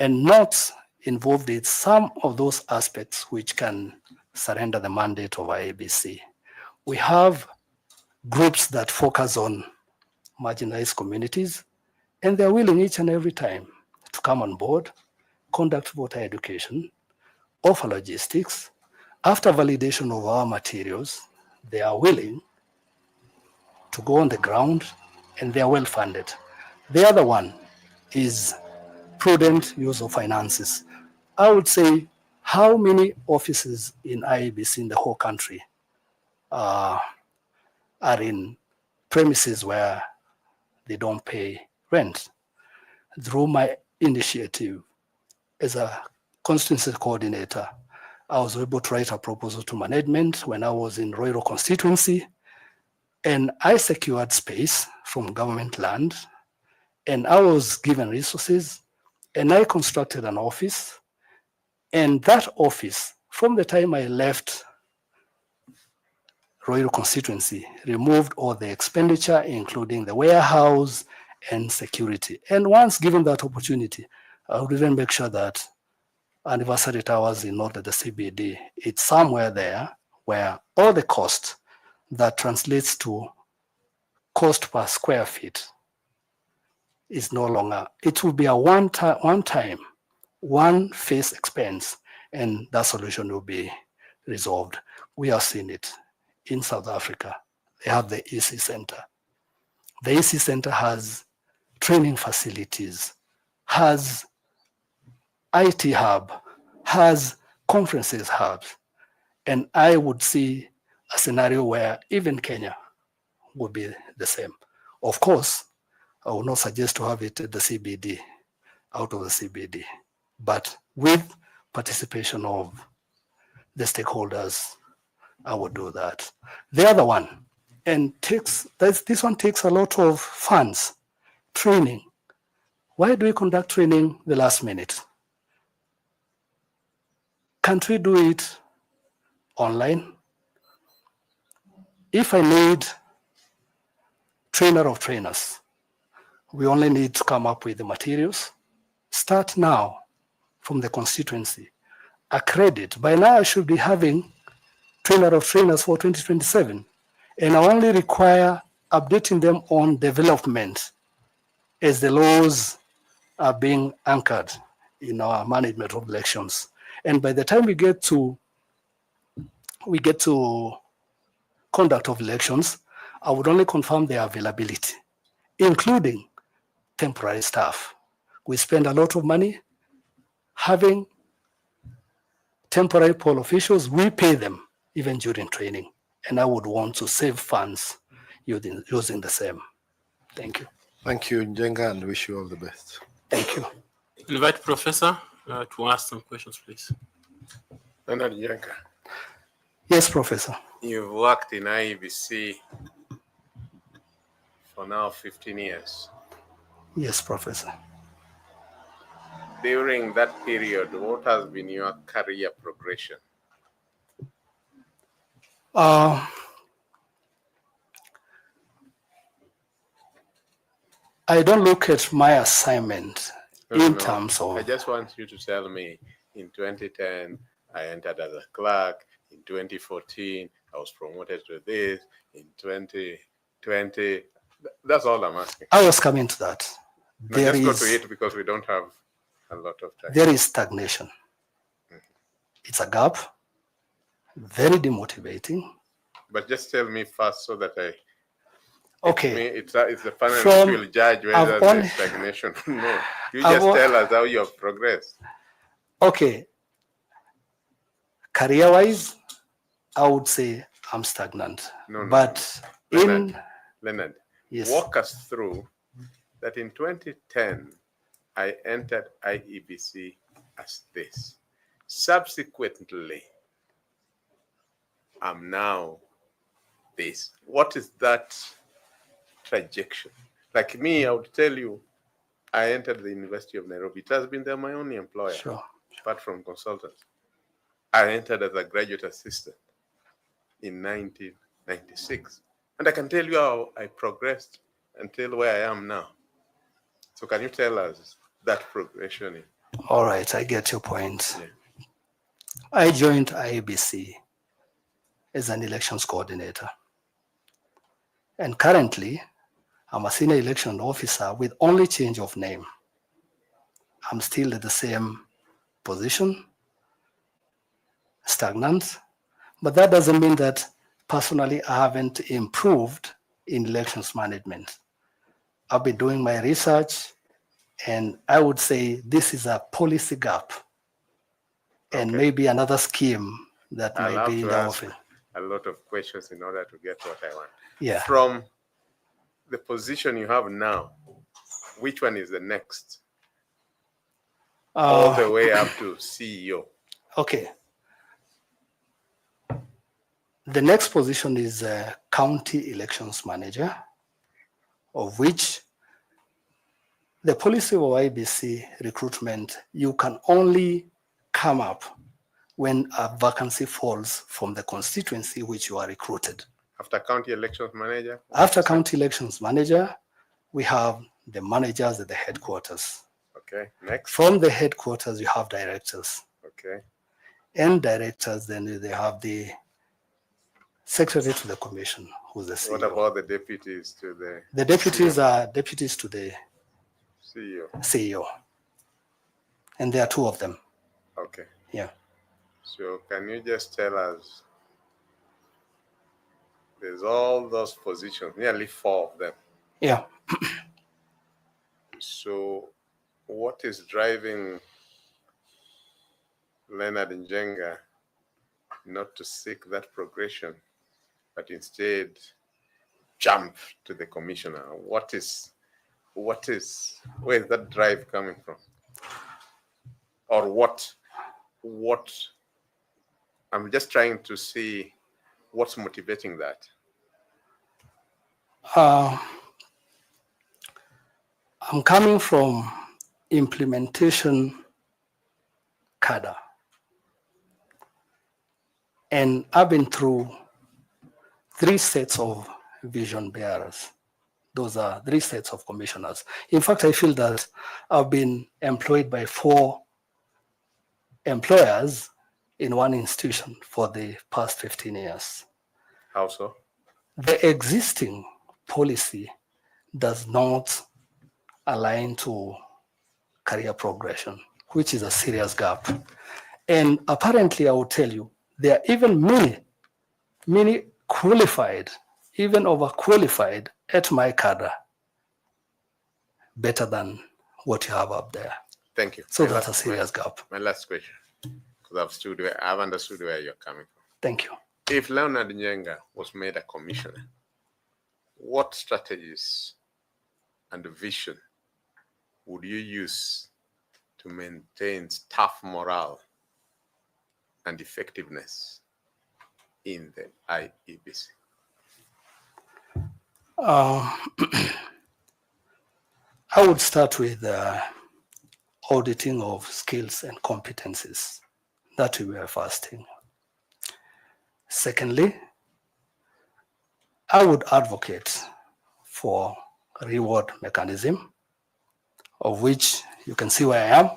and not involved in some of those aspects which can surrender the mandate of IEBC. We have groups that focus on marginalized communities, and they're willing each and every time to come on board, conduct voter education, offer logistics. After validation of our materials, they are willing to go on the ground, and they are well funded. The other one is prudent use of finances. I would say, how many offices in IEBC in the whole country are in premises where they don't pay rent? Through my initiative as a constituency coordinator, I was able to write a proposal to management when I was in Ruto constituency, and I secured space from government land, and I was given resources, and I constructed an office. And that office, from the time I left Ruto constituency, removed all the expenditure, including the warehouse and security. And once given that opportunity, I would even make sure that anniversary towers in North at the CBD, it's somewhere there where all the cost that translates to cost per square feet is no longer, it will be a one-time, one-phase expense, and that solution will be resolved. We have seen it in South Africa. They have the EC Center. The EC Center has training facilities, has IT hub, has conferences hubs. And I would see a scenario where even Kenya would be the same. Of course, I would not suggest to have it at the CBD, out of the CBD, but with participation of the stakeholders, I would do that. The other one, and this one takes a lot of funds, training. Why do we conduct training the last minute? Can't we do it online? If I need trainer of trainers, We only need to come up with the materials. Start now from the constituency. Accredit. By now I should be having trainer of trainers for 2027. And I only require updating them on development as the laws are being anchored in our management of elections. And by the time we get to conduct of elections, I would only confirm their availability, including temporary staff. We spend a lot of money having temporary poll officials. We pay them even during training. And I would want to save funds using the same. Thank you. Thank you, Njenga, and wish you all the best. Thank you. Invite Professor to ask some questions, please. Leonard Njenga, Yes, Professor. you've worked in Iebc for now 15 years. Yes, Professor. During that period, what has been your career progression? I don't look at my assignment in No. terms of... I just want you to tell me, in 2010, I entered as a clerk. In 2014, I was promoted to this. In 2020, that's all I'm asking. I was coming to that. Now just go to it because we don't have a lot of time. There is stagnation. It's a gap, very demotivating. But just tell me first so that I... Okay. It's the panel that will judge whether there's stagnation. No, you just tell us how you have progressed. Okay. Career-wise, I would say I'm stagnant. But Leonard, yes. Walk us through that in 2010, I entered Iebc as this. Subsequently, I'm now this. What is that trajectory? Like me, I would tell you, I entered the University of Nairobi. It has been there my only employer, apart from consultants. I entered as a graduate assistant in 1996. And I can tell you how I progressed until where I am now. So can you tell us that progression? All right, I get your point. Yeah. I joined Iebc as an elections coordinator. And currently, I'm a senior election officer with only change of name. I'm still at the same position, stagnant, but that doesn't mean that personally I haven't improved in elections management. I've been doing my research, and I would say this is a policy gap and maybe another scheme that might be in the offing. A lot of questions in order to get what I want. Yeah. From the position you have now, which one is the next? All the way up to CEO. Okay. The next position is county elections manager, of which the policy of Iebc recruitment, you can only come up when a vacancy falls from the constituency which you are recruited. After county elections manager? After county elections manager, we have the managers at the headquarters. Okay, next. From the headquarters, you have directors. Okay. And directors, then they have the secretary to the commission, who's the CEO. What about the deputies to the... The deputies are deputies to the CEO. And there are two of them. Okay. Yeah. So can you just tell us, there's all those positions, nearly 4 of them. Yeah. So what is driving Leonard Njenga not to seek that progression, but instead jump to the commissioner? Where is that drive coming from? Or what, I'm just trying to see what's motivating that. I'm coming from implementation cadre. And I've been through 3 sets of vision bearers. Those are 3 sets of commissioners. In fact, I feel that I've been employed by 4 employers in one institution for the past 15 years. How so? The existing policy does not align to career progression, which is a serious gap. And apparently, I will tell you, there are even many qualified, even overqualified at my cadre, better than what you have up there. Thank you. So that's a serious gap. My last question, because I've understood where you're coming from. Thank you. If Leonard Njenga was made a commissioner, what strategies and vision would you use to maintain staff morale and effectiveness in the IEBC? I would start with auditing of skills and competencies. That will be our first thing. Secondly, I would advocate for a reward mechanism, of which you can see where I am.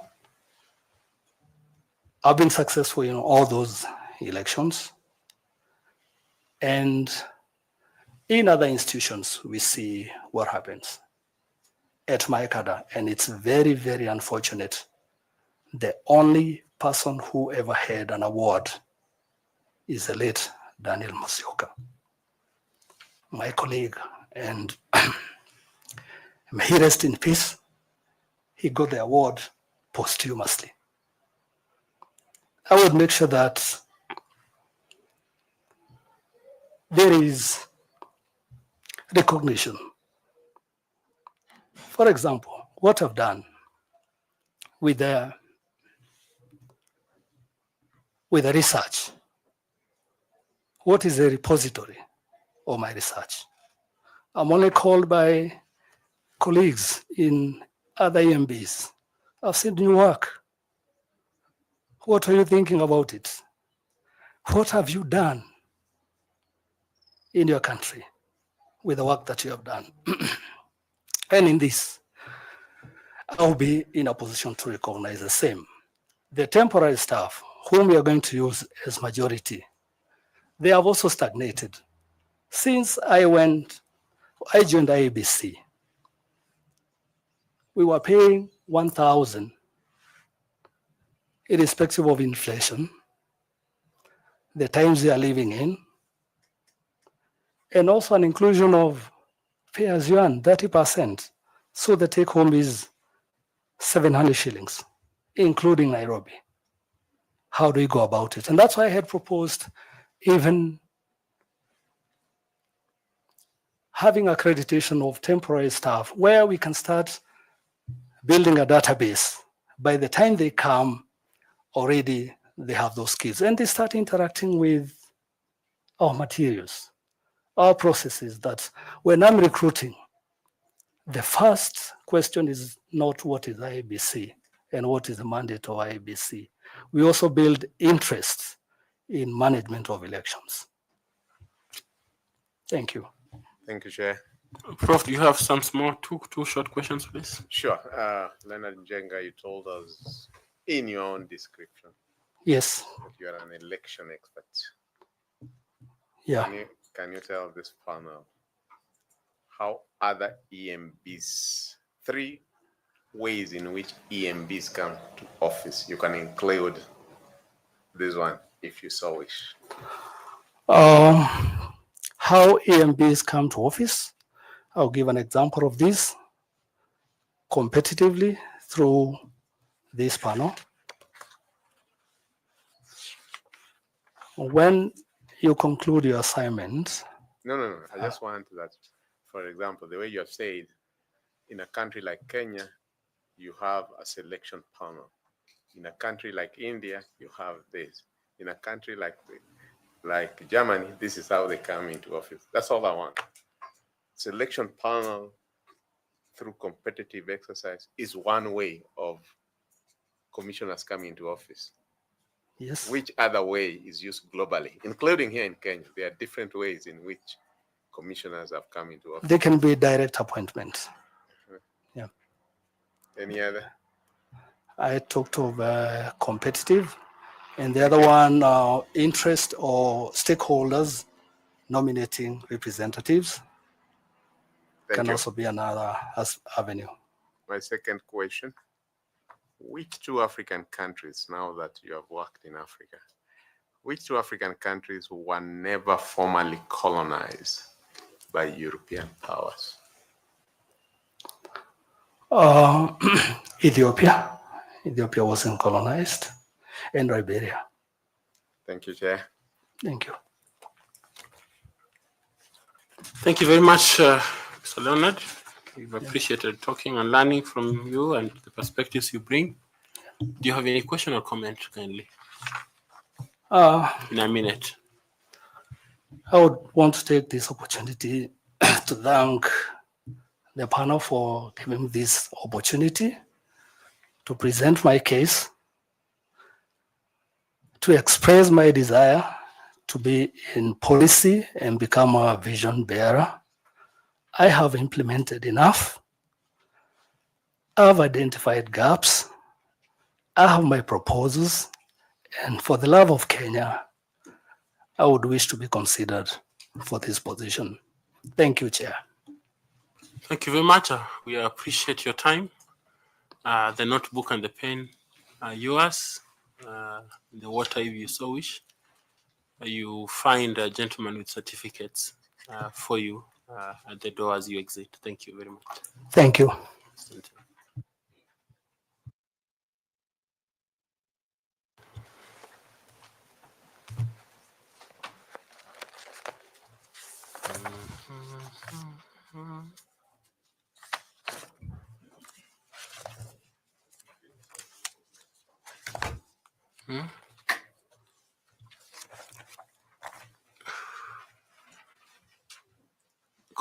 I've been successful in all those elections. And in other institutions, we see what happens. At my cadre, and it's very, very unfortunate, the only person who ever had an award is the late Daniel Musyoka, my colleague, and may he rest in peace. He got the award posthumously. I would make sure that there is recognition. For example, what I've done with the research. What is the repository of my research? I'm only called by colleagues in other EMBs. I've seen new work. What are you thinking about it? What have you done in your country with the work that you have done? And in this, I'll be in a position to recognize the same. The temporary staff, whom we are going to use as majority, they have also stagnated. Since I joined Iebc, we were paying 1,000 irrespective of inflation, the times they are living in, and also an inclusion of pay as you earn, 30%. So the take home is 700 shillings, including Nairobi. How do we go about it? And that's why I had proposed even having accreditation of temporary staff where we can start building a database. By the time they come, already they have those skills and they start interacting with our materials, our processes, that when I'm recruiting, the first question is not what is IEBC and what is the mandate of IEBC. We also build interest in management of elections. Thank you. Thank you, Chair. Prof, do you have some small, two short questions, please? Sure. Leonard Njenga, you told us in your own description. Yes. That you are an election expert. Yeah. Can you tell this panel how other EMBs, 3 ways in which EMBs come to office? You can include this one if you so wish. How EMBs come to office? I'll give an example of this competitively through this panel. When you conclude your assignment. No. I just want that, for example, the way you have said, in a country like Kenya, you have a selection panel. In a country like India, you have this. In a country like Germany, this is how they come into office. That's all I want. Selection panel through competitive exercise is one way of commissioners coming into office. Yes. Which other way is used globally, including here in Kenya? There are different ways in which commissioners have come into office? They can be direct appointments. Yeah. Any other? I talked of competitive, and the other one, interest or stakeholders nominating representatives Thank can you. also be another avenue. My second question, which two African countries, now that you have worked in Africa, which two African countries were never formally colonized by European powers? Ethiopia. Ethiopia wasn't colonized, and Liberia. Thank you, Chair. Thank you. Thank you very much, Mr. Leonard. We've appreciated talking and learning from you and the perspectives you bring. Do you have any question or comment, kindly? In a minute. I would want to take this opportunity to thank the panel for giving this opportunity to present my case, to express my desire to be in policy and become a vision bearer. I have implemented enough. I've identified gaps. I have my proposals, and for the love of Kenya, I would wish to be considered for this position. Thank you, Chair. Thank you very much. We appreciate your time. The notebook and the pen are yours. The water, if you so wish. You find a gentleman with certificates for you at the door as you exit. Thank you very much. Thank you.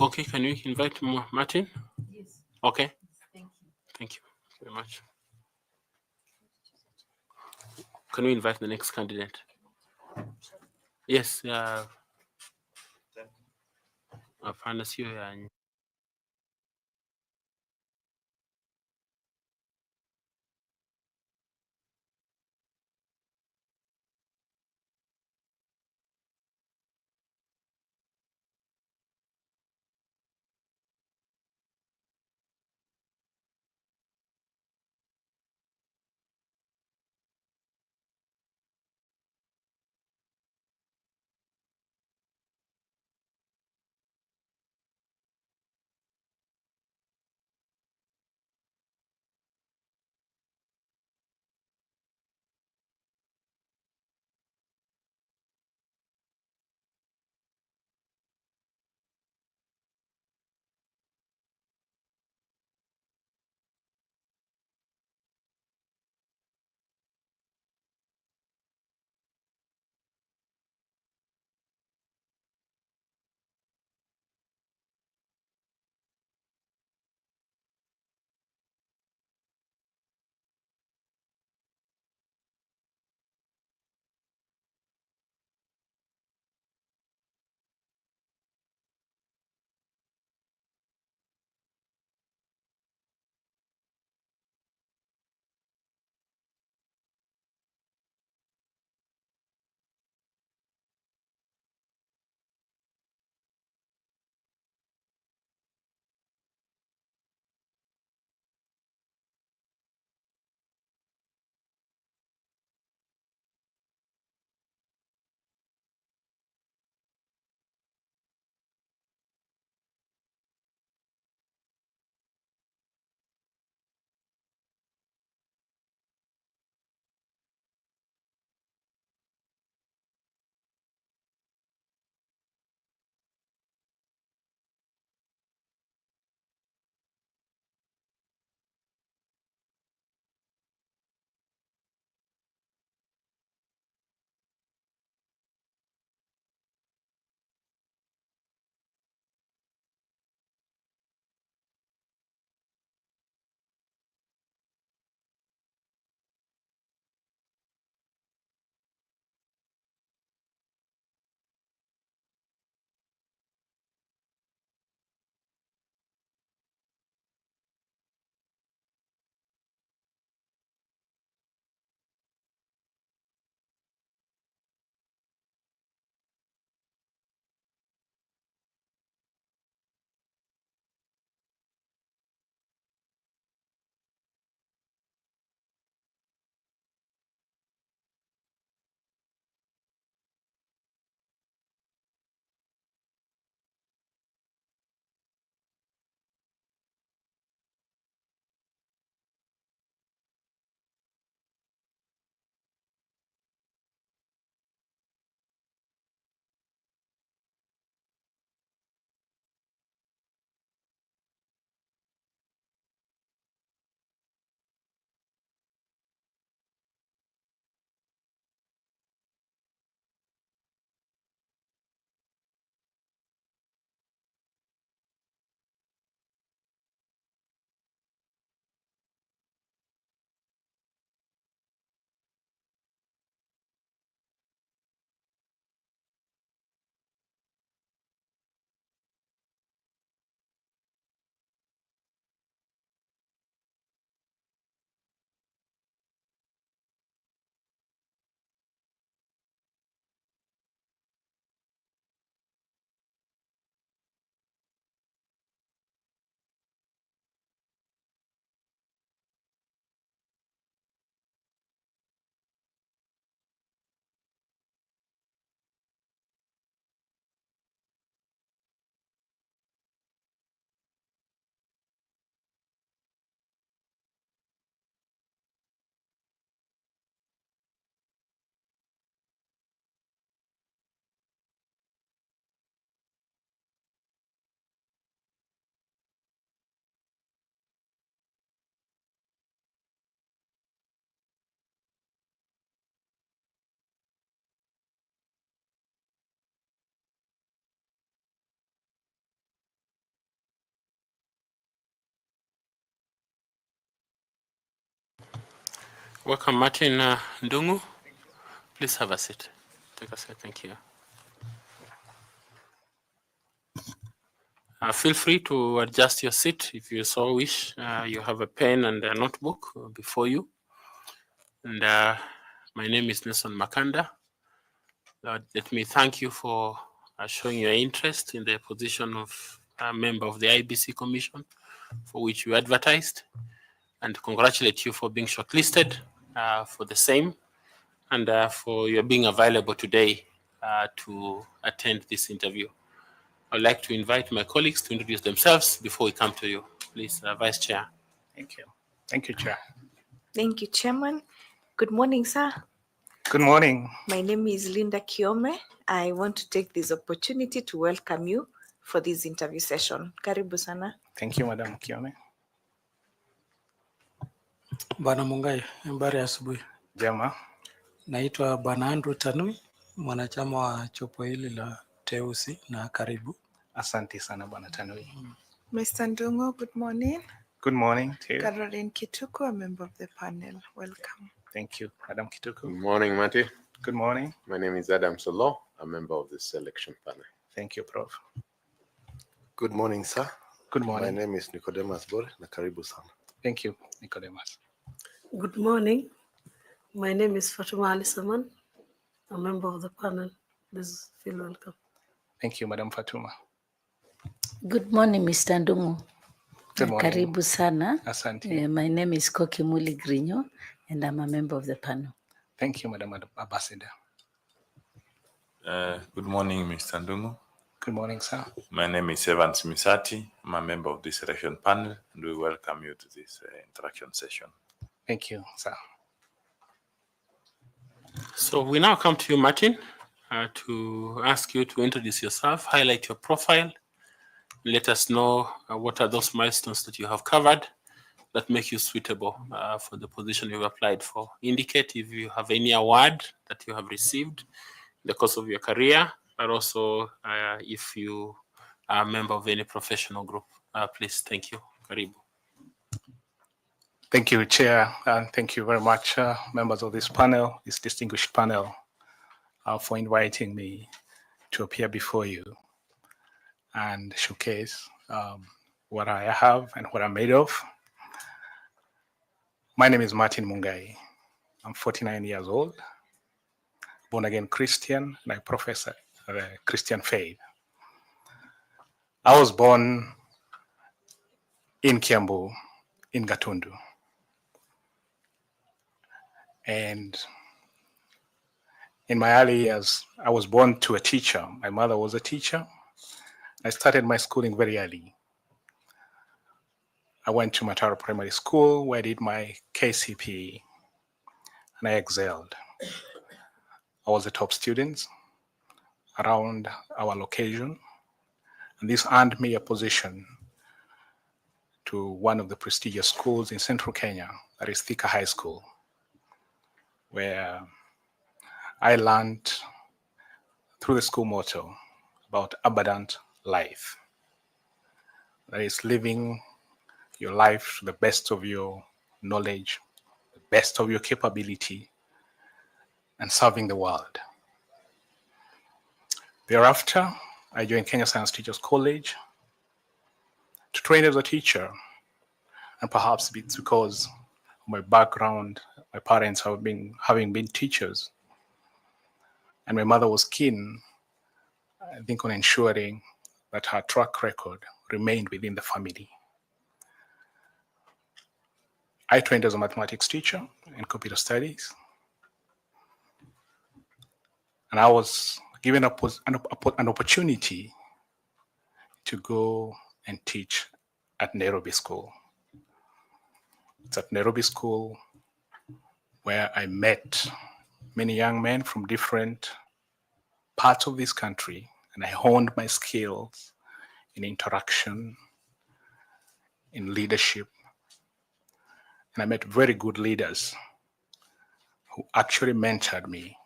Okay, can we invite Martin? Yes. Okay. Thank you. Thank you very much. Can we invite the next candidate? Yes. Hapana, sio ya Welcome, Martin Ndungu. Please have a seat. Take a seat. Thank you. Feel free to adjust your seat if you so wish. You have a pen and a notebook before you. And my name is Nelson Makanda. Let me thank you for showing your interest in the position of a member of the Iebc Commission, for which you advertised, and congratulate you for being shortlisted for the same, and for your being available today to attend this interview. I'd like to invite my colleagues to introduce themselves before we come to you. Please, Vice Chair. Thank you. Thank you, Chair. Thank you, Chairman. Good morning, sir. Good morning. My name is Linda Kiome. I want to take this opportunity to welcome you for this interview session. Karibu sana. Thank you, Madam Kiome. Bwana Mungai, habari ya asubuhi. Jema. Naitwa Bwana Andrew Tanui, mwanachama wa chopo hili la teusi, na karibu. Asante sana Bwana Tanui. Mr. Ndungu, good morning. Good morning to you. Caroline Kituku, a member of the panel. Welcome. Thank you, Madam Kituku. Good morning, Mati. Good morning. My name is Adam Solo, a member of the selection panel. Thank you, Prof. Good morning, sir. Good morning. My name is Nicodemus Bore, na karibu sana. Thank you, Nicodemus. Good morning. My name is Fatuma Ali Saman, a member of the panel. Please feel welcome. Thank you, Madam Fatuma. Good morning, Mr. Ndungu. Good morning. Karibu sana. Asante. My name is Koki Muli Grinyo, and I'm a member of the panel. Thank you, Madam Ambassador. Good morning, Mr. Ndungu. Good morning, sir. My name is Evans Misati. I'm a member of this selection panel, and we welcome you to this interaction session. Thank you, sir. So we now come to you, Martin, to ask you to introduce yourself, highlight your profile, let us know what are those milestones that you have covered that make you suitable for the position you've applied for. Indicate if you have any award that you have received in the course of your career, but also if you are a member of any professional group. Please, thank you. Karibu. Thank you, Chair, and thank you very much, members of this panel, this distinguished panel, for inviting me to appear before you and showcase what I have and what I'm made of. My name is Martin Mungai. I'm 49 years old, born-again Christian, and I profess the Christian faith. I was born in Kiambu, in Gatundu. And in my early years, I was born to a teacher. My mother was a teacher. I started my schooling very early. I went to Mataro Primary School where I did my KCPE and I excelled. I was the top student around our location, and this earned me a position to one of the prestigious schools in central Kenya, that is Thika High School, where I learned through the school motto about abundant life. That is living your life to the best of your knowledge, the best of your capability, and serving the world. Thereafter, I joined Kenya Science Teachers College to train as a teacher, and perhaps it's because of my background, my parents having been teachers, and my mother was keen, I think, on ensuring that her track record remained within the family. I trained as a mathematics teacher in computer studies, and I was given an opportunity to go and teach at Nairobi School. It's at Nairobi School where I met many young men from different parts of this country, and I honed my skills in interaction, in leadership, and I met very good leaders who actually mentored me.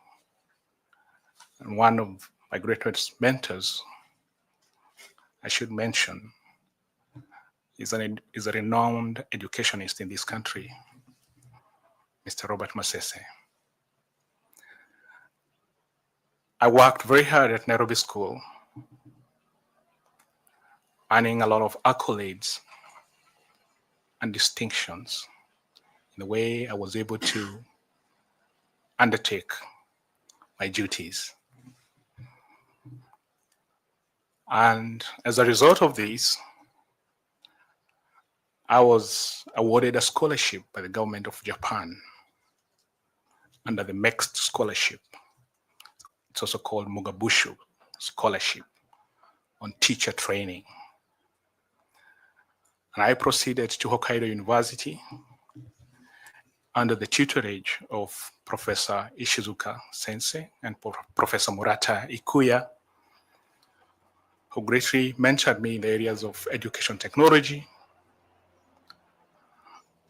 And one of my greatest mentors, I should mention, is a renowned educationist in this country, Mr. Robert Masese. I worked very hard at Nairobi School, earning a lot of accolades and distinctions in the way I was able to undertake my duties. And as a result of this, I was awarded a scholarship by the government of Japan under the MEXT scholarship. It's also called Mugabushu Scholarship on teacher training. And I proceeded to Hokkaido University under the tutorage of Professor Ishizuka Sensei and Professor Murata Ikuya, who greatly mentored me in the areas of education technology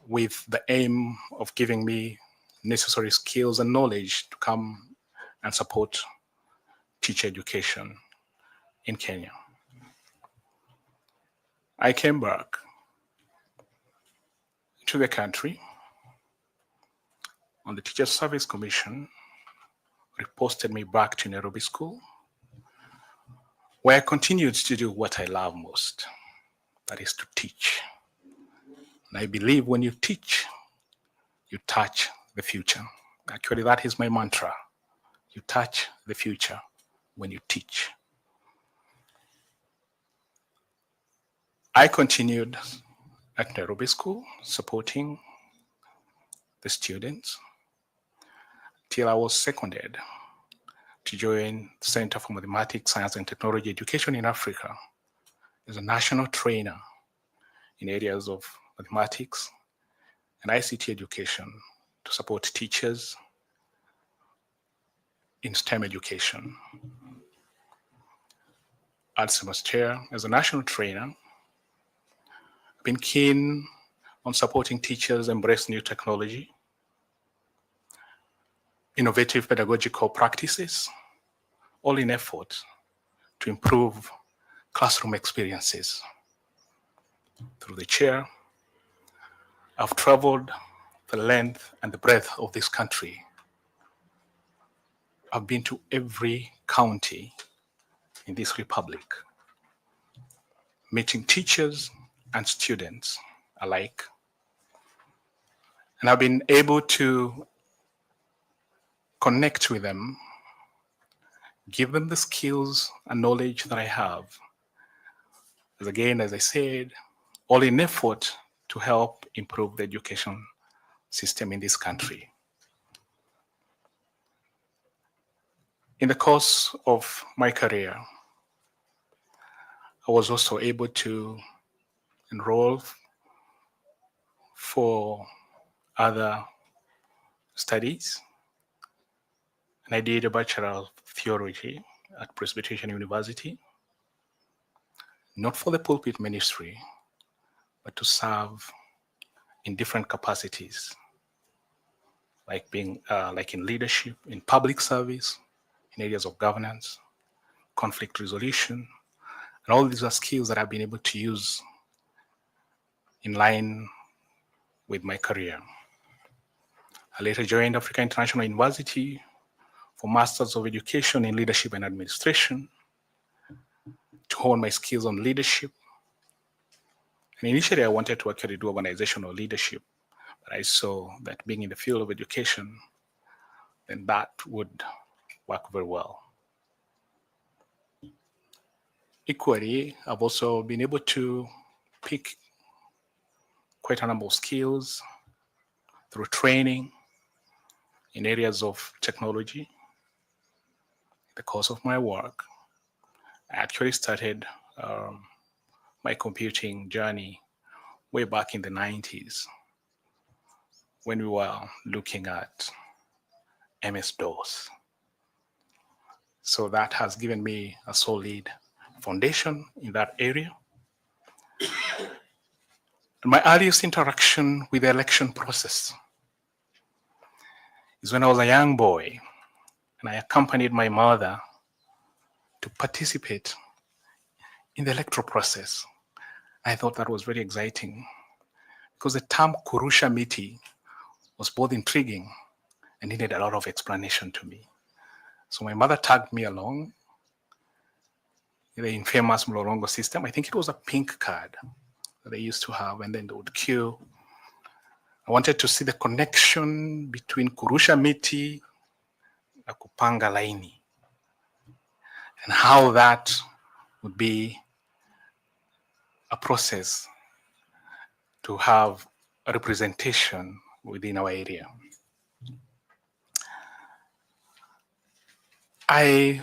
with the aim of giving me necessary skills and knowledge to come and support teacher education in Kenya. I came back to the country on the Teacher Service Commission, reposted me back to Nairobi School, where I continued to do what I love most, that is to teach. And I believe when you teach, you touch the future. Actually, that is my mantra. You touch the future when you teach. I continued at Nairobi School, supporting the students till I was seconded to join the Center for Mathematics, Science and Technology Education in Africa as a national trainer in areas of mathematics and ICT education to support teachers in STEM education. As a national trainer, I've been keen on supporting teachers embrace new technology, innovative pedagogical practices, all in effort to improve classroom experiences. Through the chair, I've traveled the length and the breadth of this country. I've been to every county in this republic, meeting teachers and students alike. And I've been able to connect with them, give them the skills and knowledge that I have. As I said, all in effort to help improve the education system in this country. In the course of my career, I was also able to enroll for other studies. And I did a Bachelor of Theology at Presbyterian University, not for the pulpit ministry, but to serve in different capacities, like being like in leadership, in public service, in areas of governance, conflict resolution, and all these are skills that I've been able to use in line with my career. I later joined Africa International University for Masters of Education in Leadership and Administration to hone my skills on leadership. And initially I wanted to actually do organizational leadership, but I saw that being in the field of education, then that would work very well. Equally, I've also been able to pick quite a number of skills through training in areas of technology. In the course of my work, I actually started my computing journey way back in the 90s when we were looking at MS-DOS. So that has given me a solid foundation in that area. And my earliest interaction with the election process is when I was a young boy and I accompanied my mother to participate in the electoral process. I thought that was very exciting because the term Kurusha Miti was both intriguing and needed a lot of explanation to me. So my mother tagged me along the infamous Mlolongo system. I think it was a pink card that they used to have, and then they would queue. I wanted to see the connection between kurusha miti na kupanga laini, and how that would be a process to have a representation within our area. I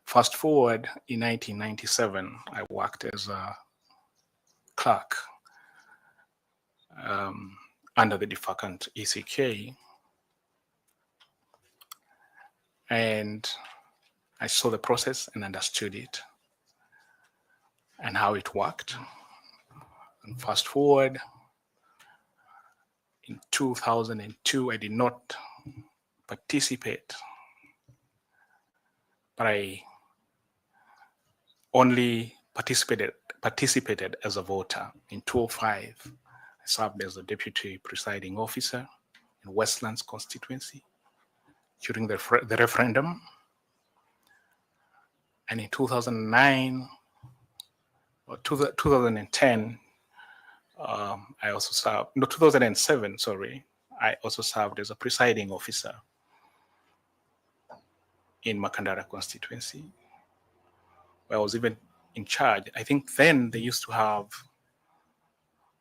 fast forward in 1997, I worked as a clerk under the defecant ECK, and I saw the process and understood it and how it worked. And fast forward, in 2002, I did not participate, but I only participated as a voter. In 2005, I served as a deputy presiding officer in Westlands constituency during the referendum. And in 2009 or 2010, I also served, no, 2007, sorry, I also served as a presiding officer in Makandara constituency, where I was even in charge. I think then they used to have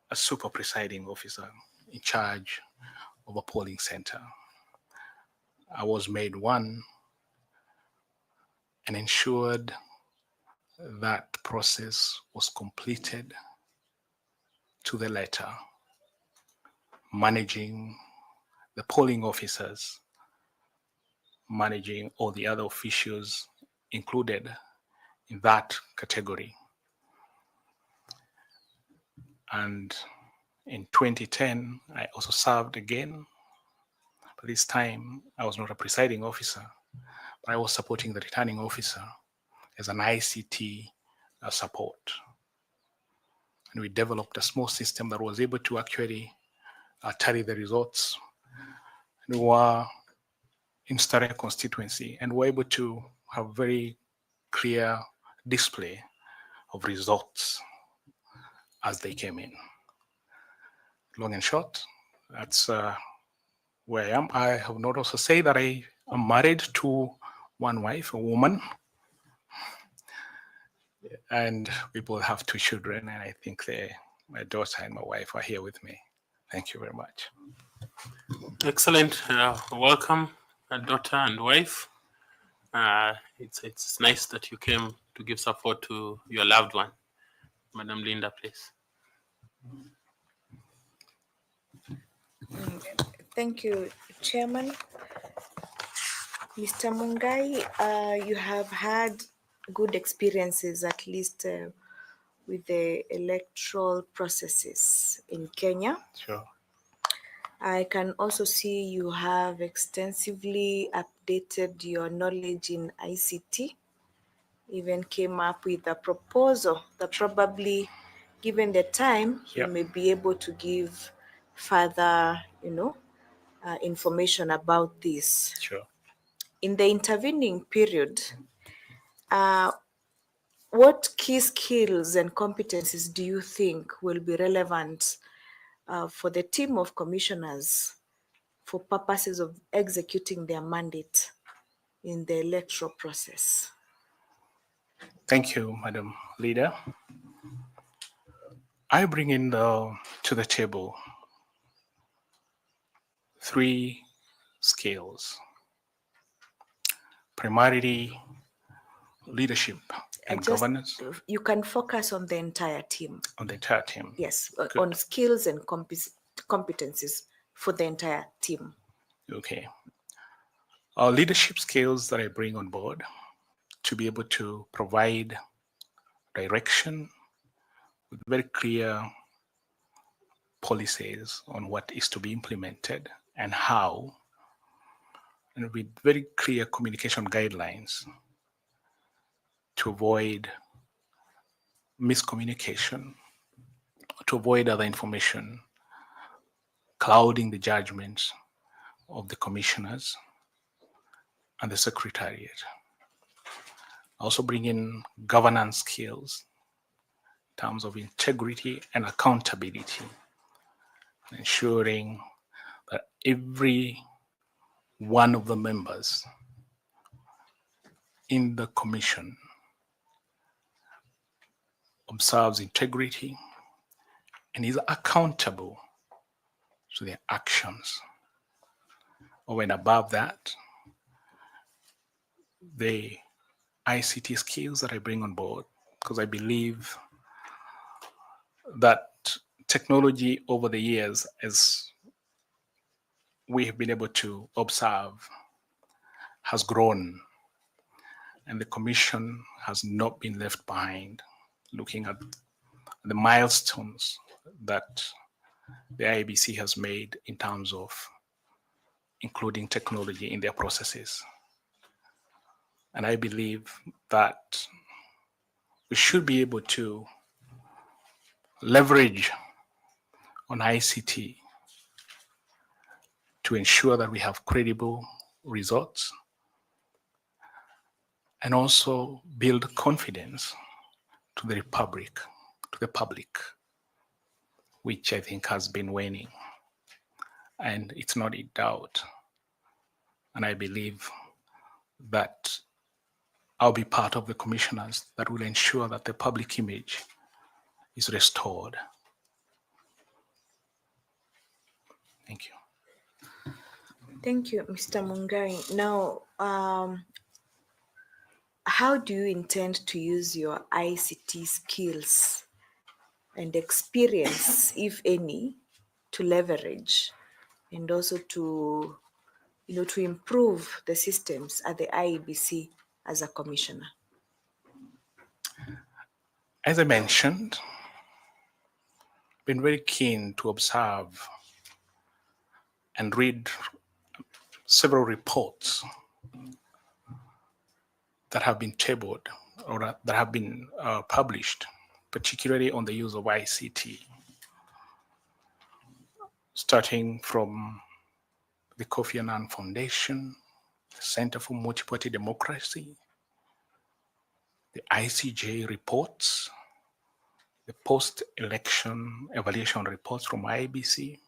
a super presiding officer in charge of a polling center. I was made one and ensured that process was completed to the letter, managing the polling officers, managing all the other officials included in that category. And in 2010, I also served again, but this time I was not a presiding officer, but I was supporting the returning officer as an ICT support. And we developed a small system that was able to actually tally the results. And we were in Stare constituency and were able to have very clear display of results as they came in. Long and short, that's where I am. I have not also say that I am married to one wife, a woman, and we both have two children, and I think my daughter and my wife are here with me. Thank you very much. Excellent. Welcome, daughter and wife. It's nice that you came to give support to your loved one. Madam Linda, please. Thank you, Chairman. Mr. Mungai, you have had good experiences, at least with the electoral processes in Kenya. Sure. I can also see you have extensively updated your knowledge in ICT, even came up with a proposal that probably, given the time, you may be able to give further, information about this. Sure. In the intervening period, what key skills and competencies do you think will be relevant for the team of commissioners for purposes of executing their mandate in the electoral process? Thank you, Madam Leader. I bring in to the table three skills: primarily leadership and governance. You can focus on the entire team. On the entire team. Yes, on skills and competencies for the entire team. Okay. Leadership skills that I bring on board to be able to provide direction with very clear policies on what is to be implemented and how, and with very clear communication guidelines to avoid miscommunication, to avoid other information clouding the judgments of the commissioners and the secretariat. Also bring in governance skills in terms of integrity and accountability, ensuring that every one of the members in the commission observes integrity and is accountable to their actions. Over and above that, the ICT skills that I bring on board, because I believe that technology over the years, as we have been able to observe, has grown, and the Commission has not been left behind, looking at the milestones that the Iebc has made in terms of including technology in their processes. And I believe that we should be able to leverage on ICT to ensure that we have credible results and also build confidence to the public, which I think has been waning. And it's not in doubt. And I believe that I'll be part of the commissioners that will ensure that the public image is restored. Thank you. Thank you, Mr. Mungai. Now, how do you intend to use your ICT skills and experience, if any, to leverage and also to, to improve the systems at the IEBC as a commissioner? As I mentioned, been very keen to observe and read several reports that have been tabled or that have been published, particularly on the use of ICT, starting from the Kofi Annan Foundation, the Center for Multi-Party Democracy, the ICJ reports, the post-election evaluation reports from IEBC,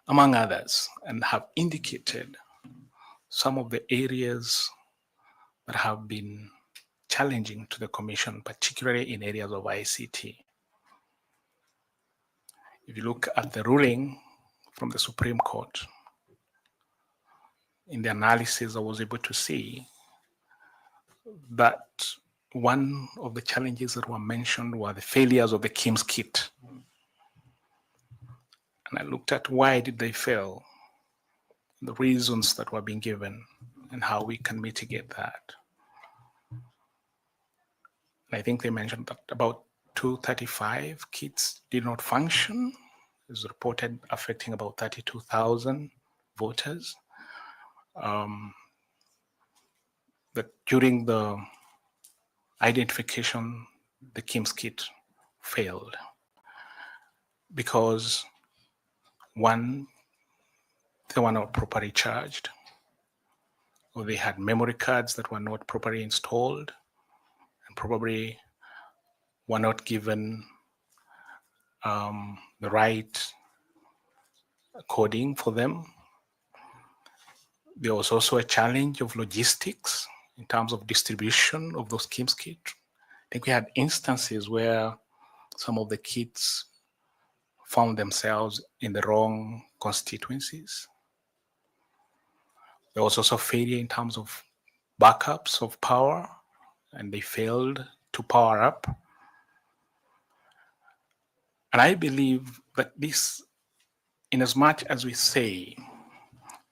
among others, and have indicated some of the areas that have been challenging to the Commission, particularly in areas of ICT. If you look at the ruling from the Supreme Court, in the analysis I was able to see that one of the challenges that were mentioned were the failures of the KIMS kit. And I looked at why did they fail, the reasons that were being given, and how we can mitigate that. And I think they mentioned that about 235 kits did not function. It was reported affecting about 32,000 voters. That during the identification, the KIMS kit failed because, one, they were not properly charged, or they had memory cards that were not properly installed, and probably were not given the right coding for them. There was also a challenge of logistics in terms of distribution of those KIMS kits. I think we had instances where some of the kits found themselves in the wrong constituencies. There was also failure in terms of backups of power, and they failed to power up. And I believe that this, in as much as we say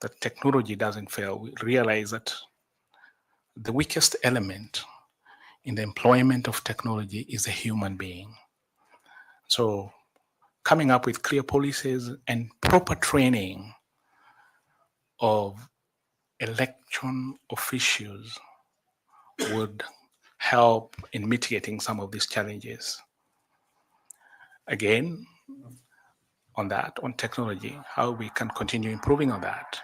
that technology doesn't fail, we realize that the weakest element in the employment of technology is a human being. So coming up with clear policies and proper training of election officials would help in mitigating some of these challenges. Again, on that, on technology, how we can continue improving on that.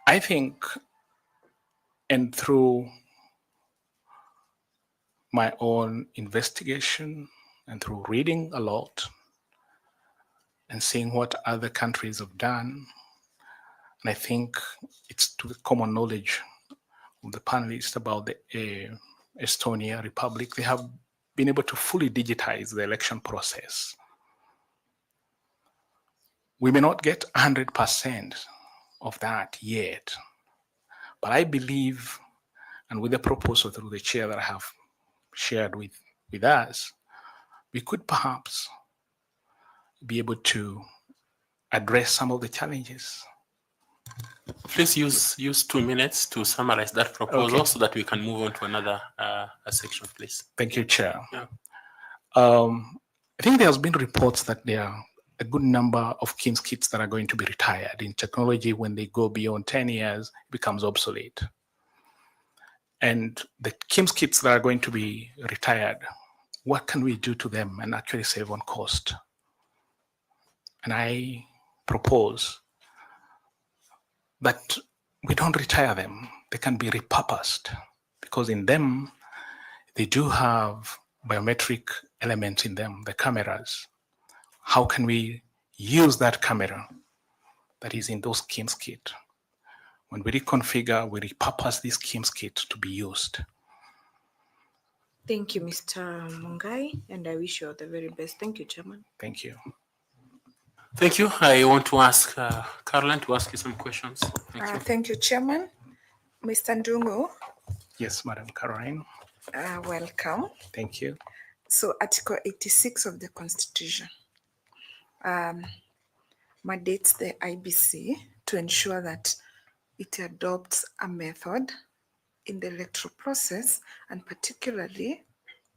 I think, and through my own investigation and through reading a lot and seeing what other countries have done, and I think it's to the common knowledge of the panelists about the Estonia Republic, they have been able to fully digitize the election process. We may not get 100% of that yet, but I believe, and with the proposal through the chair that I have shared with us, we could perhaps be able to address some of the challenges. Please use 2 minutes to summarize that proposal, Okay. so that we can move on to another section, please. Thank you, Chair. Yeah. I think there has been reports that there are a good number of KIMS kits that are going to be retired. In technology, when they go beyond 10 years, it becomes obsolete. And the KIMS kits that are going to be retired, what can we do to them and actually save on cost? And I propose that we don't retire them. They can be repurposed, because in them, they do have biometric elements in them, the cameras. How can we use that camera that is in those KIMS kit? When we reconfigure, we repurpose these KIMS kit to be used. Thank you, Mr. Mungai, and I wish you all the very best. Thank you, Chairman. Thank you. Thank you. I want to ask Caroline to ask you some questions. Thank you. Thank you, Chairman. Mr. Ndungu. Yes, Madam Caroline. Welcome. Thank you. So Article 86 of the Constitution mandates the IBC to ensure that it adopts a method in the electoral process, and particularly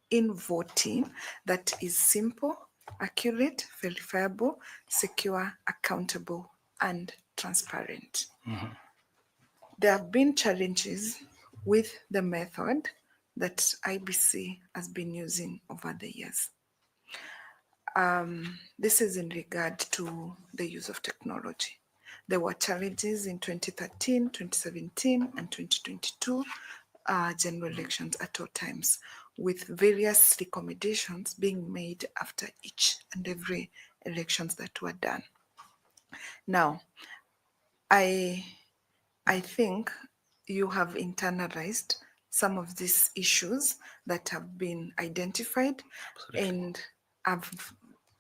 in voting, that is simple, accurate, verifiable, secure, accountable, and transparent. Mm-hmm. There have been challenges with the method that IBC has been using over the years. This is in regard to the use of technology. There were challenges in 2013, 2017, and 2022 general elections at all times, with various recommendations being made after each and every elections that were done. Now, I think you have internalized some of these issues that have been identified. Absolutely. And I've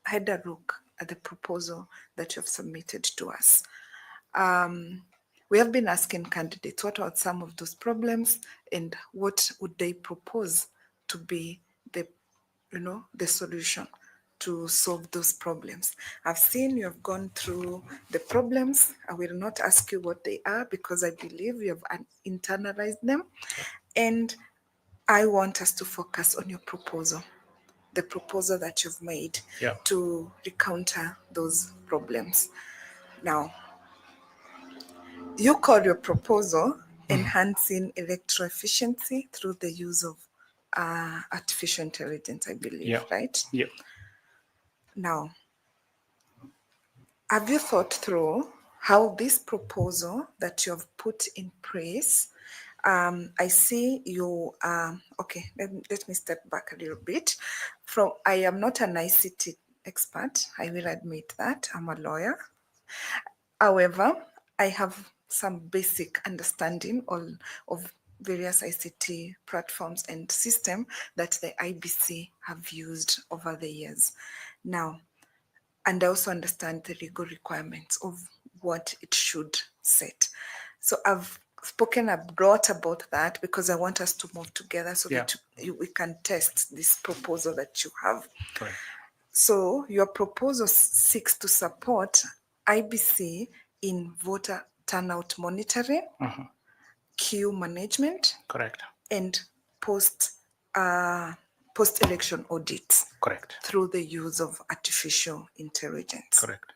had a look at the proposal that you have submitted to us. We have been asking candidates what are some of those problems and what would they propose to be the solution to solve those problems. I've seen you have gone through the problems. I will not ask you what they are, because I believe you have internalized them. And I want us to focus on your proposal, the proposal that you've made to counter those problems. Now, you call your proposal enhancing electoral efficiency through the use of artificial intelligence, I believe, right? Yeah. Now, have you thought through how this proposal that you have put in place, I see you, okay, let me step back a little bit. I am not an ICT expert, I will admit that, I'm a lawyer. However, I have some basic understanding of various ICT platforms and systems that the IBC have used over the years. Now, and I also understand the legal requirements of what it should set. So I've spoken a lot about that because I want us to move together so that we can test this proposal that you have. Correct. So your proposal seeks to support IBC in voter turnout monitoring, queue management, correct, and post-election audits. Correct. Through the use of artificial intelligence. Correct.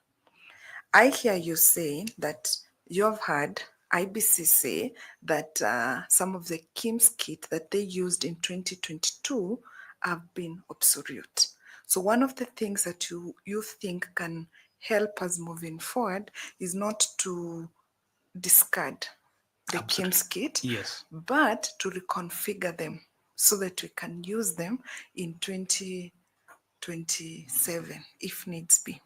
I hear you saying that you have heard IBC say that some of the KIMS kit that they used in 2022 have been obsolete. So one of the things that you think can help us moving forward is not to discard the KIMS kit, Yes. but to reconfigure them so that we can use them in 2027 if needs be.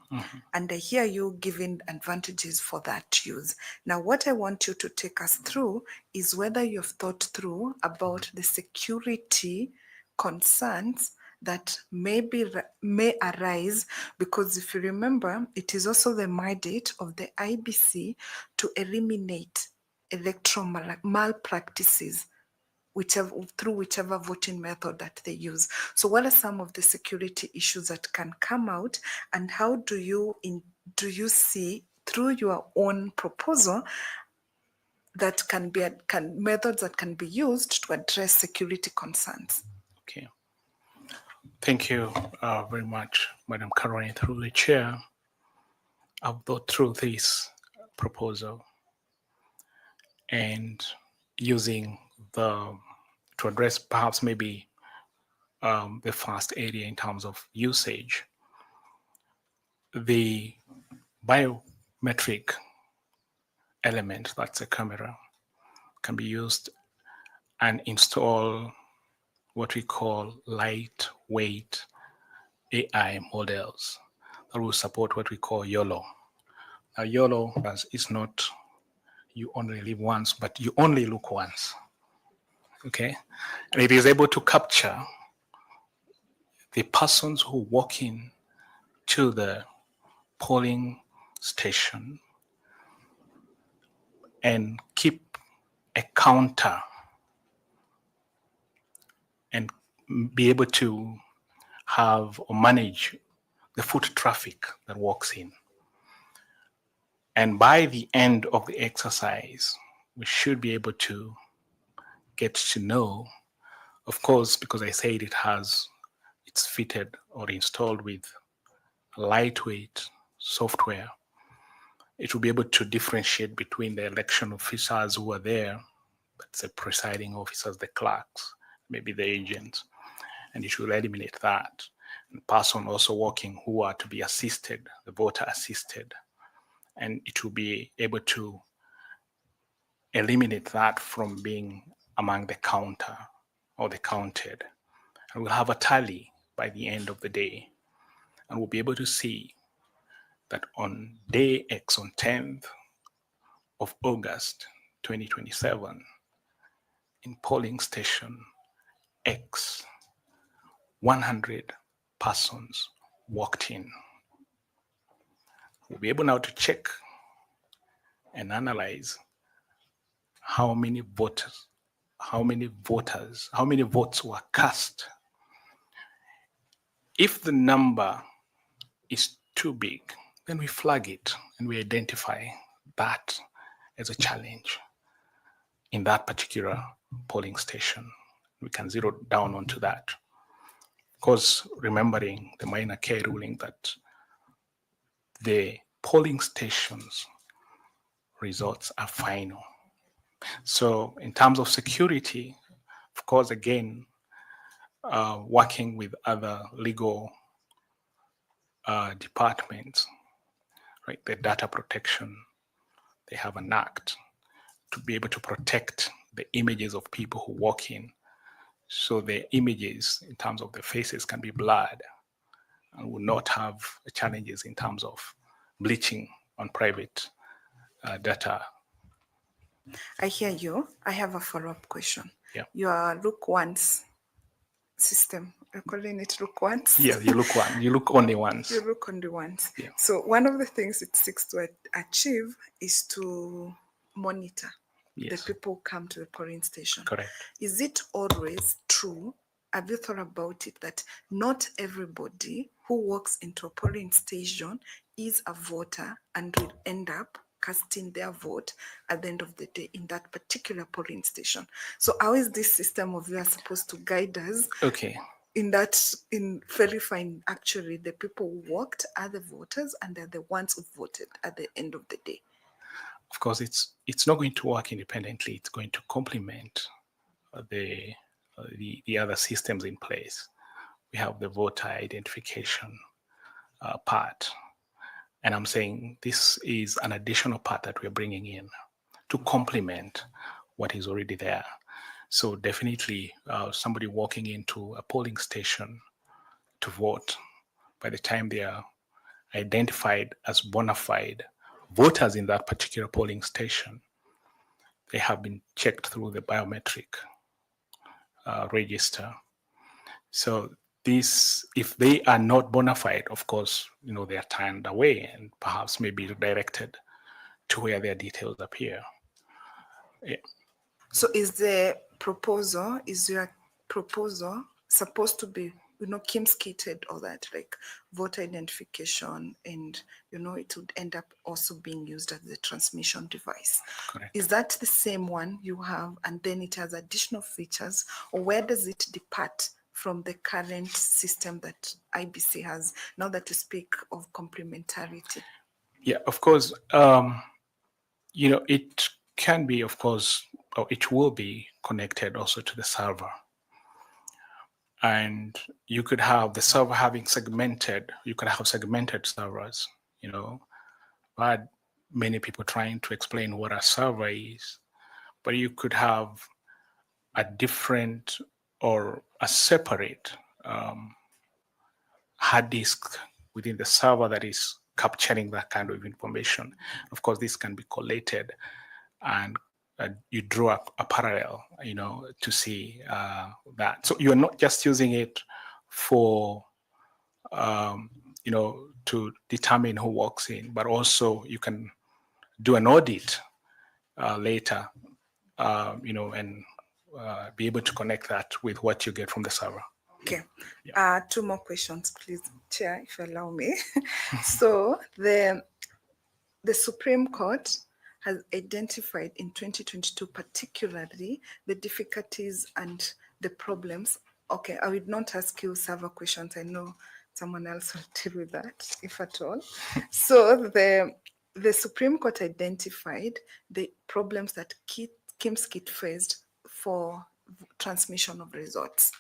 And I hear you giving advantages for that use. Now, what I want you to take us through is whether you've thought through about the security concerns that may arise, because if you remember, it is also the mandate of the IBC to eliminate electoral malpractices through whichever voting method that they use. So what are some of the security issues that can come out, and how do you see through your own proposal that methods that can be used to address security concerns? Okay. Thank you very much, Madam Caroline, through the chair. I've thought through this proposal and using to address perhaps maybe the first area in terms of usage. The biometric element, that's a camera, can be used and install what we call lightweight AI models that will support what we call YOLO. Now, YOLO is not you only live once, but you only look once. Okay? And it is able to capture the persons who walk in to the polling station and keep a counter and be able to have or manage the foot traffic that walks in. And by the end of the exercise, we should be able to get to know, of course, because I said it's fitted or installed with lightweight software. It will be able to differentiate between the election officers who are there, that's the presiding officers, the clerks, maybe the agents, and it will eliminate that. And person also working who are to be assisted, the voter assisted, and it will be able to eliminate that from being among the counter or the counted. And we'll have a tally by the end of the day, and we'll be able to see that on day X, on 10th of August 2027, in polling station X, 100 persons walked in. We'll be able now to check and analyze how many votes were cast. If the number is too big, then we flag it and we identify that as a challenge in that particular polling station. We can zero down onto that. Of course, remembering the minor K ruling that the polling stations results are final. So in terms of security, of course, again, working with other legal departments, right? The data protection, they have an act to be able to protect the images of people who walk in. So the images in terms of the faces can be blurred and will not have challenges in terms of bleaching on private data. I hear you. I have a follow-up question. Yeah. Your look once system, you're calling it look once? Yeah, you look one. You look only once. You look only once. Yeah. So one of the things it seeks to achieve is to monitor the people who come to the polling station. Correct. Is it always true? Have you thought about it that not everybody who walks into a polling station is a voter and will end up casting their vote at the end of the day in that particular polling station? So how is this system of yours supposed to guide us? Okay. In verifying actually the people who walked are the voters and they're the ones who voted at the end of the day? Of course, it's not going to work independently. It's going to complement the other systems in place. we have the voter identification part. And I'm saying this is an additional part that we're bringing in to complement what is already there. So definitely somebody walking into a polling station to vote, by the time they are identified as bona fide voters in that particular polling station, they have been checked through the biometric register. So this, if they are not bona fide, of course, they are turned away and perhaps maybe redirected to where their details appear. Yeah. So is your proposal supposed to be, Kim's-kitted or that, like voter identification, and, it would end up also being used as the transmission device? Correct. Is that the same one you have, and then it has additional features, or where does it depart from the current system that IEBC has, now that you speak of complementarity? Yeah, of course, it can be, of course, or it will be connected also to the server. And you could have the server having segmented, you could have segmented servers, but many people trying to explain what a server is. But you could have a different or a separate hard disk within the server that is capturing that kind of information. Of course, this can be collated, and you draw a parallel, to see that. So you're not just using it for, to determine who walks in, but also you can do an audit later, and be able to connect that with what you get from the server. Okay. Yeah. 2 more questions, please, Chair, if you allow me. So the Supreme Court has identified in 2022 particularly the difficulties and the problems. Okay, I will not ask you server questions. I know someone else will deal with that, if at all. So the Supreme Court identified the problems that Kim's-Kit faced for transmission of results.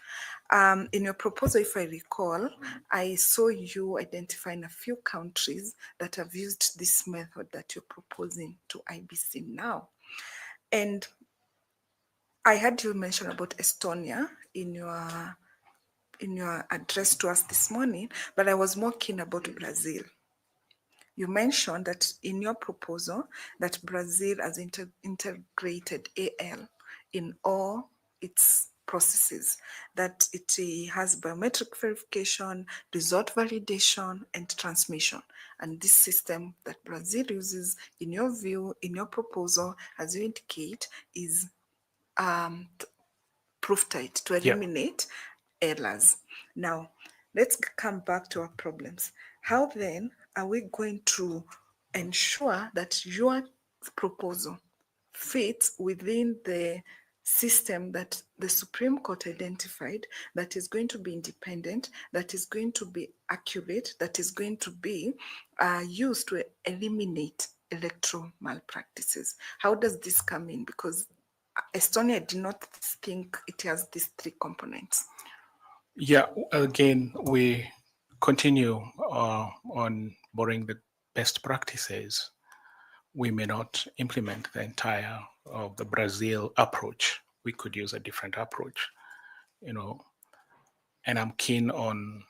In your proposal, if I recall, I saw you identifying a few countries that have used this method that you're proposing to IEBC now. And I heard you mention about Estonia in your address to us this morning, but I was more keen about Brazil. You mentioned that in your proposal that Brazil has integrated AL in all its processes, that it has biometric verification, result validation, and transmission. And this system that Brazil uses, in your view, in your proposal, as you indicate, is proof tight to eliminate errors. Now, let's come back to our problems. How then are we going to ensure that your proposal fits within the system that the Supreme Court identified, that is going to be independent, that is going to be accurate, that is going to be used to eliminate electoral malpractices? How does this come in? Because Estonia did not think it has these 3 components. Yeah, again, we continue on borrowing the best practices. We may not implement the entire of the Brazil approach. We could use a different approach, and I'm keen on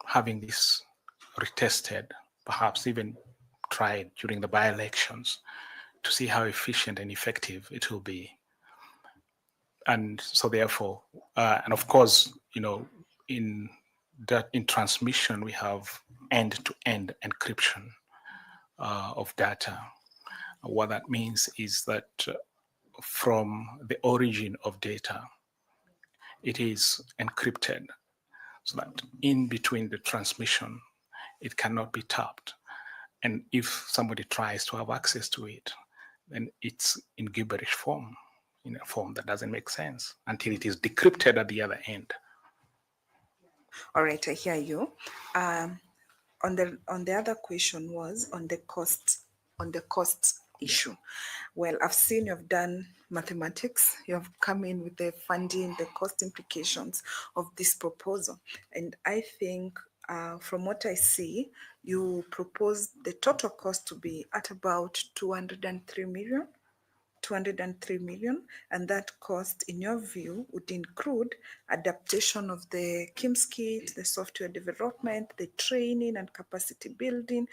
having this retested, perhaps even tried during the by-elections to see how efficient and effective it will be. And so therefore, and of course, in transmission, we have end-to-end encryption of data. What that means is that from the origin of data, it is encrypted so that in between the transmission, it cannot be tapped. And if somebody tries to have access to it, then it's in gibberish form, in a form that doesn't make sense until it is decrypted at the other end. All right, I hear you. On the other question was on the costs issue. Well, I've seen you've done mathematics, you have come in with the funding, the cost implications of this proposal. And I think from what I see, you propose the total cost to be at about 203 million. 203 million, and that cost, in your view, would include adaptation of the KIMS kit, the software development, the training and capacity building,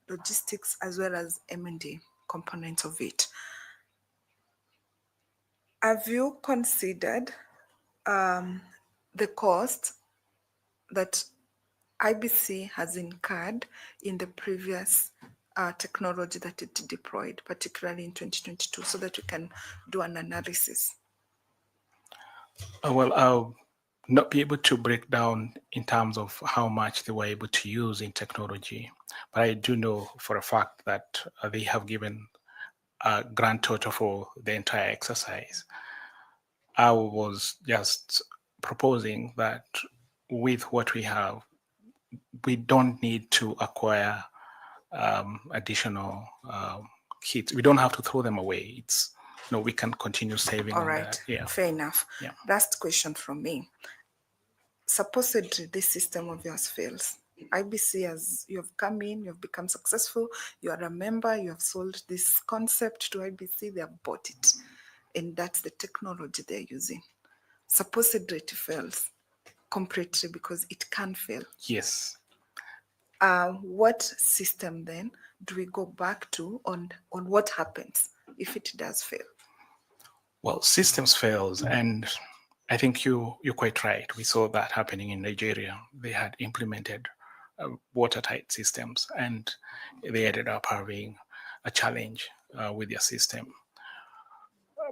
logistics, as well as M&D components of it. Have you considered the cost that IBC has incurred in the previous technology that it deployed, particularly in 2022, so that we can do an analysis? Well, I'll not be able to break down in terms of how much they were able to use in technology, but I do know for a fact that they have given a grand total for the entire exercise. I was just proposing that with what we have, we don't need to acquire additional kits. We don't have to throw them away. It's, you know, we can continue saving All on right, that. Yeah. fair enough. Yeah. Last question from me. Supposedly this system of yours fails. IBC, as you have come in, you have become successful, you are a member, you have sold this concept to IBC, they have bought it. And that's the technology they're using. Supposedly it fails completely because it can fail. Yes. What system then do we go back to on what happens if it does fail? Well, systems fails, and I think you're quite right. We saw that happening in Nigeria. They had implemented watertight systems, and they ended up having a challenge with their system.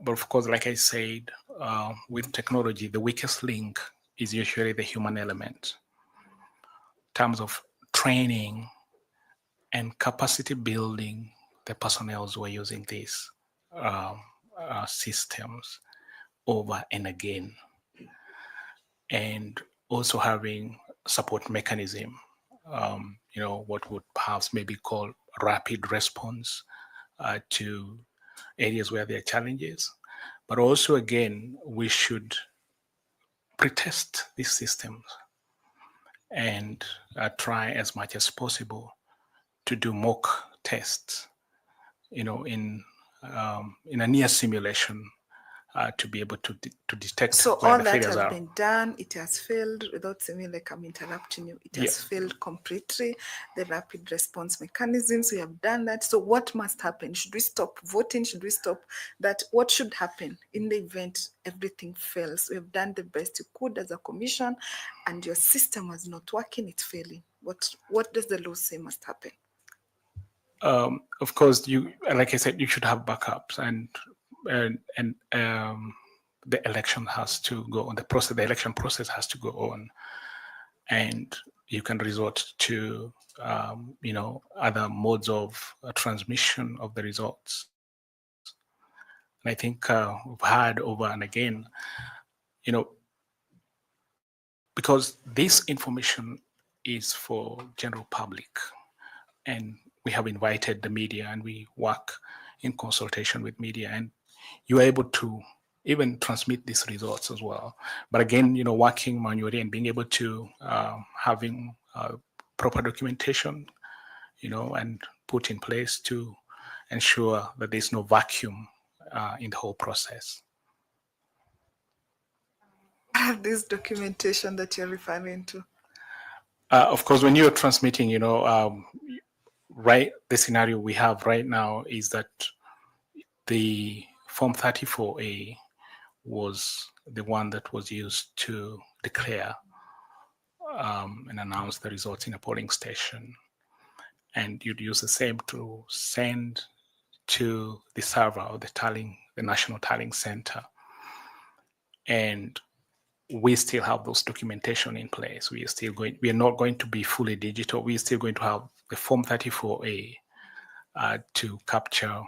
But of course, like I said, with technology, the weakest link is usually the human element. In terms of training and capacity building, the personnel who are using these systems over and again, and also having support mechanism, you know, what would perhaps maybe call rapid response to areas where there are challenges. But also, again, we should pretest these systems and try as much as possible to do mock tests, you know, in a near simulation to be able to detect So where all the that failures has are. been done, it has failed without seeming like I'm interrupting you. It has failed completely. The rapid response mechanisms, we have done that. So what must happen? Should we stop voting? Should we stop that? What should happen in the event everything fails? We have done the best you could as a commission and your system was not working, it's failing. What does the law say must happen? Of course, you, like I said, you should have backups, and the election has to go on. The election process has to go on, and you can resort to you know, other modes of transmission of the results. And I think we've had over and again, you know, because this information is for general public, and we have invited the media, and we work in consultation with media, and you are able to even transmit these results as well. But again, you know, working manually and being able to having proper documentation, you know, and put in place to ensure that there's no vacuum in the whole process. This documentation that you're referring to? Of course, when you're transmitting, you know, right, the scenario we have right now is that the Form 34A was the one that was used to declare and announce the results in a polling station. And you'd use the same to send to the server or the National Tallying Center. And we still have those documentation in place. We are not going to be fully digital. We're still going to have the Form 34A to capture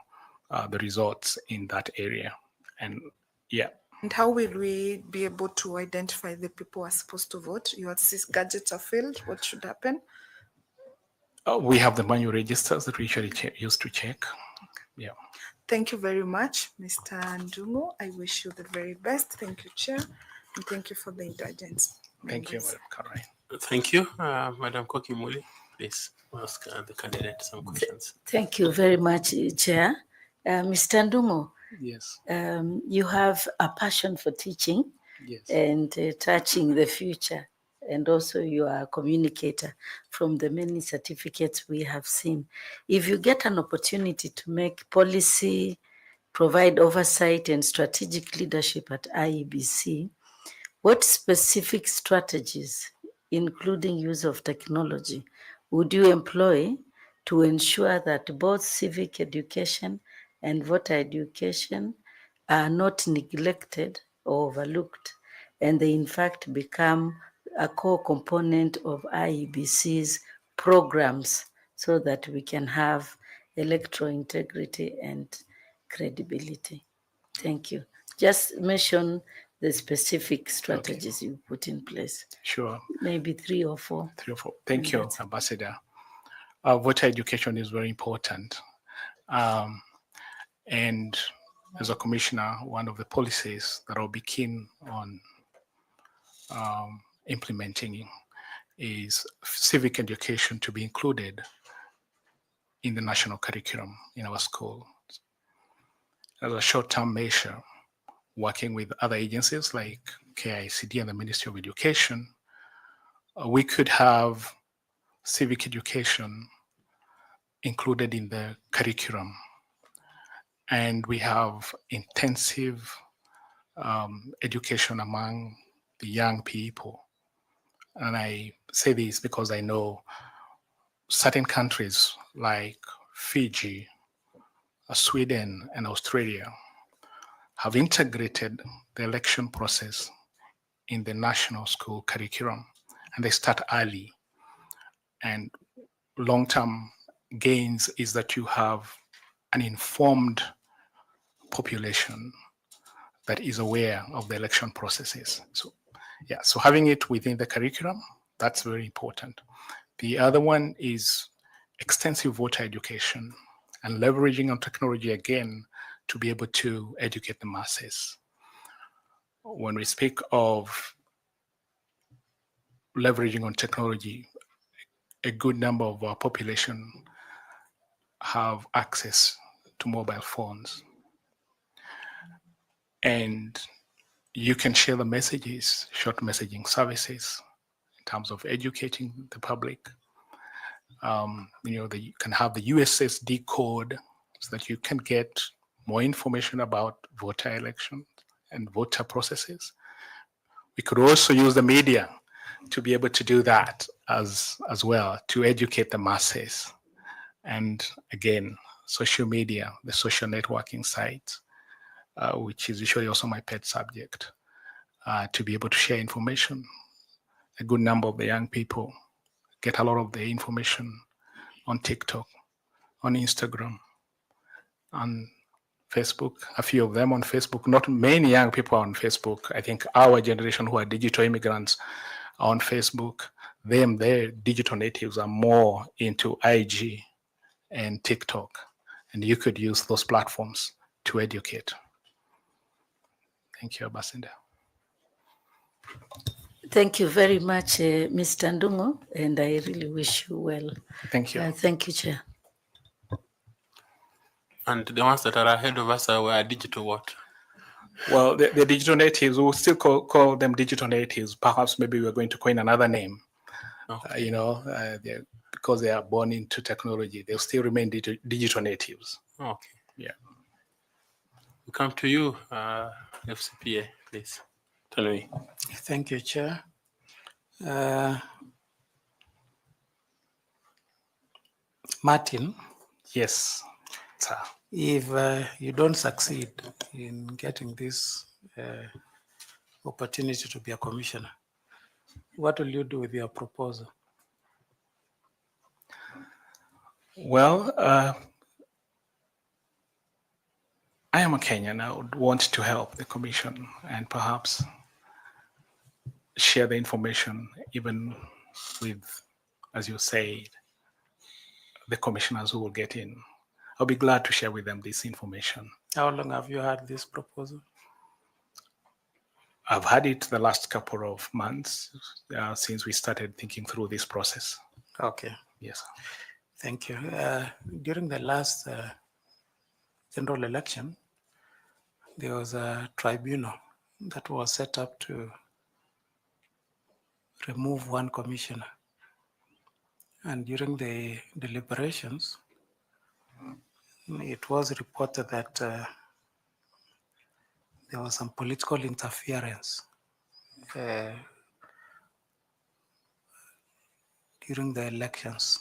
the results in that area. And yeah. And how will we be able to identify the people who are supposed to vote? Your gadgets are failed. What should happen? We have the manual registers that we usually use to check. Yeah. Thank you very much, Mr. Ndungu. I wish you the very best. Thank you, Chair, and thank you for the indulgence. Thank you, members. Madam Caroline. Thank you. Madam Kokimuli, please ask the candidate some questions. Thank you very much, Chair. Mr. Ndungu, Yes. you have a passion for teaching Yes. and touching the future, and also you are a communicator from the many certificates we have seen. If you get an opportunity to make policy, provide oversight and strategic leadership at IEBC, what specific strategies, including use of technology, would you employ to ensure that both civic education and voter education are not neglected or overlooked, and they in fact become a core component of IEBC's programs so that we can have electoral integrity and credibility? Thank you. Just mention the specific strategies you put in place. Sure. Maybe 3 or 4. 3 or 4. Thank And you, that's it. Ambassador. Voter education is very important. And as a commissioner, one of the policies that I'll be keen on implementing is civic education to be included in the national curriculum in our school. As a short-term measure, working with other agencies like KICD and the Ministry of Education, we could have civic education included in the curriculum. And we have intensive education among the young people. And I say this because I know certain countries like Fiji, Sweden, and Australia have integrated the election process in the national school curriculum, and they start early. And long-term gains is that you have an informed population that is aware of the election processes. So, yeah, so having it within the curriculum, that's very important. The other one is extensive voter education and leveraging on technology again to be able to educate the masses. When we speak of leveraging on technology, a good number of our population have access to mobile phones. And you can share the messages, short messaging services, in terms of educating the public. You can have the USSD code so that you can get more information about voter elections and voter processes. We could also use the media to be able to do that as well, to educate the masses. And again, social media, the social networking sites, which is usually also my pet subject, to be able to share information. A good number of the young people get a lot of the information on TikTok, on Instagram, on Facebook, a few of them on Facebook. Not many young people are on Facebook. I think our generation who are digital immigrants are on Facebook. Their digital natives are more into IG and TikTok. And you could use those platforms to educate. Thank you, Ambassador. Thank you very much, Mr. Ndungu, and I really wish you well. Thank you. Thank you, Chair. And the ones that are ahead of us were digital what? Well, the digital natives, we'll still call them digital natives. Perhaps maybe we're going to coin another name. Okay. Because they are born into technology, they'll still remain digital natives. Okay. Yeah. We come to you, FCPA, please. Tell me. Thank you, Chair. Martin. Yes, sir. If you don't succeed in getting this opportunity to be a commissioner, what will you do with your proposal? Well, I am a Kenyan. I would want to help the commission and perhaps share the information even with, as you said, the commissioners who will get in. I'll be glad to share with them this information. How long have you had this proposal? I've had it the last couple of months since we started thinking through this process. Okay. Yes. Thank you. During the last general election, there was a tribunal that was set up to remove one commissioner. And during the deliberations, it was reported that there was some political interference during the elections.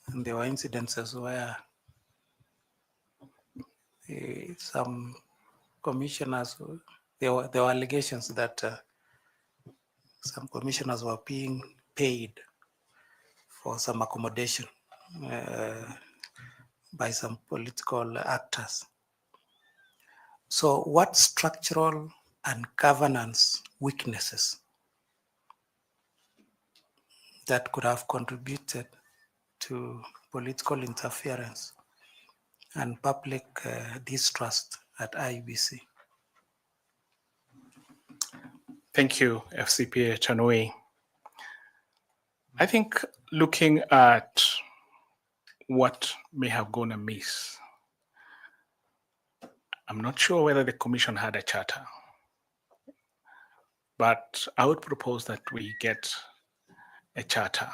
And there were incidences where some commissioners, there were allegations that some commissioners were being paid for some accommodation by some political actors. So what structural and governance weaknesses that could have contributed to political interference and public distrust at Iebc? Thank you, FCPA Chanui. I think looking at what may have gone amiss, I'm not sure whether the commission had a charter, but I would propose that we get a charter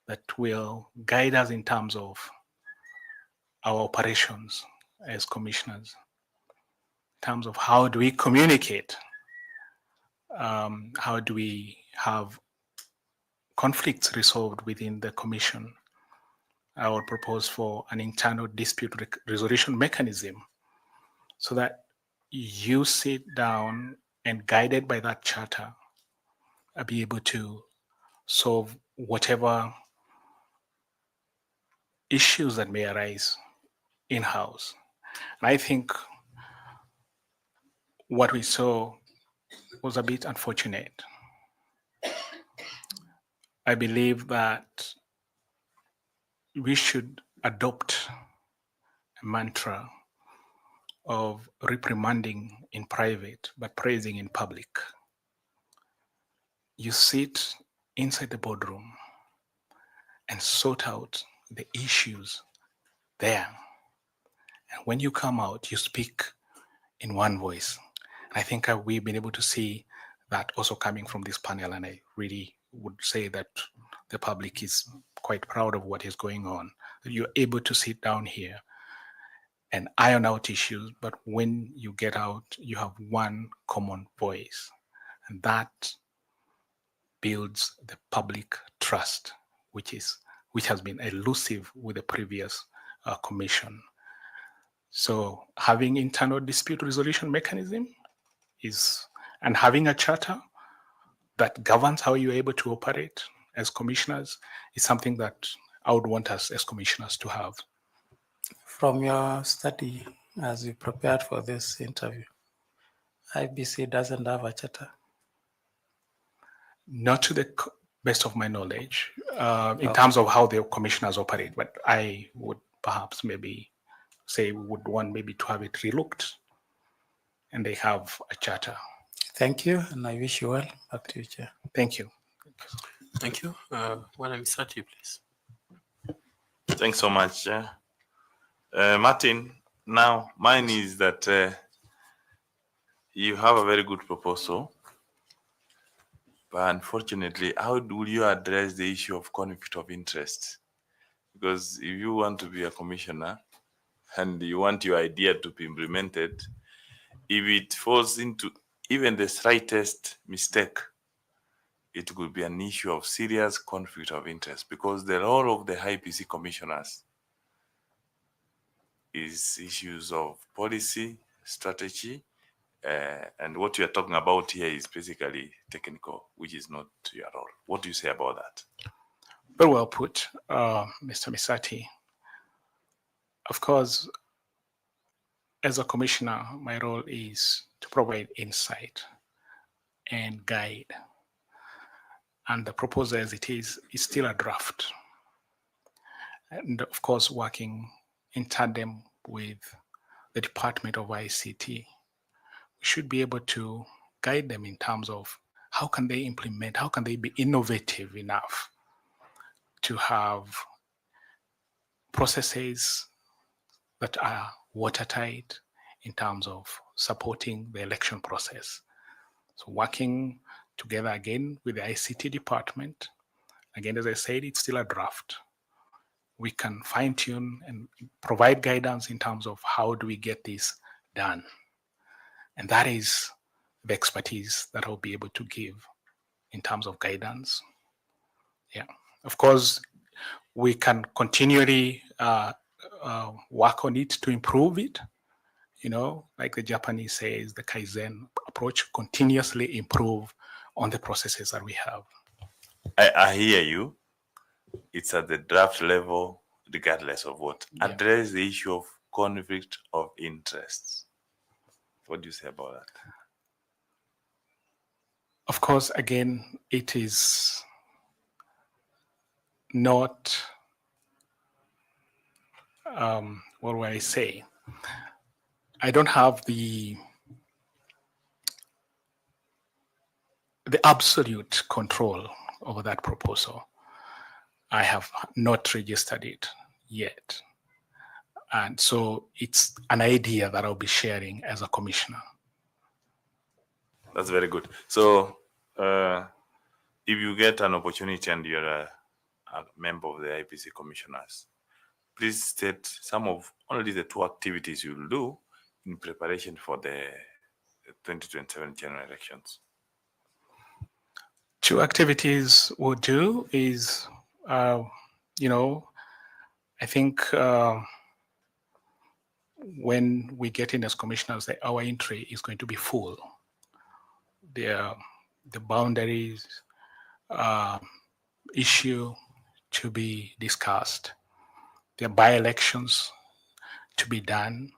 that will guide us in terms of our operations as commissioners, in terms of how do we communicate, how do we have conflicts resolved within the commission. I would propose for an internal dispute resolution mechanism so that you sit down and guided by that charter, be able to solve whatever issues that may arise in-house. And I think what we saw was a bit unfortunate. I believe that we should adopt a mantra of reprimanding in private, but praising in public. You sit inside the boardroom and sort out the issues there. And when you come out, you speak in one voice. I think we've been able to see that also coming from this panel, and I really would say that the public is quite proud of what is going on. You're able to sit down here and iron out issues, but when you get out, you have one common voice, and that builds the public trust, which has been elusive with the previous commission. So having internal dispute resolution mechanism and having a charter that governs how you're able to operate as commissioners is something that I would want us as commissioners to have. From your study, as you prepared for this interview, IBC doesn't have a charter? Not to the best of my knowledge, in terms of how the commissioners operate, but I would perhaps maybe say we would want maybe to have it relooked, and they have a charter. Thank you, and I wish you well. Back to you, Chair. Thank you. Thank you. Misati, please. Thanks so much. Martin, now mine is that you have a very good proposal, but unfortunately, how will you address the issue of conflict of interest? Because if you want to be a commissioner and you want your idea to be implemented, if it falls into even the slightest mistake, it could be an issue of serious conflict of interest, because the role of the IEBC commissioners is issues of policy, strategy, and what you are talking about here is basically technical, which is not your role. What do you say about that? Very well put, Mr. Misati. Of course, as a commissioner, my role is to provide insight and guide. And the proposal as it is still a draft. and of course working in tandem with the Department of ICT. We should be able to guide them in terms of how can they implement, how can they be innovative enough to have processes that are watertight in terms of supporting the election process. So working together again with the ICT department, again, as I said, it's still a draft. We can fine tune and provide guidance in terms of how do we get this done. And that is the expertise that I'll be able to give in terms of guidance. Yeah, of course, we can continually work on it to improve it. You know, like the Japanese says, the Kaizen approach, continuously improve on the processes that we have. I hear you. It's at the draft level, regardless of what. Yeah. Address the issue of conflict of interests. What do you say about that? Of course, again, it is not, what will I say? I don't have the absolute control over that proposal. I have not registered it yet. And so it's an idea that I'll be sharing as a commissioner. That's very good. So if you get an opportunity and you're a member of the IEBC commissioners, please state some of only the 2 activities you will do in preparation for the 2027 general elections. 2 activities we'll do is, you know, I think when we get in as commissioners, our entry is going to be full. The boundaries issue to be discussed. There are by-elections to be done.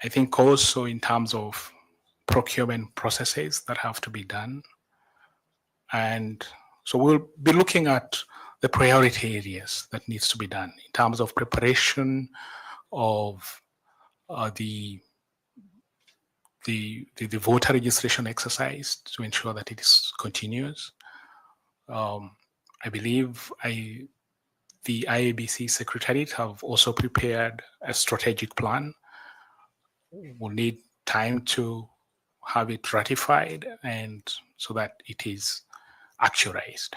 I think also in terms of procurement processes that have to be done. And so we'll be looking at the priority areas that needs to be done in terms of preparation of the voter registration exercise to ensure that it is continuous. I believe the IEBC Secretariat have also prepared a strategic plan. We'll need time to have it ratified and so that it is actualized.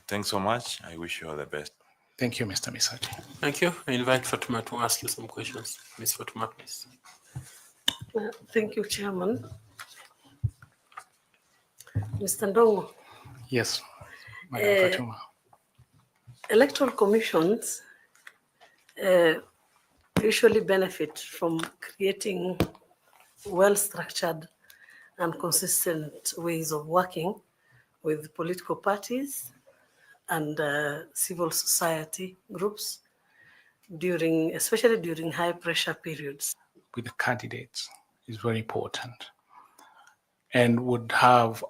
Thanks so much. I wish you all the best. Thank you, Mr. Misati. Thank you. I invite Fatuma to ask you some questions. Ms. Fatuma, please. Thank you, Chairman. Mr. Ndongo. Yes, Madam Fatuma. Electoral commissions usually benefit from creating well-structured and consistent ways of working with political parties and civil society groups especially during high pressure periods. With the candidates is very important, and would have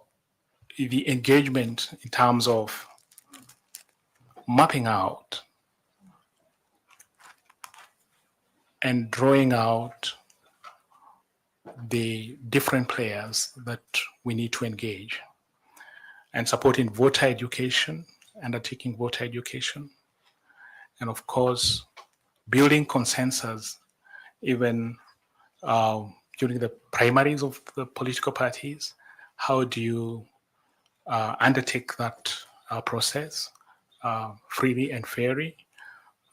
the engagement in terms of mapping out and drawing out the different players that we need to engage, and supporting voter education, undertaking voter education, and of course, building consensus even during the primaries of the political parties. How do you undertake that process freely and fairly?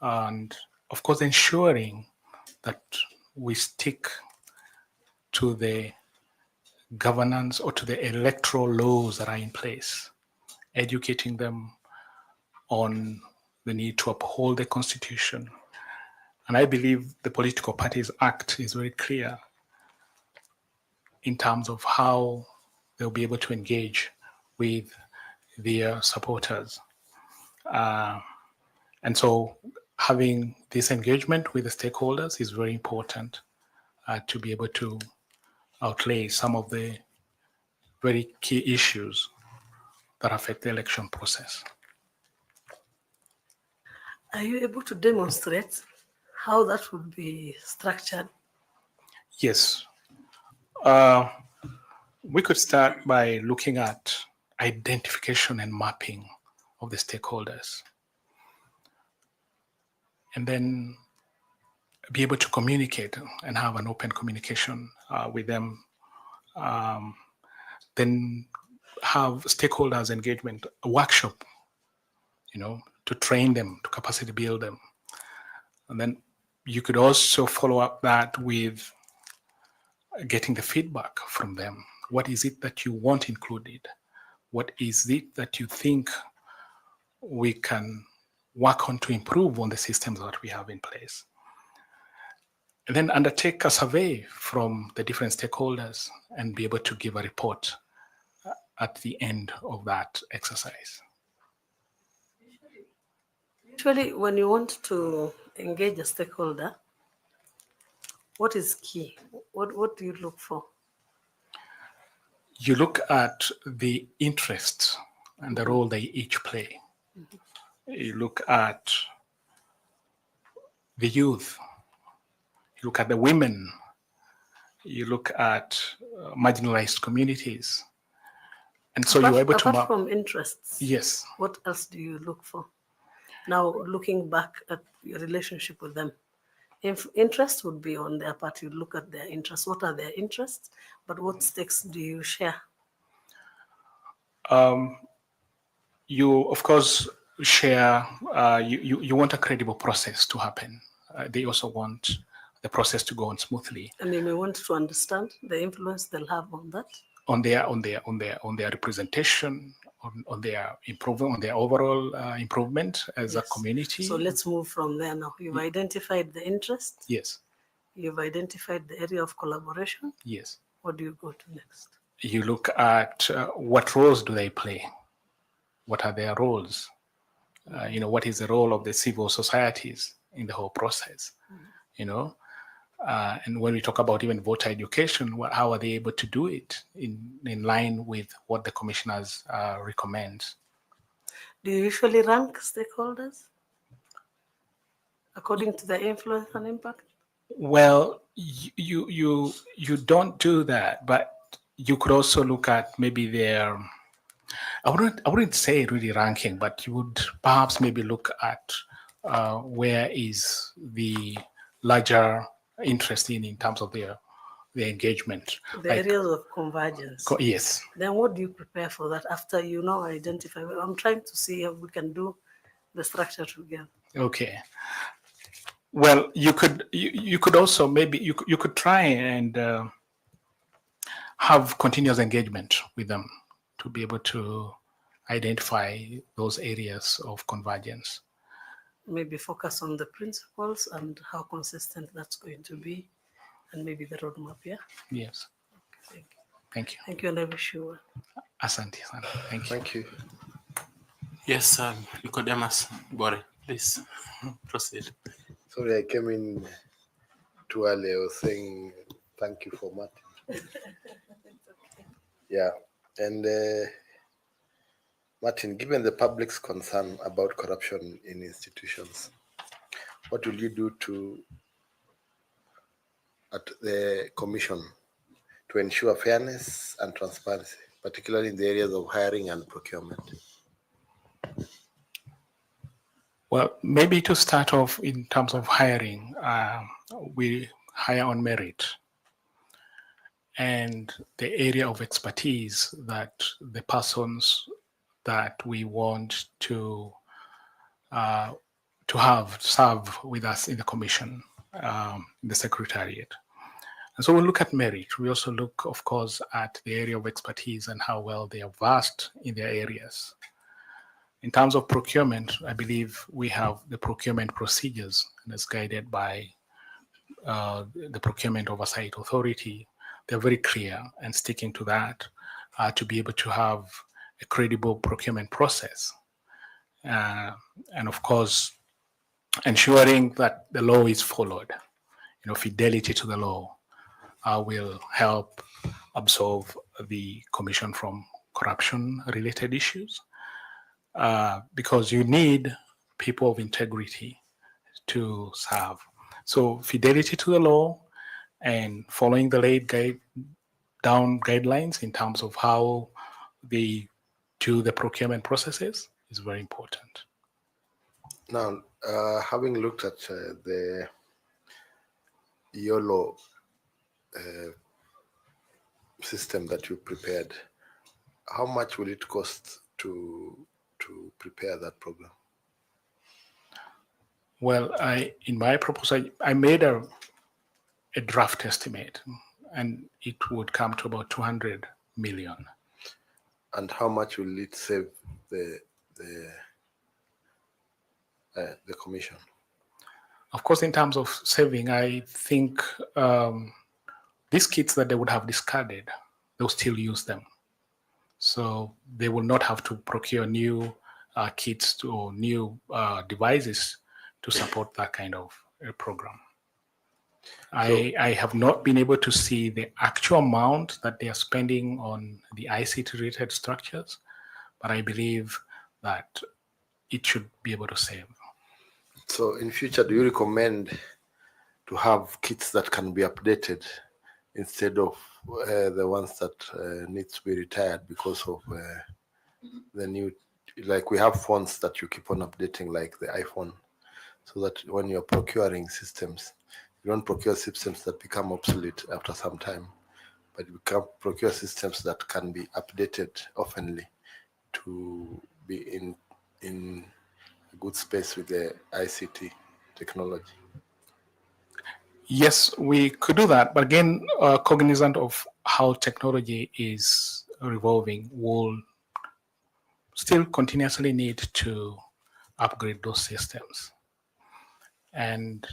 And of course, ensuring that we stick to the governance or to the electoral laws that are in place, educating them on the need to uphold the Constitution. And I believe the Political Parties Act is very clear in terms of how they'll be able to engage with their supporters. And so having this engagement with the stakeholders is very important to be able to outlay some of the very key issues that affect the election process. Are you able to demonstrate how that would be structured? Yes. We could start by looking at identification and mapping of the stakeholders, and then be able to communicate and have an open communication with them. Then have stakeholders engagement, a workshop, to train them, to capacity build them. And then you could also follow up that with getting the feedback from them. What is it that you want included? What is it that you think we can work on to improve on the systems that we have in place? And then undertake a survey from the different stakeholders and be able to give a report at the end of that exercise. Usually, when you want to engage a stakeholder, what is key? What do you look for? You look at the interests and the role they each play. You look at the youth. You look at the women. You look at marginalized communities. And so you're able to apart from interests, yes. What else do you look for? Now, looking back at your relationship with them, if interest would be on their part, you look at their interests. What are their interests? But what stakes do you share? You, of course, share, you want a credible process to happen. They also want the process to go on smoothly. And they may want to understand the influence they'll have on that. On their representation, on their improvement, on their overall improvement as a community. So let's move from there now. You've identified the interest. Yes. You've identified the area of collaboration. Yes. What do you go to next? You look at what roles do they play? What are their roles? What is the role of the civil societies in the whole process? And when we talk about even voter education, how are they able to do it in line with what the commissioners recommend? Do you usually rank stakeholders according to their influence and impact? Well, you don't do that, but you could also look at maybe their, I wouldn't say really ranking, but you would perhaps maybe look at where is the larger interest in terms of their engagement. The areas of convergence. Yes. Then what do you prepare for that after you now identify? I'm trying to see how we can do the structure together. Okay. Well, you could also maybe you could try and have continuous engagement with them to be able to identify those areas of convergence. Maybe focus on the principles and how consistent that's going to be, and maybe the roadmap, yeah? Yes. Okay, thank you. Thank you, and I wish you well. Asante sana. Thank you. Thank you. Yes, Nicodemus Bore, please proceed. Sorry, I came in too early. I was saying thank you for Martin. Yeah, and Martin, given the public's concern about corruption in institutions, what will you do at the Commission to ensure fairness and transparency, particularly in the areas of hiring and procurement? Well, maybe to start off in terms of hiring, we hire on merit. And the area of expertise that the persons that we want to have serve with us in the commission, in the secretariat. And so we look at merit. We also look, of course, at the area of expertise and how well they are versed in their areas. In terms of procurement, I believe we have the procurement procedures, and it's guided by the Procurement Oversight Authority. They're very clear and sticking to that to be able to have a credible procurement process. And of course, ensuring that the law is followed. Fidelity to the law will help absolve the commission from corruption-related issues, because you need people of integrity to serve. So fidelity to the law and following the laid guidelines in terms of how they do the procurement processes is very important. Now, having looked at the YOLO system that you prepared, how much will it cost to prepare that program? Well, in my proposal, I made a draft estimate, and it would come to about 200 million. And how much will it save the commission? Of course, in terms of saving, I think these kits that they would have discarded, they'll still use them. So they will not have to procure new kits or new devices to support that kind of program. I have not been able to see the actual amount that they are spending on the ICT-related structures, but I believe that it should be able to save. So in future, do you recommend to have kits that can be updated instead of the ones that need to be retired because of the new, like we have phones that you keep on updating, like the iPhone, so that when you're procuring systems, you don't procure systems that become obsolete after some time, but you can procure systems that can be updated oftenly to be in a good space with the ICT technology. Yes, we could do that, but again, cognizant of how technology is revolving, we'll still continuously need to upgrade those systems. And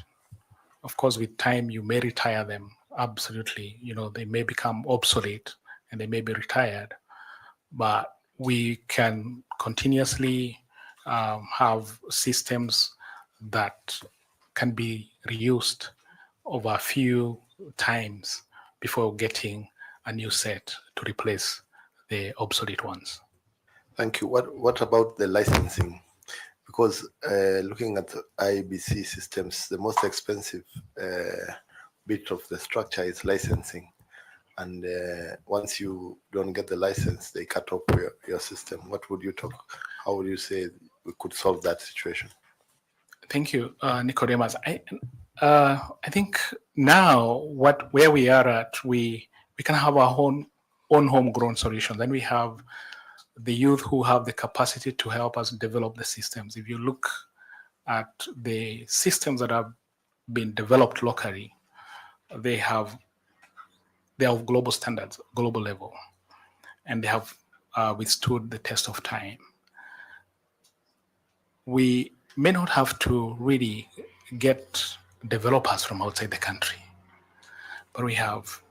of course, with time, you may retire them. Absolutely. They may become obsolete and they may be retired, but we can continuously have systems that can be reused over a few times before getting a new set to replace the obsolete ones. Thank you. What about the licensing? Because looking at the Iebc systems, the most expensive bit of the structure is licensing. And once you don't get the license, they cut off your system. What would you how would you say we could solve that situation? Thank you, Nicodemus. I think now where we are at, we can have our own homegrown solutions. Then we have the youth who have the capacity to help us develop the systems. If you look at the systems that have been developed locally, they are of global standards, global level, and they have withstood the test of time. We may not have to really get developers from outside the country, but we have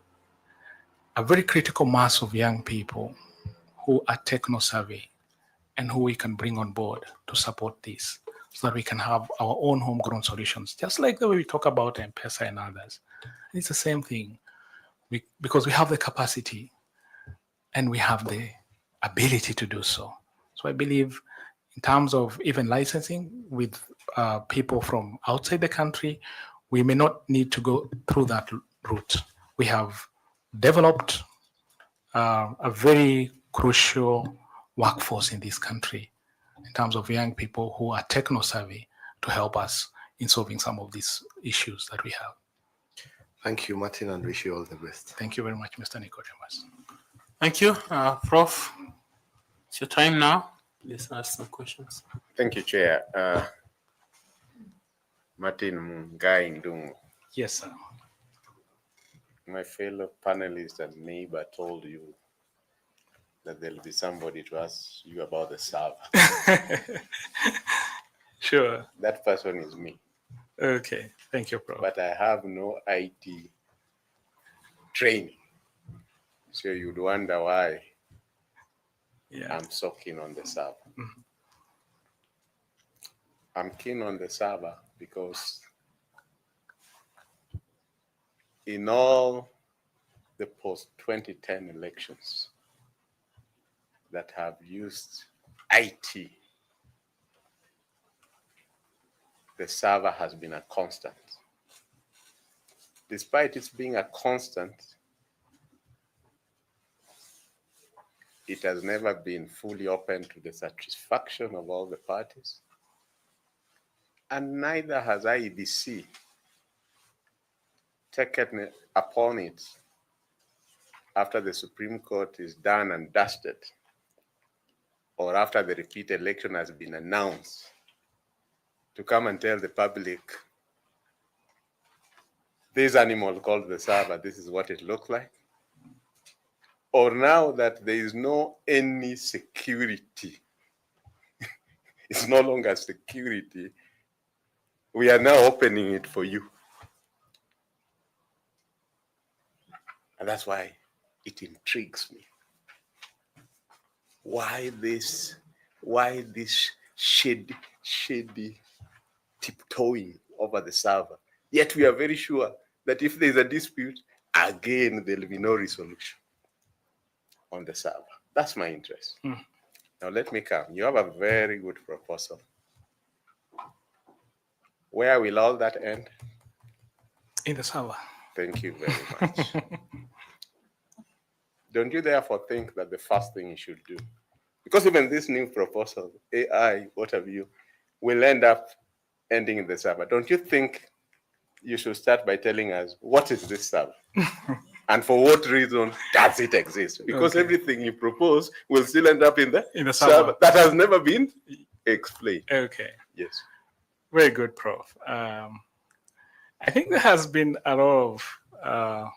a very critical mass of young people who are techno-savvy and who we can bring on board to support this so that we can have our own homegrown solutions, just like the way we talk about M-Pesa and others. It's the same thing because we have the capacity and we have the ability to do so. So I believe in terms of even licensing with people from outside the country, we may not need to go through that route. We have developed a very crucial workforce in this country in terms of young people who are techno-savvy to help us in solving some of these issues that we have. Thank you, Martin, and wish you all the best. Thank you very much, Mr. Nicodemus. Thank you, Prof. It's your time now. Please ask some questions. Thank you, Chair. Martin Mungai Ndungu. Yes, sir. My fellow panelist and neighbor told you that there'll be somebody to ask you about the server. Sure. That person is me. Okay. Thank you, Prof. But I have no IT training. So you'd wonder why I'm so keen on the server. Mm-hmm. I'm keen on the server because in all the post-2010 elections, that have used IT, the server has been a constant. Despite its being a constant, it has never been fully open to the satisfaction of all the parties, and neither has Iebc taken upon it after the Supreme Court is done and dusted, or after the repeat election has been announced, to come and tell the public, this animal called the server, this is what it looked like. Or now that there is no any security, it's no longer security, we are now opening it for you. And that's why it intrigues me. Why this shady tiptoeing over the server? Yet we are very sure that if there is a dispute, again, there will be no resolution on the server. That's my interest. Now let me come. You have a very good proposal. Where will all that end? In the server. Thank you very much. Don't you therefore think that the first thing you should do, because even this new proposal, AI, what have you, will ending in the server. Don't you think you should start by telling us, what is this server? And for what reason does it exist? Because everything you propose will still end up in the server. That has never been explained. Okay. Yes. Very good, Prof. I think there has been a lot of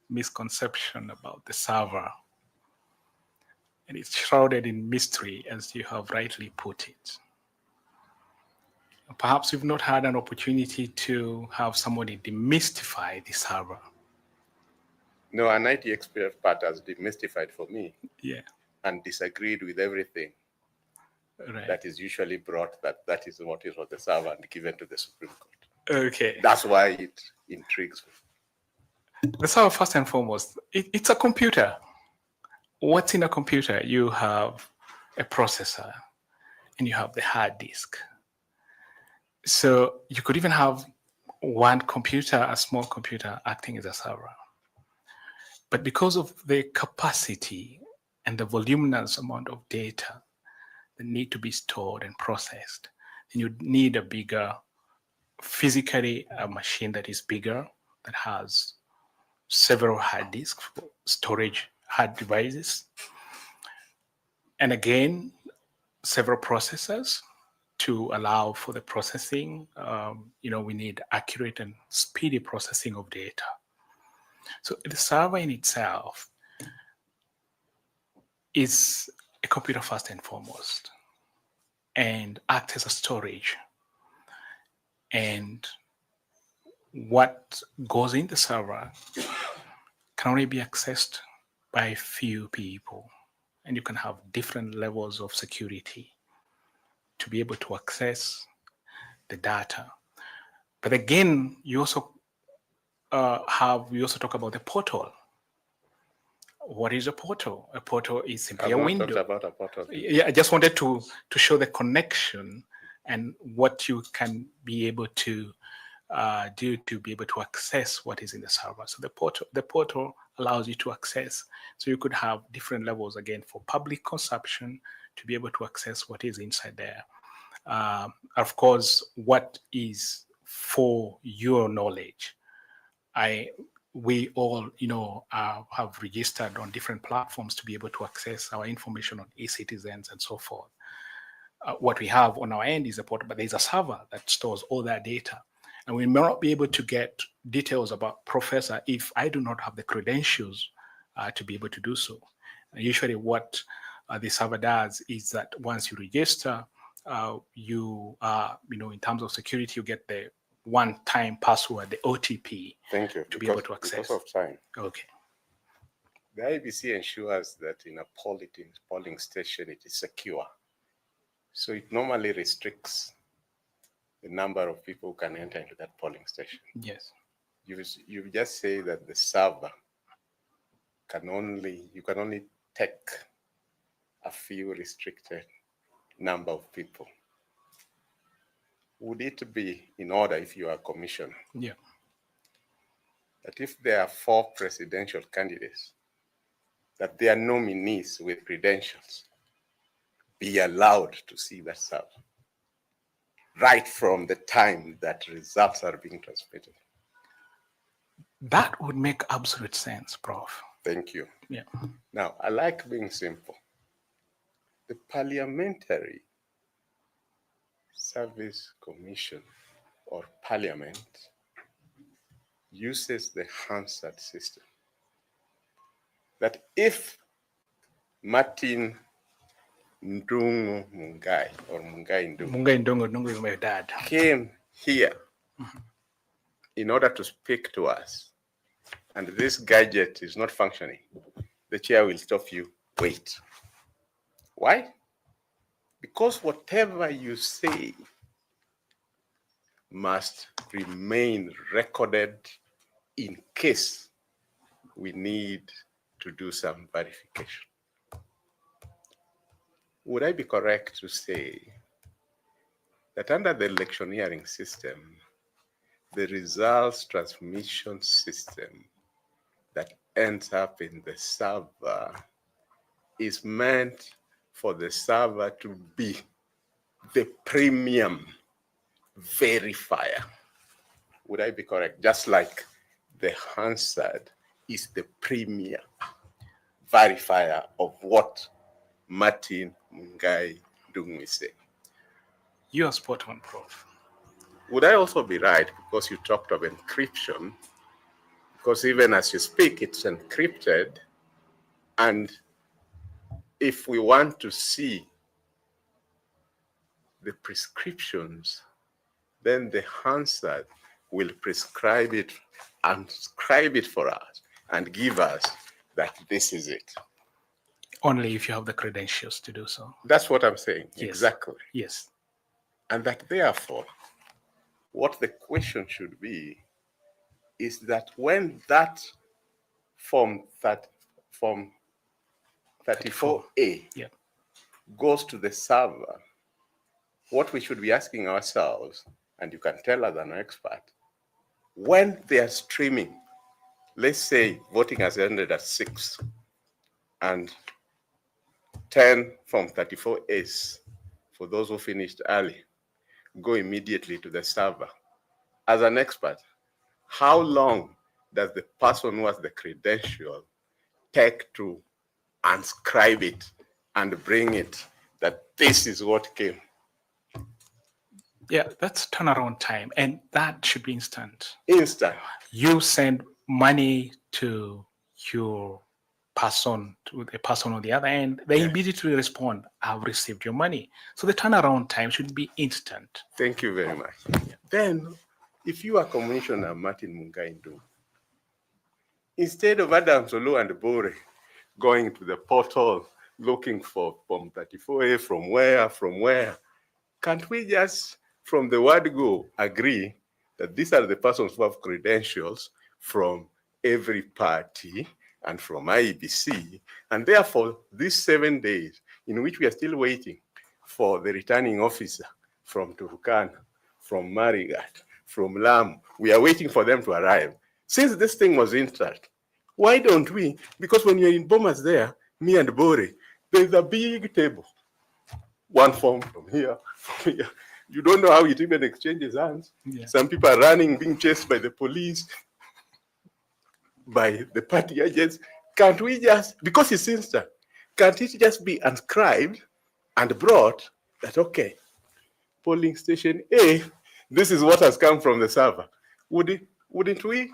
misconception about the server, and it's shrouded in mystery, as you have rightly put it. Perhaps we've not had an opportunity to have somebody demystify the server. No, an IT expert part has demystified for me. Yeah. And disagreed with everything that is usually brought, that is what is on the server and given to the Supreme Court. Okay. That's why it intrigues me. The server, first and foremost, it's a computer. What's in a computer? You have a processor and you have the hard disk. So you could even have one computer, a small computer, acting as a server. But because of the capacity and the voluminous amount of data that need to be stored and processed, then you need a bigger, physically a machine that is bigger, that has several hard disks for storage hard devices. And again, several processors to allow for the processing. We need accurate and speedy processing of data. So the server in itself is a computer first and foremost, and acts as a storage. And what goes in the server can only be accessed by few people. And you can have different levels of security to be able to access the data. But again, you also talk about the portal. What is a portal? A portal is simply a window. Talked about a portal. Yeah, I just wanted to show the connection and what you can be able to do to be able to access what is in the server. So the portal allows you to access. So you could have different levels, again, for public consumption to be able to access what is inside there. Of course, what is for your knowledge. We all, have registered on different platforms to be able to access our information on e-citizens and so forth. What we have on our end is a portal, but there's a server that stores all that data. And we may not be able to get details about Professor if I do not have the credentials to be able to do so. And usually what the server does is that once you register, in terms of security, you get the one-time password, the OTP. Thank you. To be able to access. Because of time. Okay. The IEBC ensures that in a polling station, it is secure. So it normally restricts the number of people who can enter into that polling station. Yes. You just say that the server you can only take a few restricted number of people. Would it be in order, if you are a commissioner, Yeah. that if there are 4 presidential candidates, that their nominees with credentials be allowed to see that server right from the time that results are being transmitted? That would make absolute sense, Prof. Thank you. Yeah. Now, I like being simple. The Parliamentary Service Commission or Parliament uses the Hansard system. That if Martin Ndungu Mungai or Mungai Ndungu is my dad, came here in order to speak to us, and this gadget is not functioning, the chair will stop you. Wait. Why? Because whatever you say must remain recorded in case we need to do some verification. Would I be correct to say that under the electioneering system, the results transmission system that ends up in the server is meant for the server to be the premium verifier? Would I be correct? Just like the Hansard is the premier verifier of what Martin Mungai Ndungu is saying. You are spot on, Prof. Would I also be right, because you talked of encryption, because even as you speak, it's encrypted, and if we want to see the prescriptions, then the Hansard will prescribe it and scribe it for us and give us that this is it. Only if you have the credentials to do so. That's what I'm saying. Yes. Exactly. Yes. And that therefore, what the question should be is that when that form 34A yeah, goes to the server, what we should be asking ourselves, and you can tell us an expert, when they are streaming, let's say voting has ended at 6 and 10 from 34As, for those who finished early, go immediately to the server. As an expert, how long does the person who has the credential take to unscribe it and bring it that this is what came? Yeah, that's turnaround time, and that should be instant. Instant. You send money to your person, to the person on the other end, they immediately respond, I've received your money. So the turnaround time should be instant. Thank you very much. Then, if you are Commissioner Martin Mungai Ndungu, instead of Adam Solo and Bore going to the portal looking for Form 34A from where, can't we just, from the word go, agree that these are the persons who have credentials from every party and from Iebc, and therefore these 7 days in which we are still waiting for the returning officer from Turkana, from Marigat, from Lamu, we are waiting for them to arrive. Since this thing was instant, why don't we? Because when you're in Bomas there, me and Bore, there's a big table. One form from here, from here. You don't know how it even exchanges hands. Yeah. Some people are running, being chased by the police, by the party agents. Can't we just, because it's instant, can't it just be inscribed and brought that, okay, polling station A, this is what has come from the server? Wouldn't we?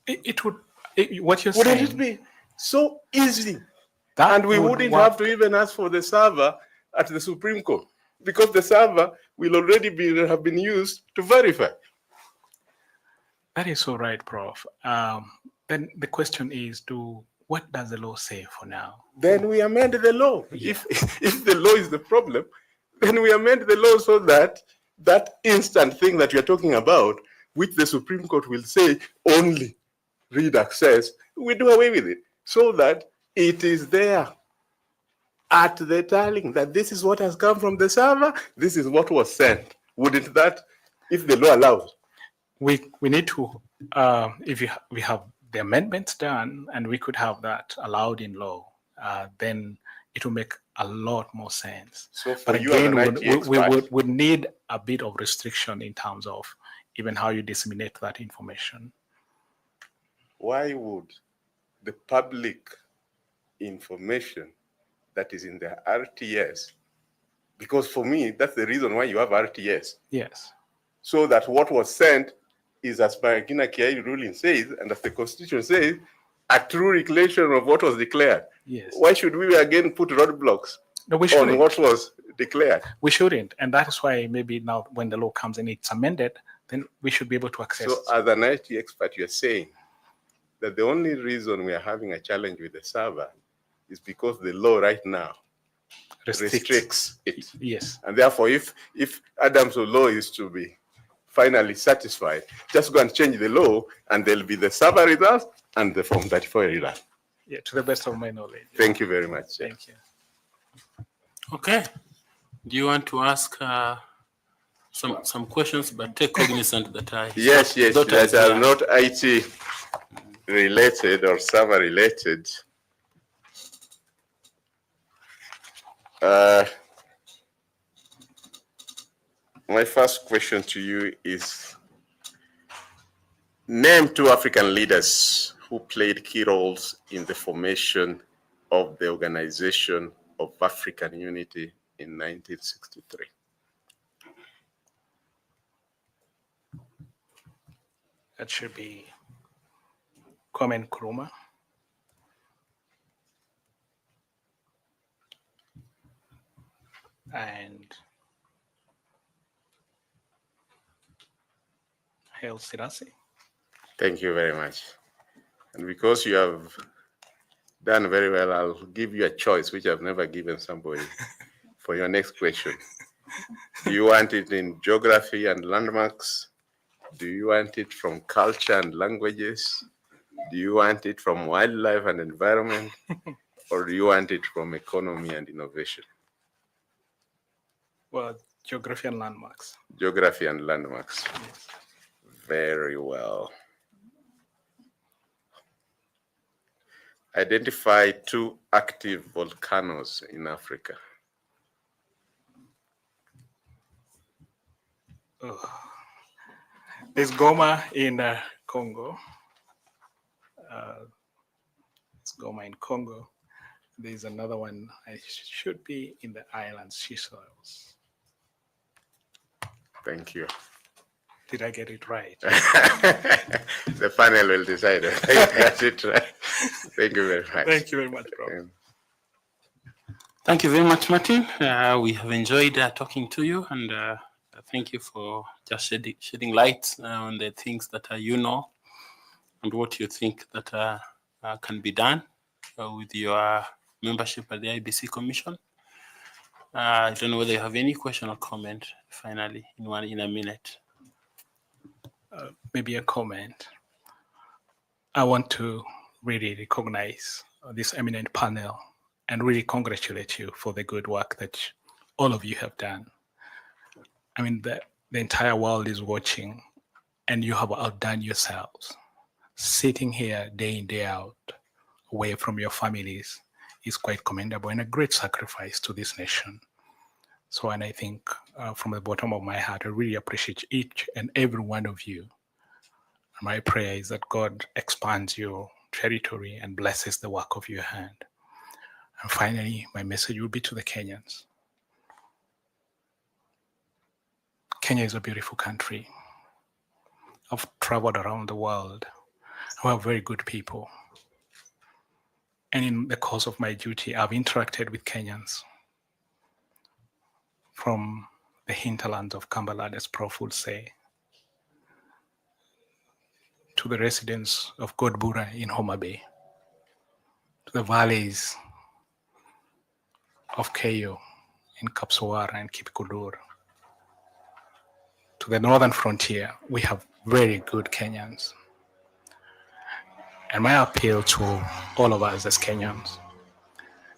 It would, what you're Wouldn't saying. it be so easy? That And we wouldn't have to even ask for the server at the Supreme Court, because the server will already have been used to verify. That is so right, Prof. Then the question is, what does the law say for now? Then we amend the law. Yeah. If the law is the problem, then we amend the law so that that instant thing that you're talking about, which the Supreme Court will say only read access, we do away with it so that it is there. at the tallying that this is what has come from the server, this is what was sent. Wouldn't that, if the law allows? We need to, if we have the amendments done and we could have that allowed in law, then it will make a lot more sense. So for But you as again, an IT we expert, would need a bit of restriction in terms of even how you disseminate that information. why would the public information that is in the RTS, because for me, that's the reason why you have RTS. Yes. So that what was sent is, as Marikina Kiai ruling says, and as the Constitution says, a true declaration of what was declared. Yes. Why should we again put roadblocks No, on what was declared? We shouldn't. And that is why maybe now when the law comes and it's amended, then we should be able to access. So as an IT expert, you're saying that the only reason we are having a challenge with the server is because the law right now restricts it. Yes. And therefore, if Adam's law is to be finally satisfied, just go and change the law and there'll be the server results and the Form 34 result. Yeah, to the best of my knowledge. Thank you very much. Thank you. Okay. Do you want to ask some questions, but take cognizant that I Yes, that are not IT related or server related. My first question to you is, name 2 African leaders who played key roles in the formation of the Organization of African Unity in 1963. That should be Kwame Nkrumah, and Haile Selassie. Thank you very much. And because you have done very well, I'll give you a choice, which I've never given somebody, for your next question. Do you want it in geography and landmarks? Do you want it from culture and languages? Do you want it from wildlife and environment? Or do you want it from economy and innovation? Well, geography and landmarks. Geography and landmarks. Yes. Very well. Identify 2 active volcanoes in Africa. Oh. There's Goma in Congo. It's Goma in Congo. There's another one, I should be in the islands, Seychelles. Thank you. Did I get it right? The panel will decide. That's it, right? Thank you very much. Thank you very much, bro. Thank you very much, Martin. We have enjoyed talking to you, and thank you for just shedding light on the things that you know and what you think that can be done with your membership at the Iebc Commission. I don't know whether you have any question or comment finally in a minute. Maybe a comment. I want to really recognize this eminent panel and really congratulate you for the good work that all of you have done. I mean, the entire world is watching, and you have outdone yourselves. Sitting here day in, day out, away from your families, is quite commendable and a great sacrifice to this nation. So, and I think from the bottom of my heart, I really appreciate each and every one of you. My prayer is that God expands your territory and blesses the work of your hand. And finally, my message will be to the Kenyans. Kenya is a beautiful country. I've traveled around the world. We have very good people. And in the course of my duty, I've interacted with Kenyans from the hinterlands of Cumberland, as Prof would say, to the residents of Godbura in Homa Bay, to the valleys of Keyo in Kapsawara and Kipikudur, to the northern frontier. We have very good Kenyans. And my appeal to all of us as Kenyans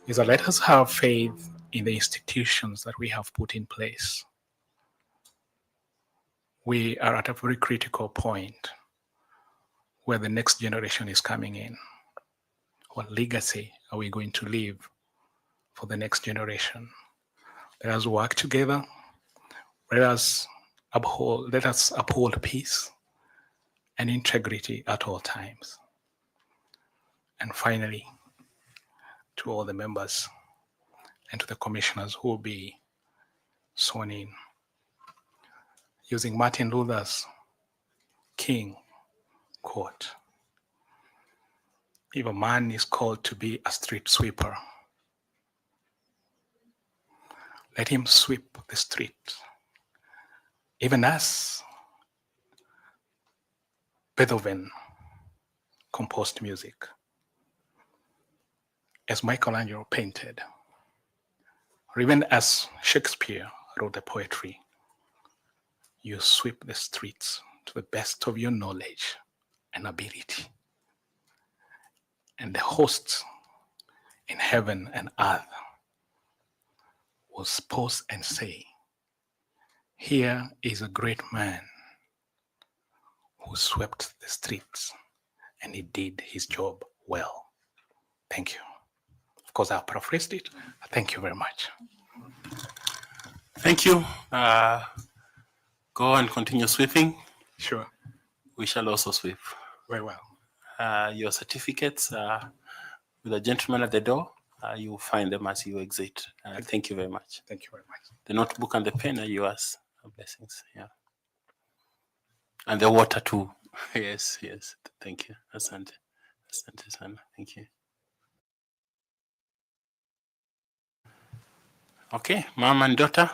is that let us have faith in the institutions that we have put in place. We are at a very critical point where the next generation is coming in. What legacy are we going to leave for the next generation? Let us work together. Let us uphold peace and integrity at all times. And finally, to all the members and to the commissioners who will be sworn in, using Martin Luther's King quote, if a man is called to be a street sweeper, let him sweep the street. Even as Beethoven composed music, as Michelangelo painted, or even as Shakespeare wrote the poetry, you sweep the streets to the best of your knowledge and ability. And the hosts in heaven and earth will pause and say, here is a great man who swept the streets and he did his job well. Thank you. Of course, I paraphrased it. Thank you very much. Thank you. Go and continue sweeping. Sure. We shall also sweep. Very well. Your certificates with the gentleman at the door. You will find them as you exit. Thank you very much. Thank you very much. The notebook and the pen are yours. Blessings. Yeah. And the water too. Yes, yes. Thank you. Asante. Asante sana. Thank you. Okay, mom and daughter,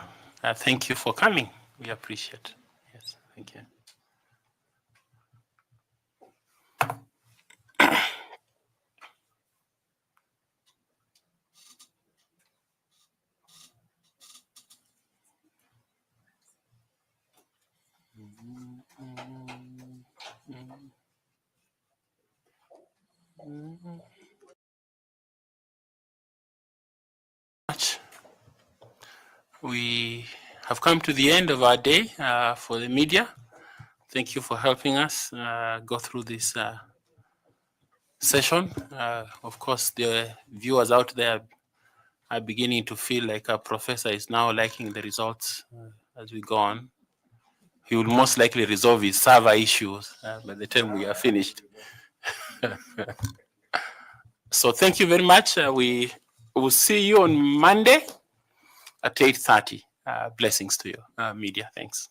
thank you for coming. We appreciate it. Yes, thank you. We have come to the end of our day for the media. Thank you for helping us go through this session. Of course, the viewers out there are beginning to feel like our professor is now liking the results as we go on. He will most likely resolve his server issues by the time we are finished. So thank you very much. We will see you on Monday at 8:30. Blessings to you, media. Thanks.